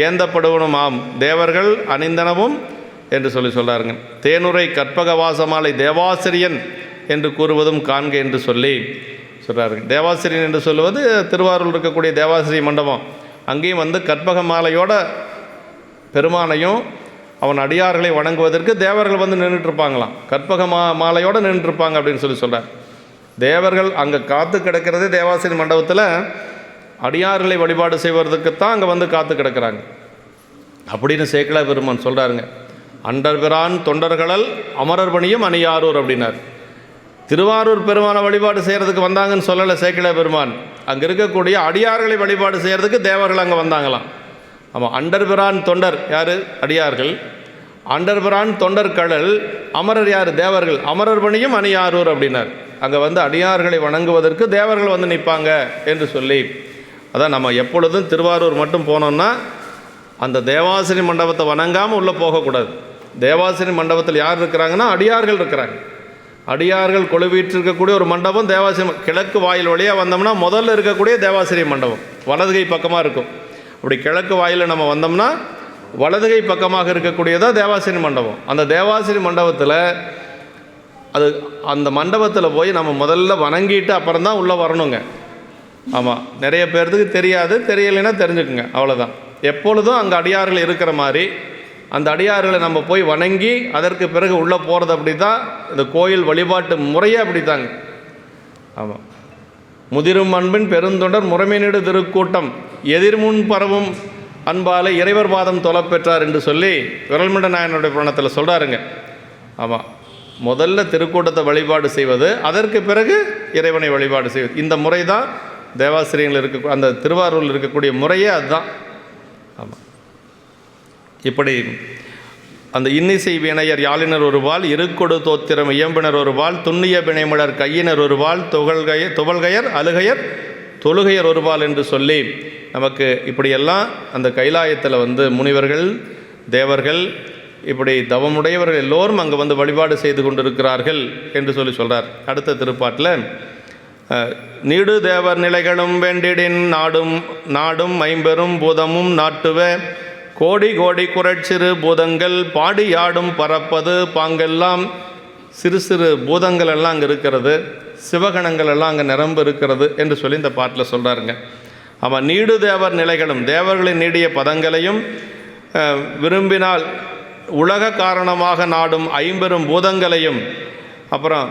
ஏந்தப்படுவனும் ஆம் தேவர்கள் அணிந்தனவும் என்று சொல்கிறாருங்க. தேனுரை கற்பக வாசமாலை தேவாசிரியன் என்று கூறுவதும் காண்க என்று சொல்லி சொல்கிறாருங்க. தேவாசிரியன் என்று சொல்லுவது திருவாரூர் இருக்கக்கூடிய தேவாசிரிய மண்டபம். அங்கேயும் வந்து கற்பக மாலையோட பெருமானையும் அவன் அடியார்களை வணங்குவதற்கு தேவர்கள் வந்து நின்றுட்டுருப்பாங்களாம். கற்பக மாலையோடு நின்றுருப்பாங்க அப்படின்னு சொல்கிறார். தேவர்கள் அங்கே காத்து கிடக்கிறதே தேவாசிரி மண்டபத்தில் அடியார்களை வழிபாடு செய்வதற்குத்தான் அங்கே வந்து காத்து கிடக்கிறாங்க அப்படின்னு சேக்கிழா பெருமான் சொல்கிறாருங்க. அண்டர்பிரான் தொண்டர்களல் அமரர் பணியும் அணியாரூர் அப்படின்னார். திருவாரூர் பெருமானை வழிபாடு செய்கிறதுக்கு வந்தாங்கன்னு சொல்லலை சேக்கிழா பெருமான். அங்கே இருக்கக்கூடிய அடியார்களை வழிபாடு செய்கிறதுக்கு தேவர்கள் அங்கே வந்தாங்களாம். ஆமாம், அண்டர்பிரான் தொண்டர் யார்? அடியார்கள். அண்டர்பிரான் தொண்டர் கடல், அமரர் யார்? தேவர்கள். அமரர் பணியும் அணியாரூர் அப்படின்னார். அங்கே வந்து அடியார்களை வணங்குவதற்கு தேவர்கள் வந்து நிற்பாங்க என்று சொல்லி, அதான் நம்ம எப்பொழுதும் திருவாரூர் மட்டும் போனோம்னா அந்த தேவாசிரி மண்டபத்தை வணங்காமல் உள்ளே போகக்கூடாது. தேவாசிரி மண்டபத்தில் யார் இருக்கிறாங்கன்னா அடியார்கள் இருக்கிறாங்க. அடியார்கள் கொழுவீட்டு இருக்கக்கூடிய ஒரு மண்டபம் தேவாசிரி. கிழக்கு வாயில் வழியாக வந்தோம்னா முதல்ல இருக்கக்கூடிய தேவாசிரி மண்டபம் வலதுகை பக்கமாக இருக்கும். அப்படி கிழக்கு வாயில் நம்ம வந்தோம்னா வலதுகை பக்கமாக இருக்கக்கூடியதான் தேவாசிரி மண்டபம். அந்த தேவாசிரி மண்டபத்தில் அந்த மண்டபத்தில் போய் நம்ம முதல்ல வணங்கிட்டு அப்புறம் தான் உள்ளே வரணுங்க. ஆமாம், நிறைய பேர்த்துக்கு தெரியாது, தெரியலைன்னா தெரிஞ்சுக்குங்க, அவ்வளோதான். எப்பொழுதும் அங்கே அடியார்கள் இருக்கிற மாதிரி அந்த அடியார்களை நம்ம போய் வணங்கி அதற்கு பிறகு உள்ளே போகிறது. அப்படி தான் இந்த கோயில் வழிபாட்டு முறையே அப்படித்தாங்க. ஆமாம், முதிரும் அன்பின் பெருந்தொண்டர் முறைமையினடு திருக்கூட்டம் எதிர்முன் பரவும் அன்பாலே இறைவர் பாதம் தொலைப்பெற்றார் என்று சொல்லி விரல்மண்ட நாயனுடைய புராணத்தில் சொல்கிறாருங்க. ஆமாம், முதல்ல திருக்கூட்டத்தை வழிபாடு செய்வது, அதற்கு பிறகு இறைவனை வழிபாடு செய்வது. இந்த முறை தான் தேவாசிரியங்கள் இருக்க அந்த திருவாரூரில் இருக்கக்கூடிய முறையே அதுதான். ஆமாம், இப்படி அந்த இன்னிசை வினையர் யாழினர் ஒருவாள், இருக்கொடு தோத்திரம் இயம்பினர் ஒருவாள், துண்ணிய பிணைமிடர் கையினர் ஒருவாள், துவல்கையர் அழுகையர் தொழுகையர் ஒருவாள் என்று சொல்லி நமக்கு இப்படியெல்லாம் அந்த கைலாயத்தில் வந்து முனிவர்கள் தேவர்கள் இப்படி தவமுடையவர்கள் எல்லோரும் அங்கே வந்து வழிபாடு செய்து கொண்டிருக்கிறார்கள் என்று சொல்கிறார். அடுத்த திருப்பாட்டில் நீடு தேவர் நிலைகளும் வேண்டிடின் நாடும் ஐம்பெரும் பூதமும் நாட்டுவ கோடி கோடி குறட்சிறு பூதங்கள் பாடியாடும் பறப்பது பாங்கெல்லாம். சிறு சிறு பூதங்கள் எல்லாம் அங்கே இருக்கிறது, சிவகணங்கள் எல்லாம் அங்கே நிரம்பு இருக்கிறது என்று சொல்லி இந்த பாட்டில் சொல்கிறாருங்க. ஆமாம், நீடு தேவர் நிலைகளும் தேவர்களின் நீடிய பதங்களையும் விரும்பினால் உலக காரணமாக நாடும் ஐம்பெரும் பூதங்களையும், அப்புறம்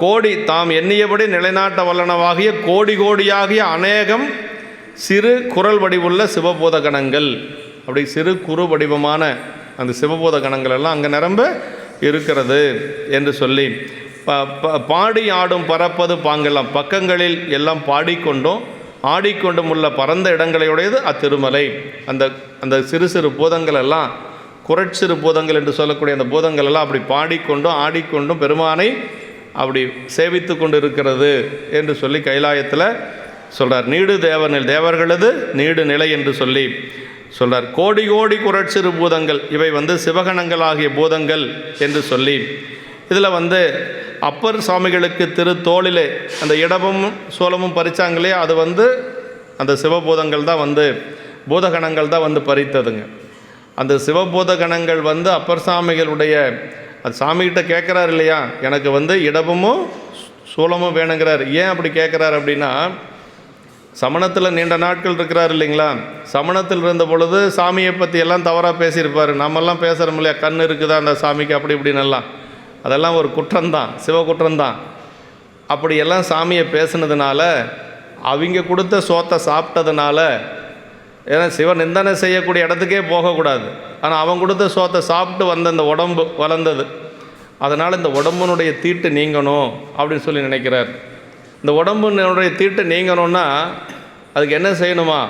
கோடி தாம் எண்ணியபடி நிலைநாட்ட வல்லனவாகிய கோடி கோடியாகிய அநேகம் சிறு குரல் வடிவுள்ள சிவபூத கணங்கள். அப்படி சிறு குறு வடிவமான அந்த சிவபூத கணங்கள் எல்லாம் அங்கே நிரம்ப இருக்கிறது என்று சொல்லி பாடி ஆடும் பறப்பது பாங்கெல்லாம். பக்கங்களில் எல்லாம் பாடிக்கொண்டும் ஆடிக்கொண்டும் உள்ள பரந்த இடங்களையுடையது அத்திருமலை. அந்த அந்த சிறு சிறு பூதங்கள் எல்லாம் குறட்சிறு பூதங்கள் என்று சொல்லக்கூடிய அந்த பூதங்கள் எல்லாம் அப்படி பாடிக்கொண்டும் ஆடிக்கொண்டும் பெருமானை அப்படி சேவித்து கொண்டு இருக்கிறது என்று சொல்லி கைலாயத்தில் சொல்கிறார். நீடு தேவனில் தேவர்களது நீடு நிலை என்று சொல்லி சொல்கிறார். கோடி கோடி குறட்சிறு பூதங்கள் இவை வந்து சிவகணங்களாகிய பூதங்கள் என்று சொல்லி இதில் வந்து அப்பர் சுவாமிகளுக்கு தோளிலே அந்த இடமும் சோளமும் பறித்தாங்களே, அது வந்து அந்த சிவபூதங்கள் தான் வந்து பூதகணங்கள் தான் வந்து பறித்ததுங்க. அந்த சிவபூத கணங்கள் வந்து அப்பர் சாமிகளுடைய அது சாமிகிட்ட கேட்குறாரு இல்லையா, எனக்கு வந்து இடமும் சூலமும் வேணுங்கிறார். ஏன் அப்படி கேட்குறாரு அப்படின்னா, சமணத்தில் நீண்ட நாட்கள் இருக்கிறார் இல்லைங்களா, சமணத்தில் இருந்த பொழுது சாமியை பற்றி எல்லாம் தவறாக பேசியிருப்பார். நம்மெல்லாம் பேசுகிறோம் இல்லையா, கண் இருக்குதா அந்த சாமிக்கு அப்படி இப்படின்னெல்லாம், அதெல்லாம் ஒரு குற்றம்தான், சிவ குற்றம்தான். அப்படியெல்லாம் சாமியை பேசுனதுனால அவங்க கொடுத்த சோத்தை சாப்பிட்டதுனால, ஏன்னா சிவன் நிந்தனை செய்யக்கூடிய இடத்துக்கே போகக்கூடாது, ஆனால் அவன் கொடுத்த சோத்தை சாப்பிட்டு வந்த இந்த உடம்பு வளர்ந்தது, அதனால் இந்த உடம்புனுடைய தீட்டு நீங்கணும் அப்படின்னு சொல்லி நினைக்கிறார். இந்த உடம்புனுடைய தீட்டு நீங்கணும்னா அதுக்கு என்ன செய்யணுமா,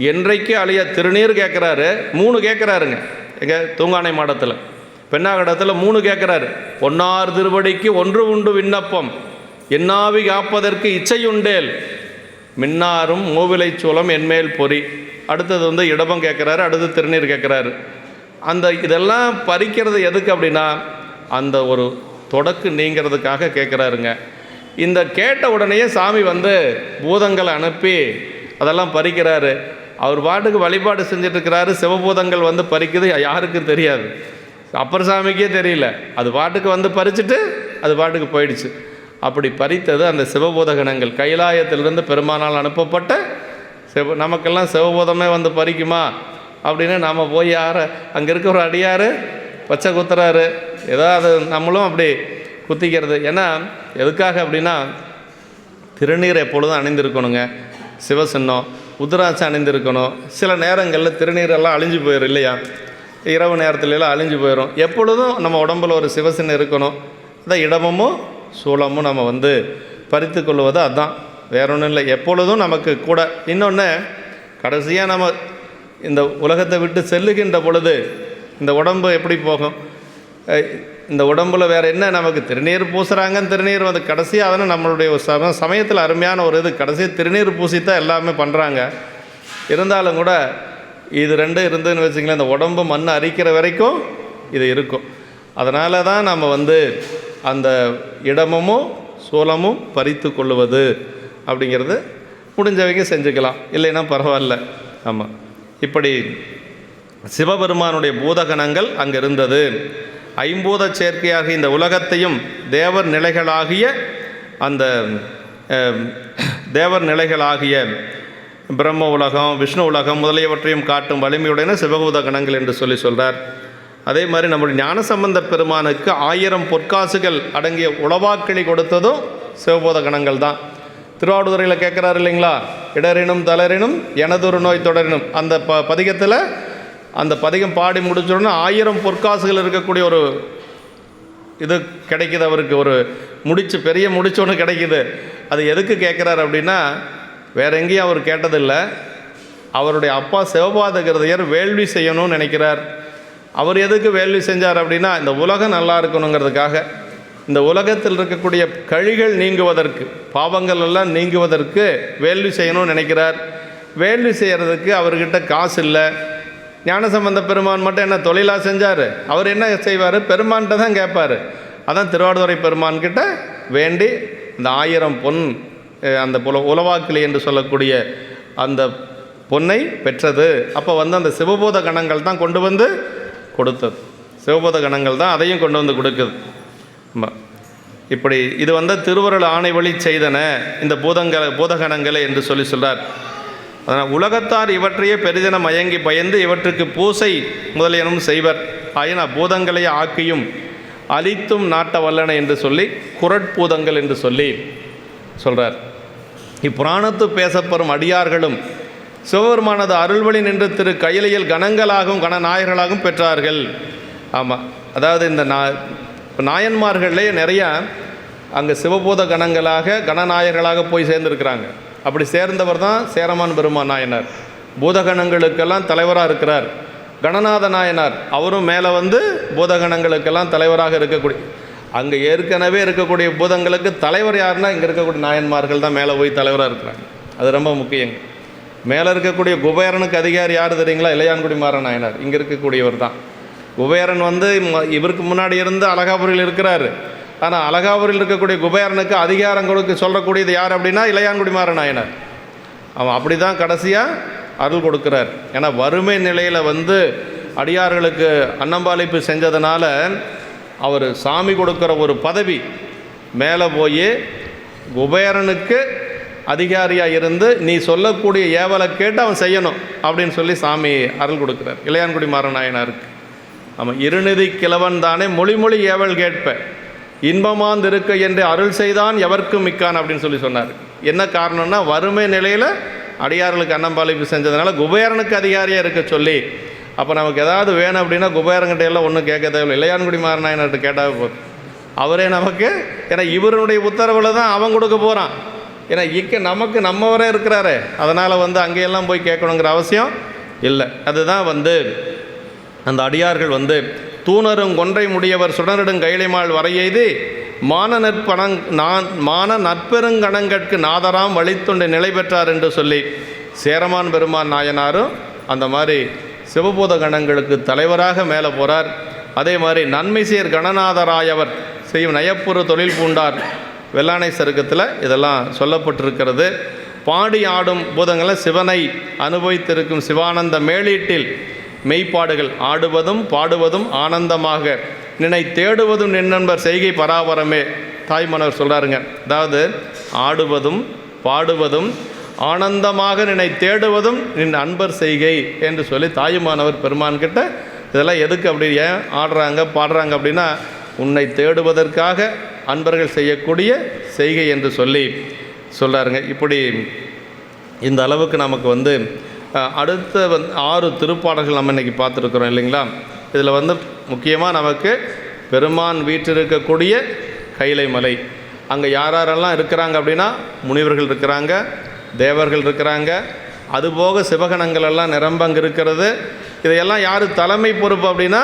என்றைக்கு அழிய திருநீர் கேட்குறாரு, 3 கேட்குறாருங்க. எங்க தூங்கானை மாடத்தில் பெண்ணாகடத்தில் 3 கேட்குறாரு. பொன்னார் திருவடிக்கு ஒன்று உண்டு விண்ணப்பம், என்னாவி காப்பதற்கு இச்சையுண்டேல், மின்னாரும் மூவிலை சூலம் என்மேல் பொறி. அடுத்தது இடபம் கேட்குறாரு, அடுத்து திருநீர் கேட்குறாரு. இதெல்லாம் பறிக்கிறது எதுக்கு அப்படின்னா அந்த ஒரு தொடக்கு நீங்கிறதுக்காக கேட்குறாருங்க. இந்த கேட்ட உடனேயே சாமி பூதங்களை அனுப்பி அதெல்லாம் பறிக்கிறாரு. அவர் பாட்டுக்கு வழிபாடு செஞ்சிட்ருக்கிறாரு. சிவபூதங்கள் பறிக்குது, யாருக்கும் தெரியாது, அப்பர் சாமிக்கே தெரியல. அது பாட்டுக்கு பறிச்சுட்டு அது பாட்டுக்கு போயிடுச்சு. அப்படி பறித்தது அந்த சிவபூதகணங்கள். கைலாயத்திலிருந்து பெருமானால் அனுப்பப்பட்ட நமக்கெல்லாம் சிவபூதமே பறிக்குமா அப்படின்னு நாம் போய் அங்கே இருக்கிற ஒரு அடியார் பச்சை குத்துறாரு, ஏதாவது நம்மளும் அப்படி குத்திக்கிறது. ஏன்னா எதுக்காக அப்படின்னா திருநீர் எப்பொழுதும் அணிந்திருக்கணுங்க, சிவசின்னம் உத்ராட்சம் அணிந்திருக்கணும். சில நேரங்களில் திருநீரெல்லாம் அழிஞ்சு போயிடும் இல்லையா, இரவு நேரத்துலலாம் அழிஞ்சு போயிடும். எப்பொழுதும் நம்ம உடம்பில் ஒரு சிவசின்னம் இருக்கணும். அதான் இடமும் சூலமும் நம்ம பறித்து கொள்வது, அதுதான், வேற ஒன்றும் இல்லை. எப்பொழுதும் நமக்கு கூட. இன்னொன்று, கடைசியாக நம்ம இந்த உலகத்தை விட்டு செல்லுகின்ற பொழுது இந்த உடம்பு எப்படி போகும்? இந்த உடம்பில் வேறு என்ன நமக்கு திருநீர் பூசுகிறாங்கன்னு திருநீர் கடைசியாக அதனால் நம்மளுடைய சமயத்தில் அருமையான ஒரு கடைசியாக திருநீர் பூசித்தான் எல்லாமே பண்ணுறாங்க. இருந்தாலும் கூட இது 2 இருந்துன்னு வச்சுங்களேன், இந்த உடம்பு மண் அரிக்கிற வரைக்கும் இது இருக்கும். அதனால தான் நம்ம அந்த இடமும் சூலமும் பறித்து கொள்ளுவது அப்படிங்கிறது முடிஞ்சவங்க செஞ்சுக்கலாம், இல்லைன்னா பரவாயில்ல. ஆமாம், இப்படி சிவபெருமானுடைய பூதகணங்கள் அங்கே இருந்தது. ஐம்பூத சேர்க்கையாக இந்த உலகத்தையும் தேவர் நிலைகளாகிய அந்த தேவர் நிலைகளாகிய பிரம்ம உலகம், விஷ்ணு உலகம் முதலியவற்றையும் காட்டும் வலிமையுடைன சிவபூத கணங்கள் என்று சொல்கிறார். அதே மாதிரி நம்முடைய ஞானசம்பந்த பெருமானுக்கு 1000 பொற்காசுகள் அடங்கிய உளவாக்கிளி கொடுத்ததும் சிவபூத கணங்கள் தான். திருவாவடுதுறையில் கேட்குறாரு இல்லைங்களா, இடரினும் தளரினும் எனதொரு நோய் தொடரினும். அந்த பதிகத்தில் அந்த பதிகம் பாடி முடிச்சோன்னா 1000 பொற்காசுகள் இருக்கக்கூடிய ஒரு இது கிடைக்கிது அவருக்கு. ஒரு பெரிய முடிச்சு ஒன்று கிடைக்கிது. அது எதுக்கு கேட்குறாரு அப்படின்னா வேற எங்கேயும் அவர் கேட்டதில்லை. அவருடைய அப்பா சிவபாதகிருதையர் வேள்வி செய்யணும்னு நினைக்கிறார். அவர் எதுக்கு வேள்வி செஞ்சார் அப்படின்னா இந்த உலகம் நல்லா இருக்கணுங்கிறதுக்காக, இந்த உலகத்தில் இருக்கக்கூடிய கழிகள் நீங்குவதற்கு, பாவங்கள் எல்லாம் நீங்குவதற்கு வேள்வி செய்யணும்னு நினைக்கிறார். வேள்வி செய்கிறதுக்கு அவர்கிட்ட காசு இல்லை. ஞானசம்பந்த பெருமான் மட்டும் என்ன தொழிலாக செஞ்சார்? அவர் என்ன செய்வார்? பெருமான்கிட்ட தான் கேட்பார். அதான் திருவாவடுதுறை பெருமான்கிட்ட வேண்டி இந்த 1000 பொன், அந்த உலவாக்கிளி என்று சொல்லக்கூடிய அந்த பொன்னை பெற்றது. அப்போ அந்த சிவபூத கணங்கள் தான் கொண்டு கொடுத்தது. சிவபூத கணங்கள் தான் அதையும் கொண்டு கொடுக்குது. இப்படி இது திருவருள் ஆணை வழி செய்தன இந்த பூதகணங்களை என்று சொல்கிறார். அதனால் உலகத்தார் இவற்றையே பெரிதென மயங்கி பயந்து இவற்றுக்கு பூசை முதலியனும் செய்வர். ஆயினா பூதங்களை ஆக்கியும் அழித்தும் நாட்ட வல்லன என்று சொல்லி குரட்பூதங்கள் என்று சொல்கிறார். இப்புராணத்து பேசப்பெறும் அடியார்களும் சிவபெருமானது அருள்வழி நின்று திரு கையிலையில் கணங்களாகவும் கணநாயகர்களாகவும் பெற்றார்கள். ஆமாம், அதாவது இந்த நாயன்மார்களே நிறையா அங்கே சிவபூத கணங்களாக கணநாயகர்களாக போய் சேர்ந்துருக்கிறாங்க. அப்படி சேர்ந்தவர் தான் சேரமான் பெருமான் நாயனார். பூதகணங்களுக்கெல்லாம் தலைவராக இருக்கிறார். கணநாத நாயனார் அவரும் மேலே பூதகணங்களுக்கெல்லாம் தலைவராக இருக்கக்கூடிய, அங்கே ஏற்கனவே இருக்கக்கூடிய பூதங்களுக்கு தலைவர் யாருன்னா இங்கே இருக்கக்கூடிய நாயன்மார்கள் தான் மேலே போய் தலைவராக இருக்கிறாங்க. அது ரொம்ப முக்கியங்க. மேலே இருக்கக்கூடிய குபேரனுக்கு அதிகாரி யார் தெரியுங்களா? இளையான்குடி மாற நாயனார். இங்கே இருக்கக்கூடியவர் தான் குபேரன். இவருக்கு முன்னாடி இருந்து அலகாபுரியில் இருக்கிறார். ஆனால் அலகாபுரியில் இருக்கக்கூடிய குபேரனுக்கு அதிகாரம் கொடுக்க சொல்லக்கூடியது யார் அப்படின்னா இளையான்குடி மாற நாயனார். அவன் அப்படி தான் கடைசியாக அருள் கொடுக்குறார். ஏன்னா வறுமை நிலையில் அடியார்களுக்கு அன்னம்பாளிப்பு செஞ்சதுனால அவர் சாமி கொடுக்குற ஒரு பதவி மேலே போய் குபேரனுக்கு அதிகாரியாக இருந்து நீ சொல்லக்கூடிய ஏவலை கேட்டு அவன் செய்யணும் அப்படின்னு சொல்லி சாமி அருள் கொடுக்குறார் இளையான்குடி மாற நாயனாருக்கு. ஆமாம், இருநிதி கிழவன் தானே மொழி ஏவல் கேட்ப இன்பமாந்திருக்க என்று அருள் செய்தான் எவர்க்கும் மிக்கான் அப்படின்னு சொன்னார். என்ன காரணம்னா வறுமை நிலையில் அடியார்களுக்கு அன்னம்பாளிப்பு செஞ்சதுனால குபேரனுக்கு அதிகாரியாக இருக்க சொல்லி, அப்போ நமக்கு ஏதாவது வேணும் அப்படின்னா குபேரங்கிட்ட எல்லாம் ஒன்றும் கேட்க தேவையில்லை, இளையான்குடி மாற நாயனார்கிட்ட கேட்டாவே போதும். அவரே நமக்கு, ஏன்னா இவருடைய உத்தரவில் தான் அவன் கொடுக்க போகிறான். ஏன்னா நமக்கு நம்மவரே இருக்கிறாரு, அதனால் வந்து அங்கேயெல்லாம் போய் கேட்கணுங்கிற அவசியம் இல்லை. அதுதான் வந்து அந்த அடியார்கள் வந்து தூணரும் கொன்றை முடியவர் சுடரிடும் கைலைமாள் வரையெய்து மான நற்பெருங்கணங்கட்கு நாதராம் வழித்துண்டு நிலை பெற்றார் என்று சொல்லி சேரமான் பெருமான் நாயனாரும் அந்த மாதிரி சிவபூத கணங்களுக்கு தலைவராக மேலே போகிறார். அதே மாதிரி நன்மைசேர் கணநாதராயவர் செய்யும் நயப்புறு தொழில் பூண்டார் வெள்ளானை சருக்கத்தில் இதெல்லாம் சொல்லப்பட்டிருக்கிறது. பாடி ஆடும் பூதங்களில் சிவனை அனுபவித்திருக்கும் சிவானந்த மேலீட்டில் மெய்ப்பாடுகள் ஆடுவதும் பாடுவதும் ஆனந்தமாக நினை தேடுவதும் நின்னன்பர் செய்கை பராபரமே. தாய்மன்னர் சொல்கிறாருங்க, அதாவது ஆடுவதும் பாடுவதும் ஆனந்தமாக நினை தேடுவதும் நின் அன்பர் செய்கை என்று சொல்லி தாயுமானவர் பெருமான்கிட்ட இதெல்லாம் எதுக்கு அப்படி ஏன் ஆடுறாங்க பாடுறாங்க அப்படின்னா உன்னை தேடுவதற்காக அன்பர்கள் செய்யக்கூடிய செய்கை என்று சொல்லி சொல்கிறாருங்க. இப்படி இந்த அளவுக்கு நமக்கு வந்து அடுத்த 6 திருப்பாடல்கள் நம்ம இன்றைக்கி பார்த்துருக்குறோம் இல்லைங்களா. இதில் வந்து முக்கியமாக நமக்கு பெருமான் வீற்றிருக்கக்கூடிய கைலை மலை, அங்கே யாரெல்லாம் இருக்கிறாங்க அப்படின்னா முனிவர்கள் இருக்கிறாங்க, தேவர்கள் இருக்கிறாங்க, அதுபோக சிவகணங்கள் எல்லாம் நிரம்ப அங்கே இருக்கிறது. இதையெல்லாம் யார் தலைமை பொறுப்பு அப்படின்னா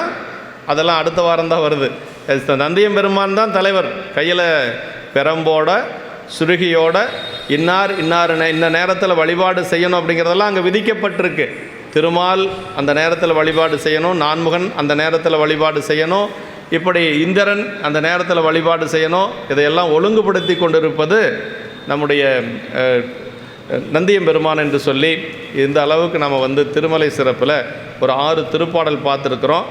அதெல்லாம் அடுத்த வாரம் தான் வருது. நந்தியம் பெருமான் தான் தலைவர். கையில் பெரம்போட சுருகியோட இன்னார் இந்த நேரத்தில் வழிபாடு செய்யணும் அப்படிங்கிறதெல்லாம் அங்கே விதிக்கப்பட்டிருக்கு. திருமால் அந்த நேரத்தில் வழிபாடு செய்யணும், நான்முகன் அந்த நேரத்தில் வழிபாடு செய்யணும், இப்படி இந்திரன் அந்த நேரத்தில் வழிபாடு செய்யணும். இதையெல்லாம் ஒழுங்குபடுத்தி கொண்டிருப்பது நம்முடைய நந்தியம் பெருமான் என்று சொல்லி இந்த அளவுக்கு நம்ம வந்து திருமலை சிறப்பில் ஒரு 6 திருப்பாடல் பார்த்துருக்குறோம்.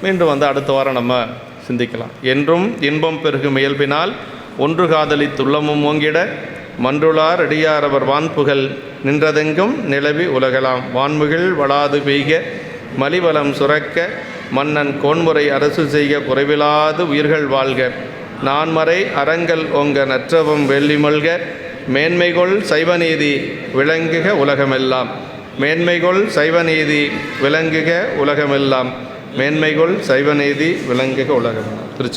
மீண்டும் வந்து அடுத்த வாரம் நம்ம சிந்திக்கலாம். என்றும் இன்பம் பெருகும் இயல்பினால் ஒன்று காதலித்துள்ளமும் ஓங்கிட மன்றுளார் அடியார் அவர் வான்புகழ் நின்றதெங்கும் நிலவி உலகலாம் வான்முகில் வளாது பெய்க மலிவலம் சுரக்க மன்னன் கோன்முறை அரசு செய்க குறைவிலாது உயிர்கள் வாழ்க நான்மறை அறங்கள் ஓங்க நற்றவம் வெள்ளிமல்க மேன்மைகொள் சைவநீதி விளங்குக உலகமெல்லாம் மேன்மைகொள் சைவநீதி விளங்குக உலகமெல்லாம் மேன்மைகொள் சைவநீதி விளங்குக உலகமெல்லாம். திருச்சி.